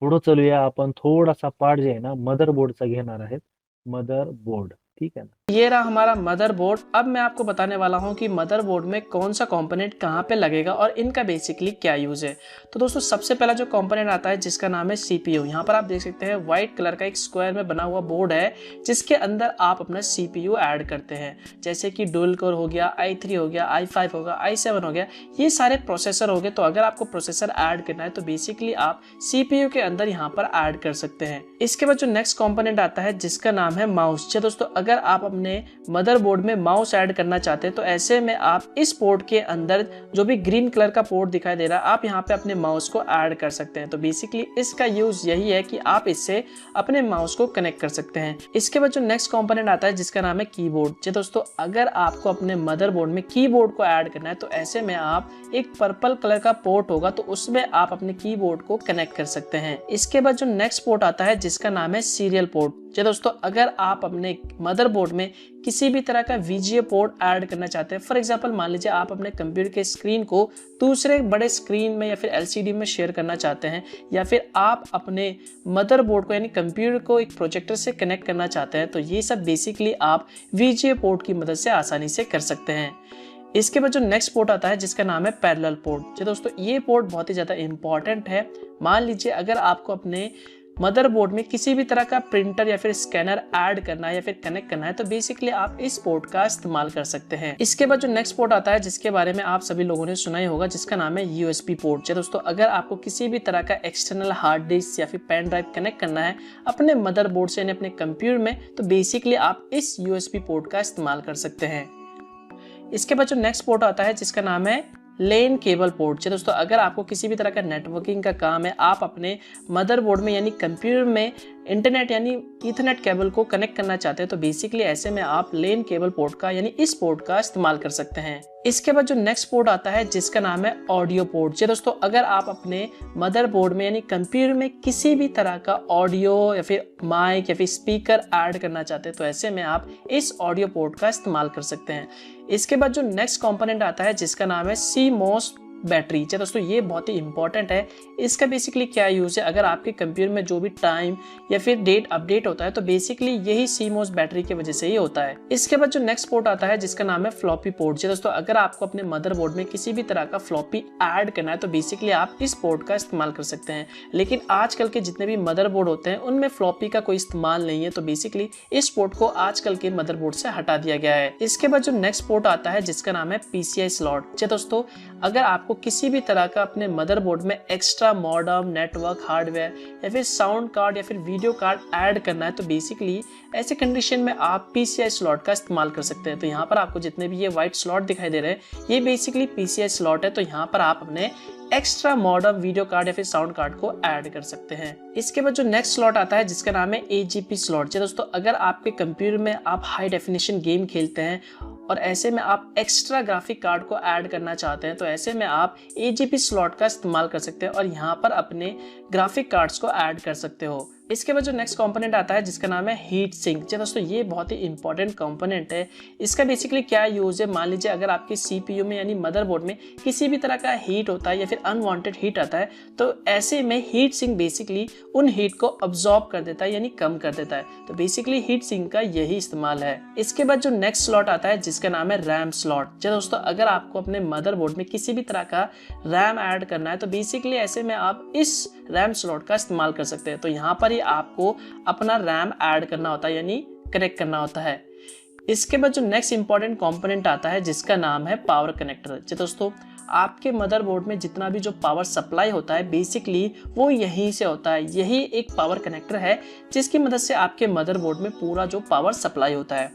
Speaker 1: पुढे चलूया. आपण थोडासा पार्ट जे आहे ना मदरबोर्डचा घेणार आहेत. मदरबोर्ड. ठीक आहे ना.
Speaker 3: ये रहा हमारा मदरबोर्ड। अब मैं आपको बताने वाला हूँ कि मदरबोर्ड में कौन सा कंपोनेंट कहाँ पे लगेगा और इनका बेसिकली क्या यूज़ है। तो दोस्तों सबसे पहला जो कंपोनेंट आता है जिसका नाम है CPU। यहाँ पर आप देख सकते हैं व्हाइट कलर का एक स्क्वायर में बना हुआ बोर्ड है जिसके अंदर आप अपना CPU ऐड करते हैं, जैसे कि डुअल कोर हो गया, i3 हो गया, i5 होगा, i7 हो गया, ये सारे प्रोसेसर हो गए। तो अगर आपको प्रोसेसर ऐड करना है तो बेसिकली आप CPU के अंदर यहाँ पर ऐड कर सकते हैं। इसके बाद जो नेक्स्ट कंपोनेंट आता है जिसका नाम है माउस। दोस्तों अगर आप अपने अपने मदरबोर्ड में माउस ऐड करना चाहते हैं तो ऐसे में आप इस पोर्ट के अंदर जो भी ग्रीन कलर का पोर्ट दिखाई दे रहा है आप यहाँ पे अपने माउस को ऐड कर सकते हैं। तो बेसिकली इसका यूज यही है कि आप इससे अपने माउस को कनेक्ट कर सकते हैं। इसके बाद जो नेक्स्ट कंपोनेंट आता है जिसका नाम है कीबोर्ड। जी दोस्तों, अगर आपको अपने मदरबोर्ड में कीबोर्ड को ऐड करना है तो ऐसे में आप एक पर्पल कलर का पोर्ट होगा तो उसमें आप अपने कीबोर्ड को कनेक्ट कर सकते हैं। इसके बाद जो नेक्स्ट पोर्ट आता है जिसका नाम है सीरियल पोर्ट। जी दोस्तों, अगर आप अपने मदरबोर्ड में किसी भी तरह का VGA पोर्ट ऐड करना चाहते हैं, फॉर एग्जांपल मान लीजिए आप अपने कंप्यूटर के स्क्रीन को दूसरे बड़े स्क्रीन में या फिर LCD में शेयर करना चाहते हैं, या फिर आप अपने मदरबोर्ड को यानी कंप्यूटर को एक प्रोजेक्टर से कनेक्ट करना चाहते हैं, तो ये सब बेसिकली आप VGA पोर्ट की मदद से आसानी से कर सकते हैं। इसके बाद जो नेक्स्ट पोर्ट आता है जिसका नाम है पैरेलल पोर्ट। जी दोस्तों, ये पोर्ट बहुत ही ज़्यादा इंपॉर्टेंट है। मान लीजिए अगर आपको अपने मदरबोर्ड में किसी भी तरह का प्रिंटर या फिर स्कैनर ऐड करना है या फिर कनेक्ट करना है तो बेसिकली आप इस पोर्ट का इस्तेमाल कर सकते हैं। इसके बाद जो नेक्स्ट पोर्ट आता है जिसके बारे में आप सभी लोगों ने सुना ही होगा जिसका नाम है USB पोर्ट। जी दोस्तों, अगर आपको किसी भी तरह का एक्सटर्नल हार्ड डिस्क या फिर पेन ड्राइव कनेक्ट करना है अपने मदरबोर्ड से यानी अपने कंप्यूटर में तो बेसिकली आप इस USB पोर्ट का इस्तेमाल कर सकते हैं। इसके बाद जो नेक्स्ट पोर्ट आता है जिसका नाम है लेन केबल पोर्ट। दोस्तों, अगर आपको किसी भी तरह का नेटवर्किंग का काम है, आप अपने मदरबोर्ड में यानी कंप्यूटर में इंटरनेट यानी ईथरनेट केबल को कनेक्ट करना चाहते हैं तो बेसिकली ऐसे में आप लेन केबल पोर्ट का यानी इस पोर्ट का इस्तेमाल कर सकते हैं। इसके बाद जो नेक्स्ट पोर्ट आता है जिसका नाम है ऑडियो पोर्ट। जी दोस्तों, अगर आप अपने मदरबोर्ड में यानी कंप्यूटर में किसी भी तरह का ऑडियो या फिर माइक या फिर स्पीकर ऐड करना चाहते हैं तो ऐसे में आप इस ऑडियो पोर्ट का इस्तेमाल कर सकते हैं। इसके बाद जो नेक्स्ट कंपोनेंट आता है जिसका नाम है CMOS बैटरी। जी दोस्तों, ये बहुत ही इंपॉर्टेंट है। इसका बेसिकली क्या यूज़ है, अगर आपके कंप्यूटर में जो भी टाइम या फिर डेट अपडेट होता है तो बेसिकली यही CMOS बैटरी की वजह से ही होता है। इसके बाद जो नेक्स्ट पोर्ट आता है जिसका नाम है फ्लॉपी पोर्ट। जी दोस्तों, अगर आपको अपने मदरबोर्ड में किसी भी तरह का फ्लॉपी ऐड करना है तो बेसिकली आप इस पोर्ट का इस्तेमाल कर सकते हैं। लेकिन आजकल के जितने भी मदरबोर्ड होते हैं उनमें फ्लॉपी का कोई इस्तेमाल नहीं है तो बेसिकली इस पोर्ट को आजकल के मदरबोर्ड से हटा दिया गया है। इसके बाद जो नेक्स्ट पोर्ट आता है जिसका नाम है PCI स्लॉट। जी दोस्तों, अगर आपको किसी भी तरह का अपने मदरबोर्ड में एक्स्ट्रा मॉडेम, नेटवर्क, हार्डवेयर या फिर साउंड कार्ड या फिर वीडियो कार्ड ऐड करना है तो बेसिकली ऐसे कंडीशन में आप PCI स्लॉट का इस्तेमाल कर सकते हैं। तो यहाँ पर आपको जितने भी ये व्हाइट स्लॉट दिखाई दे रहे हैं ये बेसिकली PCI स्लॉट है। तो यहाँ पर आप अपने एक्स्ट्रा मॉडेम, वीडियो कार्ड या फिर साउंड कार्ड को ऐड कर सकते हैं। इसके बाद जो नेक्स्ट स्लॉट आता है जिसका नाम है AGP स्लॉट। जी दोस्तों, अगर आपके कंप्यूटर में आप हाई डेफिनेशन गेम खेलते हैं और ऐसे में आप एक्स्ट्रा ग्राफिक कार्ड को ऐड करना चाहते हैं तो ऐसे में आप AGP स्लॉट का इस्तेमाल कर सकते हैं और यहाँ पर अपने ग्राफिक कार्ड्स को ऐड कर सकते हो। इसके बाद जो नेक्स्ट कंपोनेंट आता है जिसका नाम है हीट सिंक। जी दोस्तों, ये बहुत ही इंपॉर्टेंट कंपोनेंट है। इसका बेसिकली क्या यूज है, मान लीजिए अगर आपकी CPU में यानी मदरबोर्ड में किसी भी तरह का हीट होता है या फिर अनवांटेड हीट आता है तो ऐसे में हीट सिंक बेसिकली उन हीट को अब्सॉर्ब कर देता है यानी कम कर देता है। तो बेसिकली हीट सिंक का यही इस्तेमाल है। इसके बाद जो नेक्स्ट स्लॉट आता है जिसका नाम है रैम स्लॉट। जी दोस्तों, अगर आपको अपने मदरबोर्ड में किसी भी तरह का रैम ऐड करना है तो बेसिकली ऐसे में आप इस रैम स्लॉट का इस्तेमाल कर सकते हैं। तो यहाँ पर ही आपको अपना रैम ऐड करना होता है यानी कनेक्ट करना होता है। इसके बाद जो नेक्स्ट इंपॉर्टेंट कंपोनेंट आता है जिसका नाम है पावर कनेक्टर। जी दोस्तों, आपके मदरबोर्ड में जितना भी जो पावर सप्लाई होता है बेसिकली वो यहीं से होता है। यही एक पावर कनेक्टर है जिसकी मदद से आपके मदरबोर्ड में पूरा जो पावर सप्लाई होता है।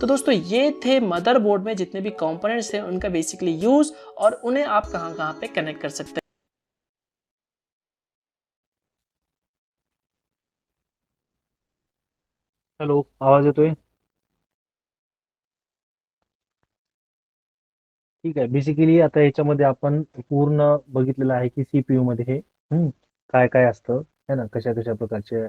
Speaker 3: तो दोस्तों, ये थे मदरबोर्ड में जितने भी कंपोनेंट्स थे उनका बेसिकली यूज और उन्हें आप कहां पे कनेक्ट कर सकते हैं।
Speaker 1: हॅलो, आवाज येतोय? ठीक आहे. बेसिकली आता याच्यामध्ये आपण पूर्ण बघितलेलं आहे की CPU मध्ये हे काय काय असतं है ना, कशा कशा प्रकारचे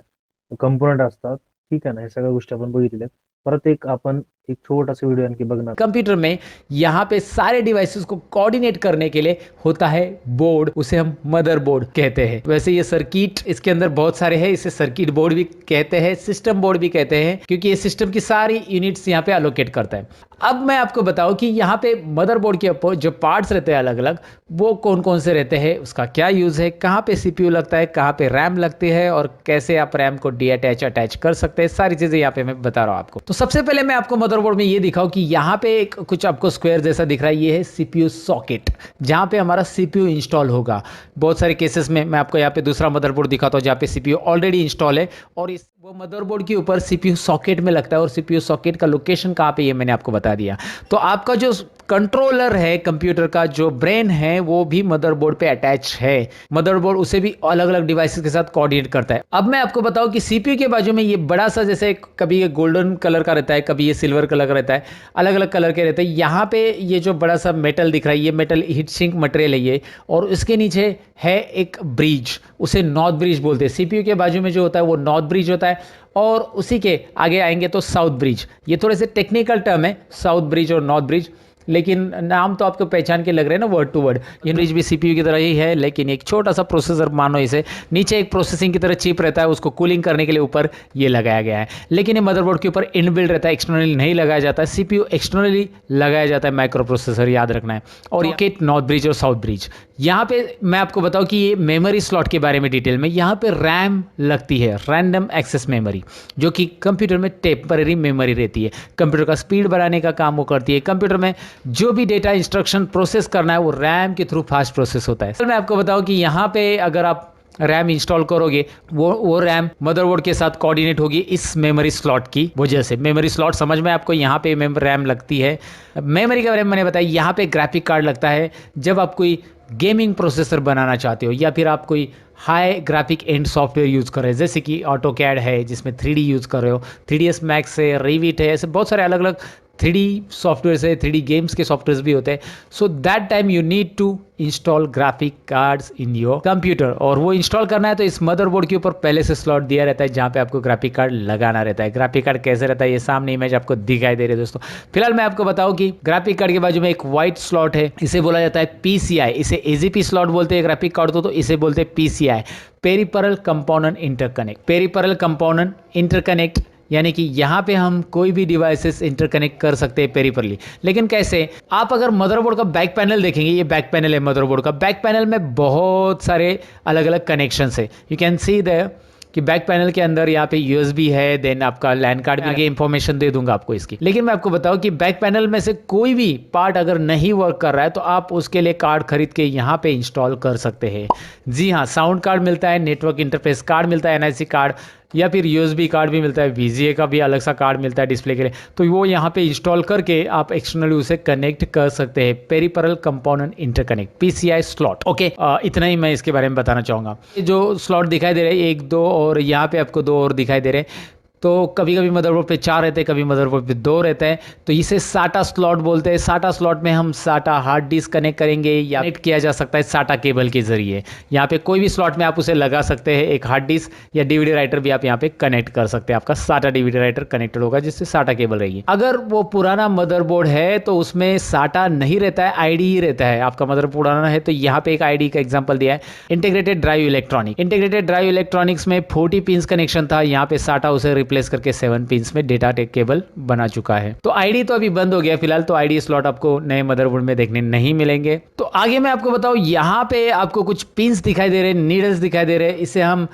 Speaker 1: कंपोनंट असतात. ठीक आहे ना, हे सगळ्या गोष्टी आपण बघितल्या. परत आपण एक छोटासा व्हिडिओ आणखी बघणार.
Speaker 4: कंप्यूटर में यहाँ पे सारे डिवाइसेस को कोऑर्डिनेट करने के लिए होता है बोर्ड, उसे हम मदरबोर्ड कहते हैं। वैसे ये सर्किट इसके अंदर बहुत सारे हैं, इसे सर्किट बोर्ड भी कहते हैं, सिस्टम बोर्ड भी कहते हैं, क्योंकि ये सिस्टम की सारी यूनिट्स यहाँ पे एलोकेट करता है। अब मैं आपको बताऊं कि यहाँ पे मदरबोर्ड के ऊपर जो पार्ट्स रहते हैं अलग अलग, वो कौन कौन से रहते हैं, उसका क्या यूज़ है, कहाँ पे CPU लगता है, कहाँ पे रैम लगती है और कैसे आप रैम को अटैच कर सकते हैं, सारी चीज़ें यहाँ पे मैं बता रहा हूँ आपको। तो सबसे पहले मैं आपको मदरबोर्ड में ये दिखाऊं कि यहाँ पे एक कुछ आपको स्क्वायर जैसा दिख रहा है, ये है CPU सॉकेट, जहाँ पे हमारा CPU इंस्टॉल होगा। बहुत सारे केसेस में मैं आपको यहाँ पे दूसरा मदरबोर्ड दिखाता हूँ जहाँ पे CPU ऑलरेडी इंस्टॉल है और इस वो मदरबोर्ड के ऊपर सीपीयू सॉकेट में लगता है और सीपीयू सॉकेट का लोकेशन कहाँ पे ये मैंने आपको बता दिया। तो आपका जो कंट्रोलर है कंप्यूटर का, जो ब्रेन है, वो भी मदरबोर्ड पे अटैच है। मदरबोर्ड उसे भी अलग अलग डिवाइसेस के साथ कोऑर्डिनेट करता है। अब मैं आपको बताऊं कि सीपीयू के बाजू में ये बड़ा सा, जैसे कभी ये गोल्डन कलर का रहता है, कभी ये सिल्वर कलर का रहता है, अलग अलग कलर के रहते हैं। यहाँ पे ये जो बड़ा सा मेटल दिख रहा है, ये मेटल हीट सिंक मटेरियल है ये, और इसके नीचे है एक ब्रिज, उसे नॉर्थ ब्रिज बोलते हैं। सीपीयू के बाजू में जो होता है वो नॉर्थ ब्रिज होता है, और उसी के आगे आएंगे तो साउथ ब्रिज। ये थोड़े से टेक्निकल टर्म है, साउथ ब्रिज और नॉर्थ ब्रिज, लेकिन नाम तो आपको पहचान के लग रहे हैं ना, वर्ड टू वर्ड। ये ब्रिज भी सीपीयू की तरह ही है, लेकिन एक छोटा सा प्रोसेसर मानो इसे, नीचे एक प्रोसेसिंग की तरह चिप रहता है, उसको कूलिंग करने के लिए ऊपर ये लगाया गया है। लेकिन ये मदरबोर्ड के ऊपर इनबिल्ट रहता है, एक्सटर्नली नहीं लगाया जाता है। सीपीयू एक्सटर्नली लगाया जाता है, माइक्रो प्रोसेसर याद रखना है। और ये नॉर्थ ब्रिज और साउथ ब्रिज। यहाँ पे मैं आपको बताऊँ कि ये मेमोरी स्लॉट के बारे में डिटेल में, यहाँ पे रैम लगती है, रैंडम एक्सेस मेमोरी, जो कि कंप्यूटर में टेम्पररी मेमोरी रहती है। कंप्यूटर का स्पीड बढ़ाने का काम वो करती है। कंप्यूटर में जो भी डेटा इंस्ट्रक्शन प्रोसेस करना है वो रैम के थ्रू फास्ट प्रोसेस होता है। मैं आपको बताऊं कि यहाँ पे अगर आप रैम इंस्टॉल करोगे, वो रैम मदरबोर्ड के साथ कोऑर्डिनेट होगी इस मेमोरी स्लॉट की वजह से। मेमोरी स्लॉट समझ में आपको, यहाँ पे रैम लगती है। मेमोरी के बारे में मैंने बताया, यहाँ पे ग्राफिक कार्ड लगता है जब आप कोई गेमिंग प्रोसेसर बनाना चाहते हो, या फिर आप कोई हाई ग्राफिक एंड सॉफ्टवेयर यूज़ कर रहे हैं, जैसे कि ऑटोकैड है जिसमें 3D यूज़ कर रहे हो, 3ds मैक्स है, रिविट है, ऐसे बहुत सारे अलग अलग 3D सॉफ्टवेयर है, 3D गेम्स के सॉफ्टवेयर भी होते हैं। So that time you need to install graphic cards in your computer, और वो इंस्टॉल करना है तो इस मदरबोर्ड के ऊपर पहले से स्लॉट दिया रहता है जहाँ पे आपको ग्राफिक कार्ड लगाना रहता है। ग्राफिक कार्ड कैसे रहता है, ये सामने इमेज आपको दिखाई दे रही है दोस्तों। फिलहाल मैं आपको बताऊं कि ग्राफिक कार्ड के बाजू में एक व्हाइट स्लॉट है, इसे बोला जाता है PCI। इसे AGP स्लॉट बोलते हैं ग्राफिक कार्ड तो इसे बोलते हैं PCI, peripheral component interconnect. Peripheral component interconnect यानी कि यहाँ पे हम कोई भी डिवाइसेस इंटरकनेक्ट कर सकते हैं पेरिफेरली। लेकिन कैसे? आप अगर मदरबोर्ड का बैक पैनल देखेंगे, ये बैक पैनल है मदरबोर्ड का, बैक पैनल में बहुत सारे अलग अलग कनेक्शंस है। यू कैन सी देयर कि बैक पैनल के अंदर यहाँ पे USB है, देन आपका लैन कार्ड भी, आगे इंफॉर्मेशन दे दूंगा आपको इसकी। लेकिन मैं आपको बताऊं कि बैक पैनल में से कोई भी पार्ट अगर नहीं वर्क कर रहा है तो आप उसके लिए कार्ड खरीद के यहाँ पे इंस्टॉल कर सकते हैं। जी हाँ, साउंड कार्ड मिलता है, नेटवर्क इंटरफेस कार्ड मिलता है, NIC कार्ड, या फिर USB कार्ड भी मिलता है, VGA का भी अलग सा कार्ड मिलता है डिस्प्ले के लिए। तो वो यहाँ पे इंस्टॉल करके आप एक्सटर्नली उसे कनेक्ट कर सकते हैं। Peripheral component interconnect, PCI slot. Okay, इतना ही मैं इसके बारे में बताना चाहूँगा। जो स्लॉट दिखाई दे रहे हैं 1 2, और यहाँ पे आपको 2 और दिखाई दे रहे हैं। तो कभी कभी मदरबोर्ड पे 4 रहते हैं, कभी मदरबोर्ड पे 2 रहते हैं, तो इसे SATA स्लॉट बोलते हैं। SATA स्लॉट में हम SATA हार्ड डिस्क कनेक्ट करेंगे, या कनेक्ट किया जा सकता है SATA केबल के जरिए। यहाँ पे कोई भी स्लॉट में आप उसे लगा सकते हैं, एक हार्ड डिस्क या DVD राइटर भी आप यहाँ पे कनेक्ट कर सकते हैं। आपका SATA DVD राइटर कनेक्टेड होगा जिससे SATA केबल रहेगी। अगर वो पुराना मदरबोर्ड है तो उसमें SATA नहीं रहता है, ID ही रहता है। आपका मदरबोर्ड पुराना है तो यहाँ पे एक ID का एग्जाम्पल दिया है, integrated drive electronic. Integrated drive electronics में 40 पिंस कनेक्शन था, यहाँ पे SATA उसे रिप्लेस करके 7 पिंस में डेटा टेक केबल बना चुका है। तो ID तो अभी बंद हो गया फिलहाल, तो ID स्लॉट आपको नए मदरबोर्ड में देखने नहीं मिलेंगे। तो आगे मैं आपको बताऊं, यहाँ पे आपको कुछ पिंस दिखाई दे रहे हैं, नीडल्स दिखाई दे रहे हैं, इसे हम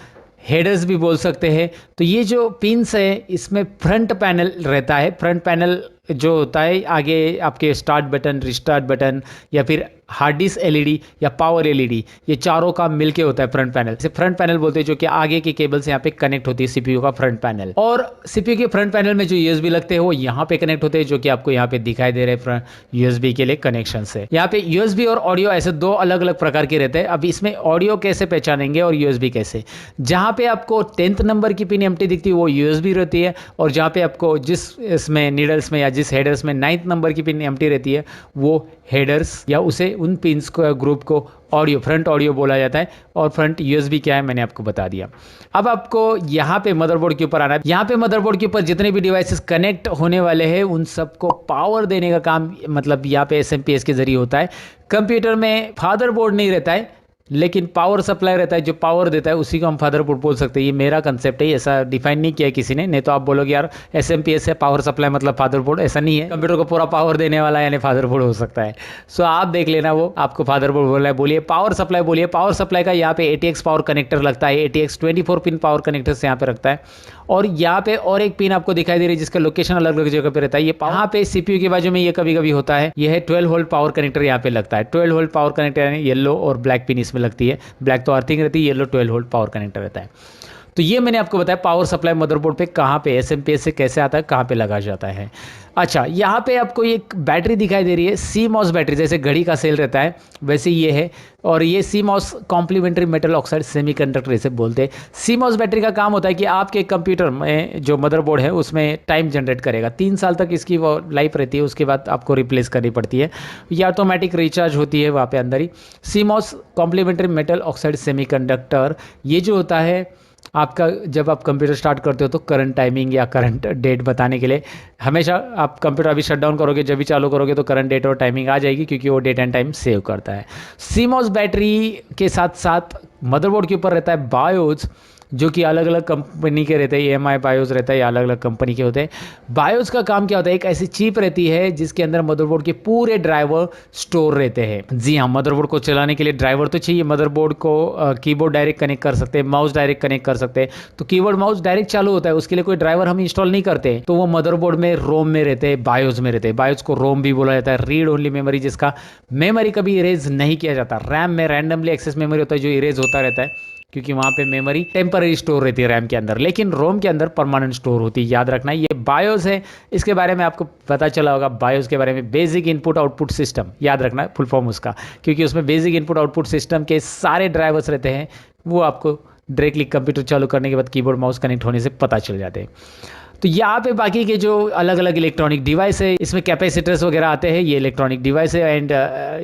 Speaker 4: हेडर्स भी बोल सकते हैं। तो ये जो पिंस है इसमें फ्रंट पैनल रहता है। फ्रंट पैनल जो होता है, आगे आपके स्टार्ट बटन, रिस्टार्ट बटन, या फिर हार्ड डिस्क LED या पावर LED, ये चारों का मिलके होता है फ्रंट पैनल। इसे फ्रंट पैनल बोलते हैं, जो कि आगे के केबल से यहाँ पे कनेक्ट होती है CPU का फ्रंट पैनल। और CPU के फ्रंट पैनल में जो USB लगते हैं वो यहाँ पे कनेक्ट होते हैं, जो कि आपको यहाँ पे दिखाई दे रहे हैं USB के लिए कनेक्शन से। यहाँ पे USB और ऑडियो ऐसे 2 अलग अलग प्रकार के रहते हैं। अब इसमें ऑडियो कैसे पहचानेंगे और USB कैसे? जहाँ पे आपको 10th नंबर की पिन एम्प्टी दिखती है वो USB रहती है, और जहाँ पे आपको जिस इसमें नीडल्स में या जिस हेडर्स में 9th नंबर की पिन एम्प्टी रहती है वो हेडर्स, या उसे उन पिंस को ग्रुप को ऑडियो, फ्रंट ऑडियो बोला जाता है। और फ्रंट USB क्या है मैंने आपको बता दिया। अब आपको यहाँ पे मदरबोर्ड के ऊपर आना है। यहाँ पे मदरबोर्ड के ऊपर जितने भी डिवाइसेस कनेक्ट होने वाले हैं उन सबको पावर देने का काम मतलब यहाँ पे SMPS के जरिए होता है। कंप्यूटर में फादरबोर्ड नहीं रहता है, लेकिन पावर सप्लाई रहता है, जो पावर देता है उसी को हम फादरबोर्ड बोल सकते हैं। ये मेरा कंसेप्ट है, ऐसा डिफाइन नहीं किया किसी ने, नहीं तो आप बोलोगे यार SMPS है, पावर सप्लाई मतलब फादरबोर्ड। ऐसा नहीं है, कंप्यूटर को पूरा पावर देने वाला यानी फादरबोर्ड हो सकता है। सो आप देख लेना, वो आपको फादरबोर्ड बोल रहा है, बोलिए पावर सप्लाई बोलिए। पावर सप्लाई का यहाँ पे ATX पावर कनेक्टर लगता है, ATX 24 पिन पावर कनेक्टर से यहाँ पे रखता है। और यहाँ पे और एक पिन आपको दिखाई दे रही है जिसका लोकेशन अलग अलग जगह पे रहता है। ये यहाँ पे CPU के बाजू में ये कभी कभी होता है, ये है 12 वोल्ट पावर कनेक्टर यहाँ पे लगता है। 12 वोल्ट पावर कनेक्टर यानी येलो और ब्लैक पिन इसमें लगती है। ब्लैक तो अर्थिंग रहती है, येलो 12 वोल्ट पावर कनेक्टर रहता है। तो ये मैंने आपको बताया पावर सप्लाई मदरबोर्ड पे कहाँ पे एसएमपीएस से कैसे आता है, कहाँ पे लगा जाता है। अच्छा, यहाँ पे आपको एक बैटरी दिखाई दे रही है, CMOS बैटरी, जैसे घड़ी का सेल रहता है वैसे ये है। और ये CMOS complementary metal oxide semiconductor इसे बोलते हैं। CMOS बैटरी का काम होता है कि आपके कंप्यूटर में जो मदरबोर्ड है उसमें टाइम जनरेट करेगा। 3 साल तक इसकी वो लाइफ रहती है, उसके बाद आपको रिप्लेस करनी पड़ती है। ये ऑटोमेटिक रिचार्ज होती है वहाँ पे अंदर ही। CMOS complementary metal oxide semiconductor ये जो होता है आपका, जब आप कंप्यूटर स्टार्ट करते हो तो करंट टाइमिंग या करंट डेट बताने के लिए, हमेशा आप कंप्यूटर अभी शट डाउन करोगे जब भी चालू करोगे तो करंट डेट और टाइमिंग आ जाएगी, क्योंकि वो डेट एंड टाइम सेव करता है। CMOS बैटरी के साथ साथ मदरबोर्ड के ऊपर रहता है बायोस, जो कि अलग अलग कंपनी के रहते हैं। EMI बायोस रहता है, या अलग अलग कंपनी के होते हैं। बायोस का काम क्या होता है, एक ऐसी चिप रहती है जिसके अंदर मदरबोर्ड के पूरे ड्राइवर स्टोर रहते हैं। जी हाँ, मदरबोर्ड को चलाने के लिए ड्राइवर तो चाहिए। मदरबोर्ड को कीबोर्ड डायरेक्ट कनेक्ट कर सकते हैं, माउस डायरेक्ट कनेक्ट कर सकते हैं। तो कीबोर्ड माउस डायरेक्ट चालू होता है, उसके लिए कोई ड्राइवर हम इंस्टॉल नहीं करते, तो वो मदरबोर्ड में रोम में रहते हैं, बायोस में रहते हैं। बायोस को रोम भी बोला जाता है, रीड ओनली मेमोरी, जिसका मेमोरी कभी इरेज नहीं किया जाता। रैम में रैंडमली एक्सेस मेमोरी होता है जो इरेज होता रहता है, क्योंकि वहाँ पे मेमोरी टेम्पररी स्टोर रहती है रैम के अंदर, लेकिन रोम के अंदर परमानेंट स्टोर होती है। याद रखना, ये बायोस है। इसके बारे में आपको पता चला होगा, बायोस के बारे में बेसिक इनपुट आउटपुट सिस्टम, याद रखना फुल फॉर्म उसका, क्योंकि उसमें बेसिक इनपुट आउटपुट सिस्टम के सारे ड्राइवर्स रहते हैं। वो आपको डायरेक्टली कंप्यूटर चालू करने के बाद कीबोर्ड माउस कनेक्ट होने से पता चल जाते हैं। तो यहाँ पे बाकी के जो अलग अलग इलेक्ट्रॉनिक डिवाइस है, इसमें कैपेसिटर्स वगैरह आते हैं। ये इलेक्ट्रॉनिक डिवाइस है end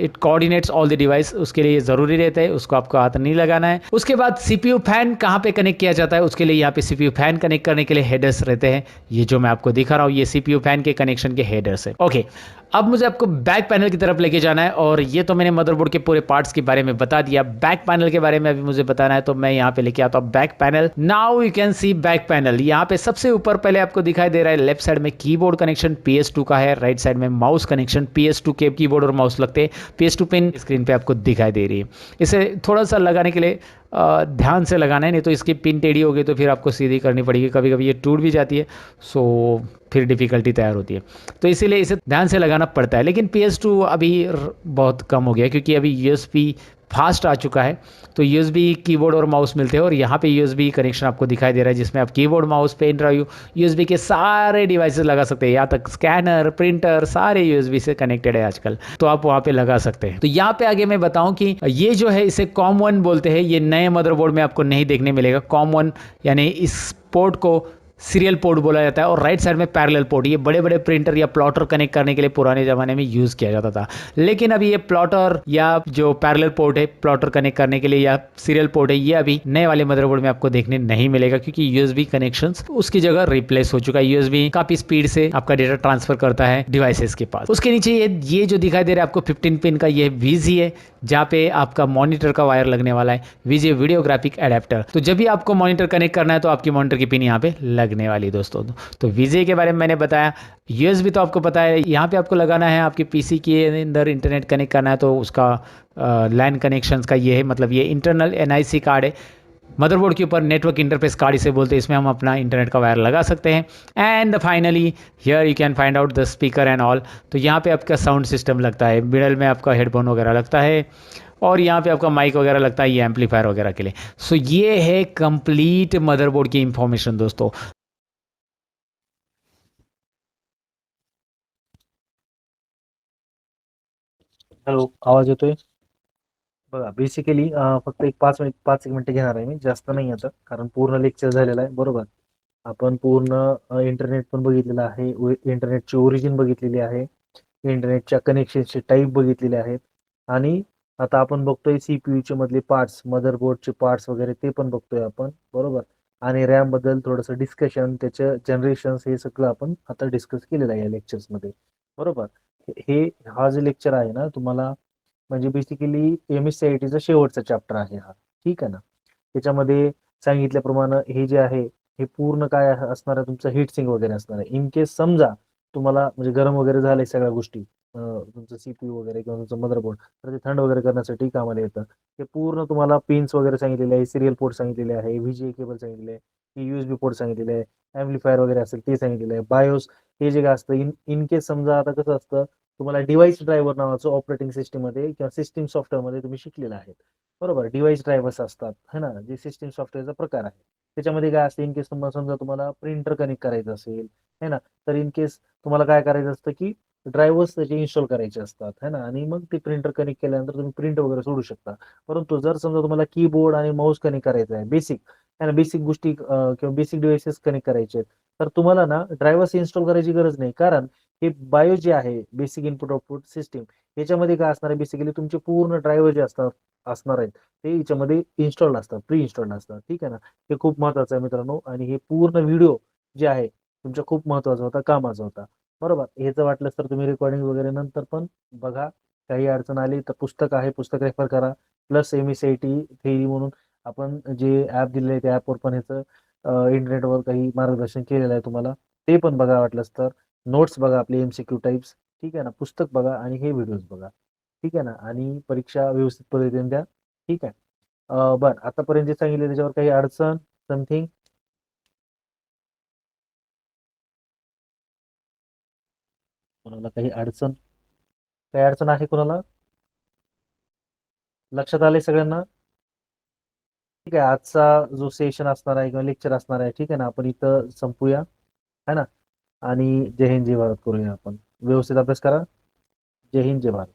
Speaker 4: it coordinates all the device, उसके लिए ज़रूरी रहता है, उसको आपको हाथ नहीं लगाना है। उसके बाद CPU फैन कहाँ पे कनेक्ट किया जाता है, उसके लिए यहाँ पे CPU फैन कनेक्ट करने के लिए हेडर्स रहते हैं। ये जो मैं आपको दिखा रहा हूँ, ये CPU फैन के कनेक्शन के हेडर्स है। ओके, अब मुझे आपको बैक पैनल की तरफ लेके जाना है, और ये तो मैंने मदरबोर्ड के पूरे पार्ट्स के बारे में बता दिया। बैक पैनल के बारे में अभी मुझे बताना है, तो मैं यहाँ पे लेके आता हूँ back panel. Now you can see back panel. यहाँ पे सबसे ऊपर पहले आपको दिखाई दे रहा है, लेफ्ट साइड में कीबोर्ड कनेक्शन PS2 का है, राइट साइड में माउस कनेक्शन। PS2 के कीबोर्ड और माउस लगते हैं, PS2 पिन स्क्रीन पे आपको दिखाई दे रही है। इसे थोड़ा सा लगाने के लिए ध्यान से लगाना है, नहीं तो इसकी पिन टेढ़ी हो गई तो फिर आपको सीधी करनी पड़ेगी। कभी कभी ये टूट भी जाती है, सो फिर डिफ़िकल्टी तैयार होती है, तो इसीलिए इसे ध्यान से लगाना पड़ता है। लेकिन PS2 अभी बहुत कम हो गया, क्योंकि अभी USB फास्ट आ चुका है, तो USB कीबोर्ड और माउस मिलते हैं। और यहाँ पे USB कनेक्शन आपको दिखाई दे रहा है, जिसमें आप keyboard mouse pen drive USB के सारे डिवाइसेस लगा सकते हैं, यहाँ तक स्कैनर प्रिंटर सारे USB से कनेक्टेड है आजकल, तो आप वहाँ पे लगा सकते हैं। तो यहाँ पे आगे मैं बताऊँ कि ये जो है इसे COM1 बोलते हैं। ये नए मदरबोर्ड में आपको नहीं देखने मिलेगा। COM1 यानी इस पोर्ट को सीरियल पोर्ट बोला जाता है, और राइट साइड में पैरेलल पोर्ट। ये बड़े बड़े प्रिंटर या प्लॉटर कनेक्ट करने के लिए पुराने ज़माने में यूज़ किया जाता था, लेकिन अभी ये प्लॉटर या जो पैरेलल पोर्ट है प्लॉटर कनेक्ट करने के लिए, या सीरियल पोर्ट है, ये अभी नए वाले मदरबोर्ड में आपको देखने नहीं मिलेगा, क्योंकि USB कनेक्शंस उसकी जगह रिप्लेस हो चुका है। USB काफ़ी स्पीड से आपका डेटा ट्रांसफर करता है डिवाइसेस के पास। उसके नीचे ये जो दिखाई दे रहा है आपको 15 पिन का, ये VG है, जहाँ पे आपका मॉनिटर का वायर लगने वाला है। VG videographic adapter. तो जब भी आपको मॉनिटर कनेक्ट करना है तो आपकी मॉनिटर की पिन यहाँ पे लगने वाली है दोस्तों। तो VGA के बारे में मैंने बताया। USB तो आपको पता है, यहाँ पे आपको लगाना है, आपके PC के अंदर इंटरनेट कनेक्ट करना है तो उसका लैन कनेक्शंस का ये है, मतलब ये इंटरनल NIC कार्ड है। मदरबोर्ड के ऊपर नेटवर्क इंटरफेस कार्ड इसे बोलते हैं, इसमें हम अपना इंटरनेट का वायर लगा सकते हैं। End finally here you can find out the speaker end all. तो यहाँ पे आपका साउंड सिस्टम लगता है, मिडल में आपका हेडफोन वगैरह लगता है, और यहाँ पे आपका माइक वगैरह लगता है, ये एम्पलीफायर वगैरह के लिए। सो ये है कंप्लीट मदरबोर्ड की इंफॉर्मेशन दोस्तों।
Speaker 1: हॅलो, आवाज येतोय? बघा, बेसिकली फक्त एक 5 एक मिनिटं घेणार आहे मी, जास्त नाही आता, कारण पूर्ण लेक्चर झालेलं आहे. बरोबर, आपण पूर्ण इंटरनेट पण बघितलेलं आहे, इंटरनेटची ओरिजिन बघितलेली आहे, इंटरनेटच्या कनेक्शनचे टाईप बघितलेले आहेत, आणि आता आपण बघतोय सीपीयूचे मधले पार्ट्स, मदरबोर्डचे पार्ट्स वगैरे ते पण बघतोय आपण. बरोबर, आणि रॅम बद्दल थोडंसं डिस्कशन, त्याचं जनरेशन्स, हे सगळं आपण आता डिस्कस केलेलं आहे या लेक्चर्समध्ये. बरोबर, हे हा जे लेक्चर आहे ना, तुम्हाला म्हणजे बेसिकली MSCITचा शेवटचा चॅप्टर आहे हा, ठीक आहे ना. त्याच्यामध्ये सांगितल्याप्रमाणे हे जे आहे, हे पूर्ण काय असणार आहे, तुमचं हीट सिंक वगैरे असणार आहे. इन केस समजा तुम्हाला म्हणजे गरम वगैरे झालंय सगळ्या गोष्टी, तुमचं CPU वगैरे किंवा तुमचं मदरबोर्ड, तर ते थंड वगैरे करण्यासाठी कामाला येतं. हे पूर्ण तुम्हाला पिन्स वगैरे सांगितलेले आहे, सिरियल पोर्ट सांगितलेले आहे, VGA केबल सांगितलेले आहे, USB पोर्ट सांगितलेले आहे, ॲम्प्लिफायर वगैरे असेल ते सांगितलेलं आहे, बायोस हे जे काय असतं, इन केस समजा आता कसं असतं, तुम्हाला डिव्हाइस ड्रायव्हर नावाचं ऑपरेटिंग सिस्टीममध्ये किंवा सिस्टीम सॉफ्टवेअरमध्ये तुम्ही शिकलेलं आहे. बरोबर, डिव्हाइस ड्रायव्हर्स असतात है ना, जे सिस्टीम सॉफ्टवेअरचा प्रकार आहे. त्याच्यामध्ये काय असते, इन केस समजा तुम्हाला प्रिंटर कनेक्ट करायचं असेल है ना, तर इन केस तुम्हाला काय करायचं असतं की ड्रायव्हर्स त्याचे इन्स्टॉल करायचे असतात है ना, आणि मग ते प्रिंटर कनेक्ट केल्यानंतर तुम्ही प्रिंट वगैरे सोडू शकता. परंतु जर समजा तुम्हाला कीबोर्ड आणि माऊस कनेक्ट करायचा आहे, बेसिक है ना, बेसिक गोष्टी किंवा बेसिक डिव्हाइसेस कनेक्ट करायचे आहेत, तर तुम्हाला ना ड्रायव्हर्स इन्स्टॉल करायची गरज नाही. कारण हे बायो जे आहे, बेसिक इनपुट आउटपुट सिस्टीम, याच्यामध्ये काय असणार आहे, बेसिकली तुमचे पूर्ण ड्रायव्हर जे असणार आहेत ते याच्यामध्ये इन्स्टॉल्ड असतात, प्री इन्स्टॉल्ड असतात. ठीक आहे ना, हे खूप महत्वाचं आहे मित्रांनो. आणि हे पूर्ण व्हिडिओ जे आहे तुमच्या खूप महत्वाचा होता, कामाचा होता. बरोबर, ह्याच वाटलंच तर तुम्ही रेकॉर्डिंग वगैरे नंतर पण बघा. काही अडचण आली तर पुस्तक आहे, पुस्तक रेफर करा. प्लस MSCIT थेरी म्हणून आपण जे ऍप दिले त्या ऍपवर पण ह्याचं इंटरनेटवर काही मार्गदर्शन केलेलं आहे तुम्हाला, ते पण बघा वाटलंच तर. नोट्स बघा आपले MCQ टाइप्स. ठीक आहे ना, पुस्तक बघा आणि हे व्हिडिओज बघा. ठीक आहे ना, आणि परीक्षा व्यवस्थित पद्धतीने द्या. ठीक आहे. बरं, आतापर्यंत जे सांगितले त्याच्यावर काही अडचण, समथिंग? कोणाला काही अडचण, काही अडचण आहे कोणाला? लक्षात आले सगळ्यांना? ठीक आहे, आजचा जो सेशन असणार आहे किंवा लेक्चर असणार आहे, ठीक आहे ना, आपण इथं संपूया है ना. आणि जय हिंद जय भारत करूया आपण. व्यवस्थित अभ्यास करा. जय हिंद जय भारत.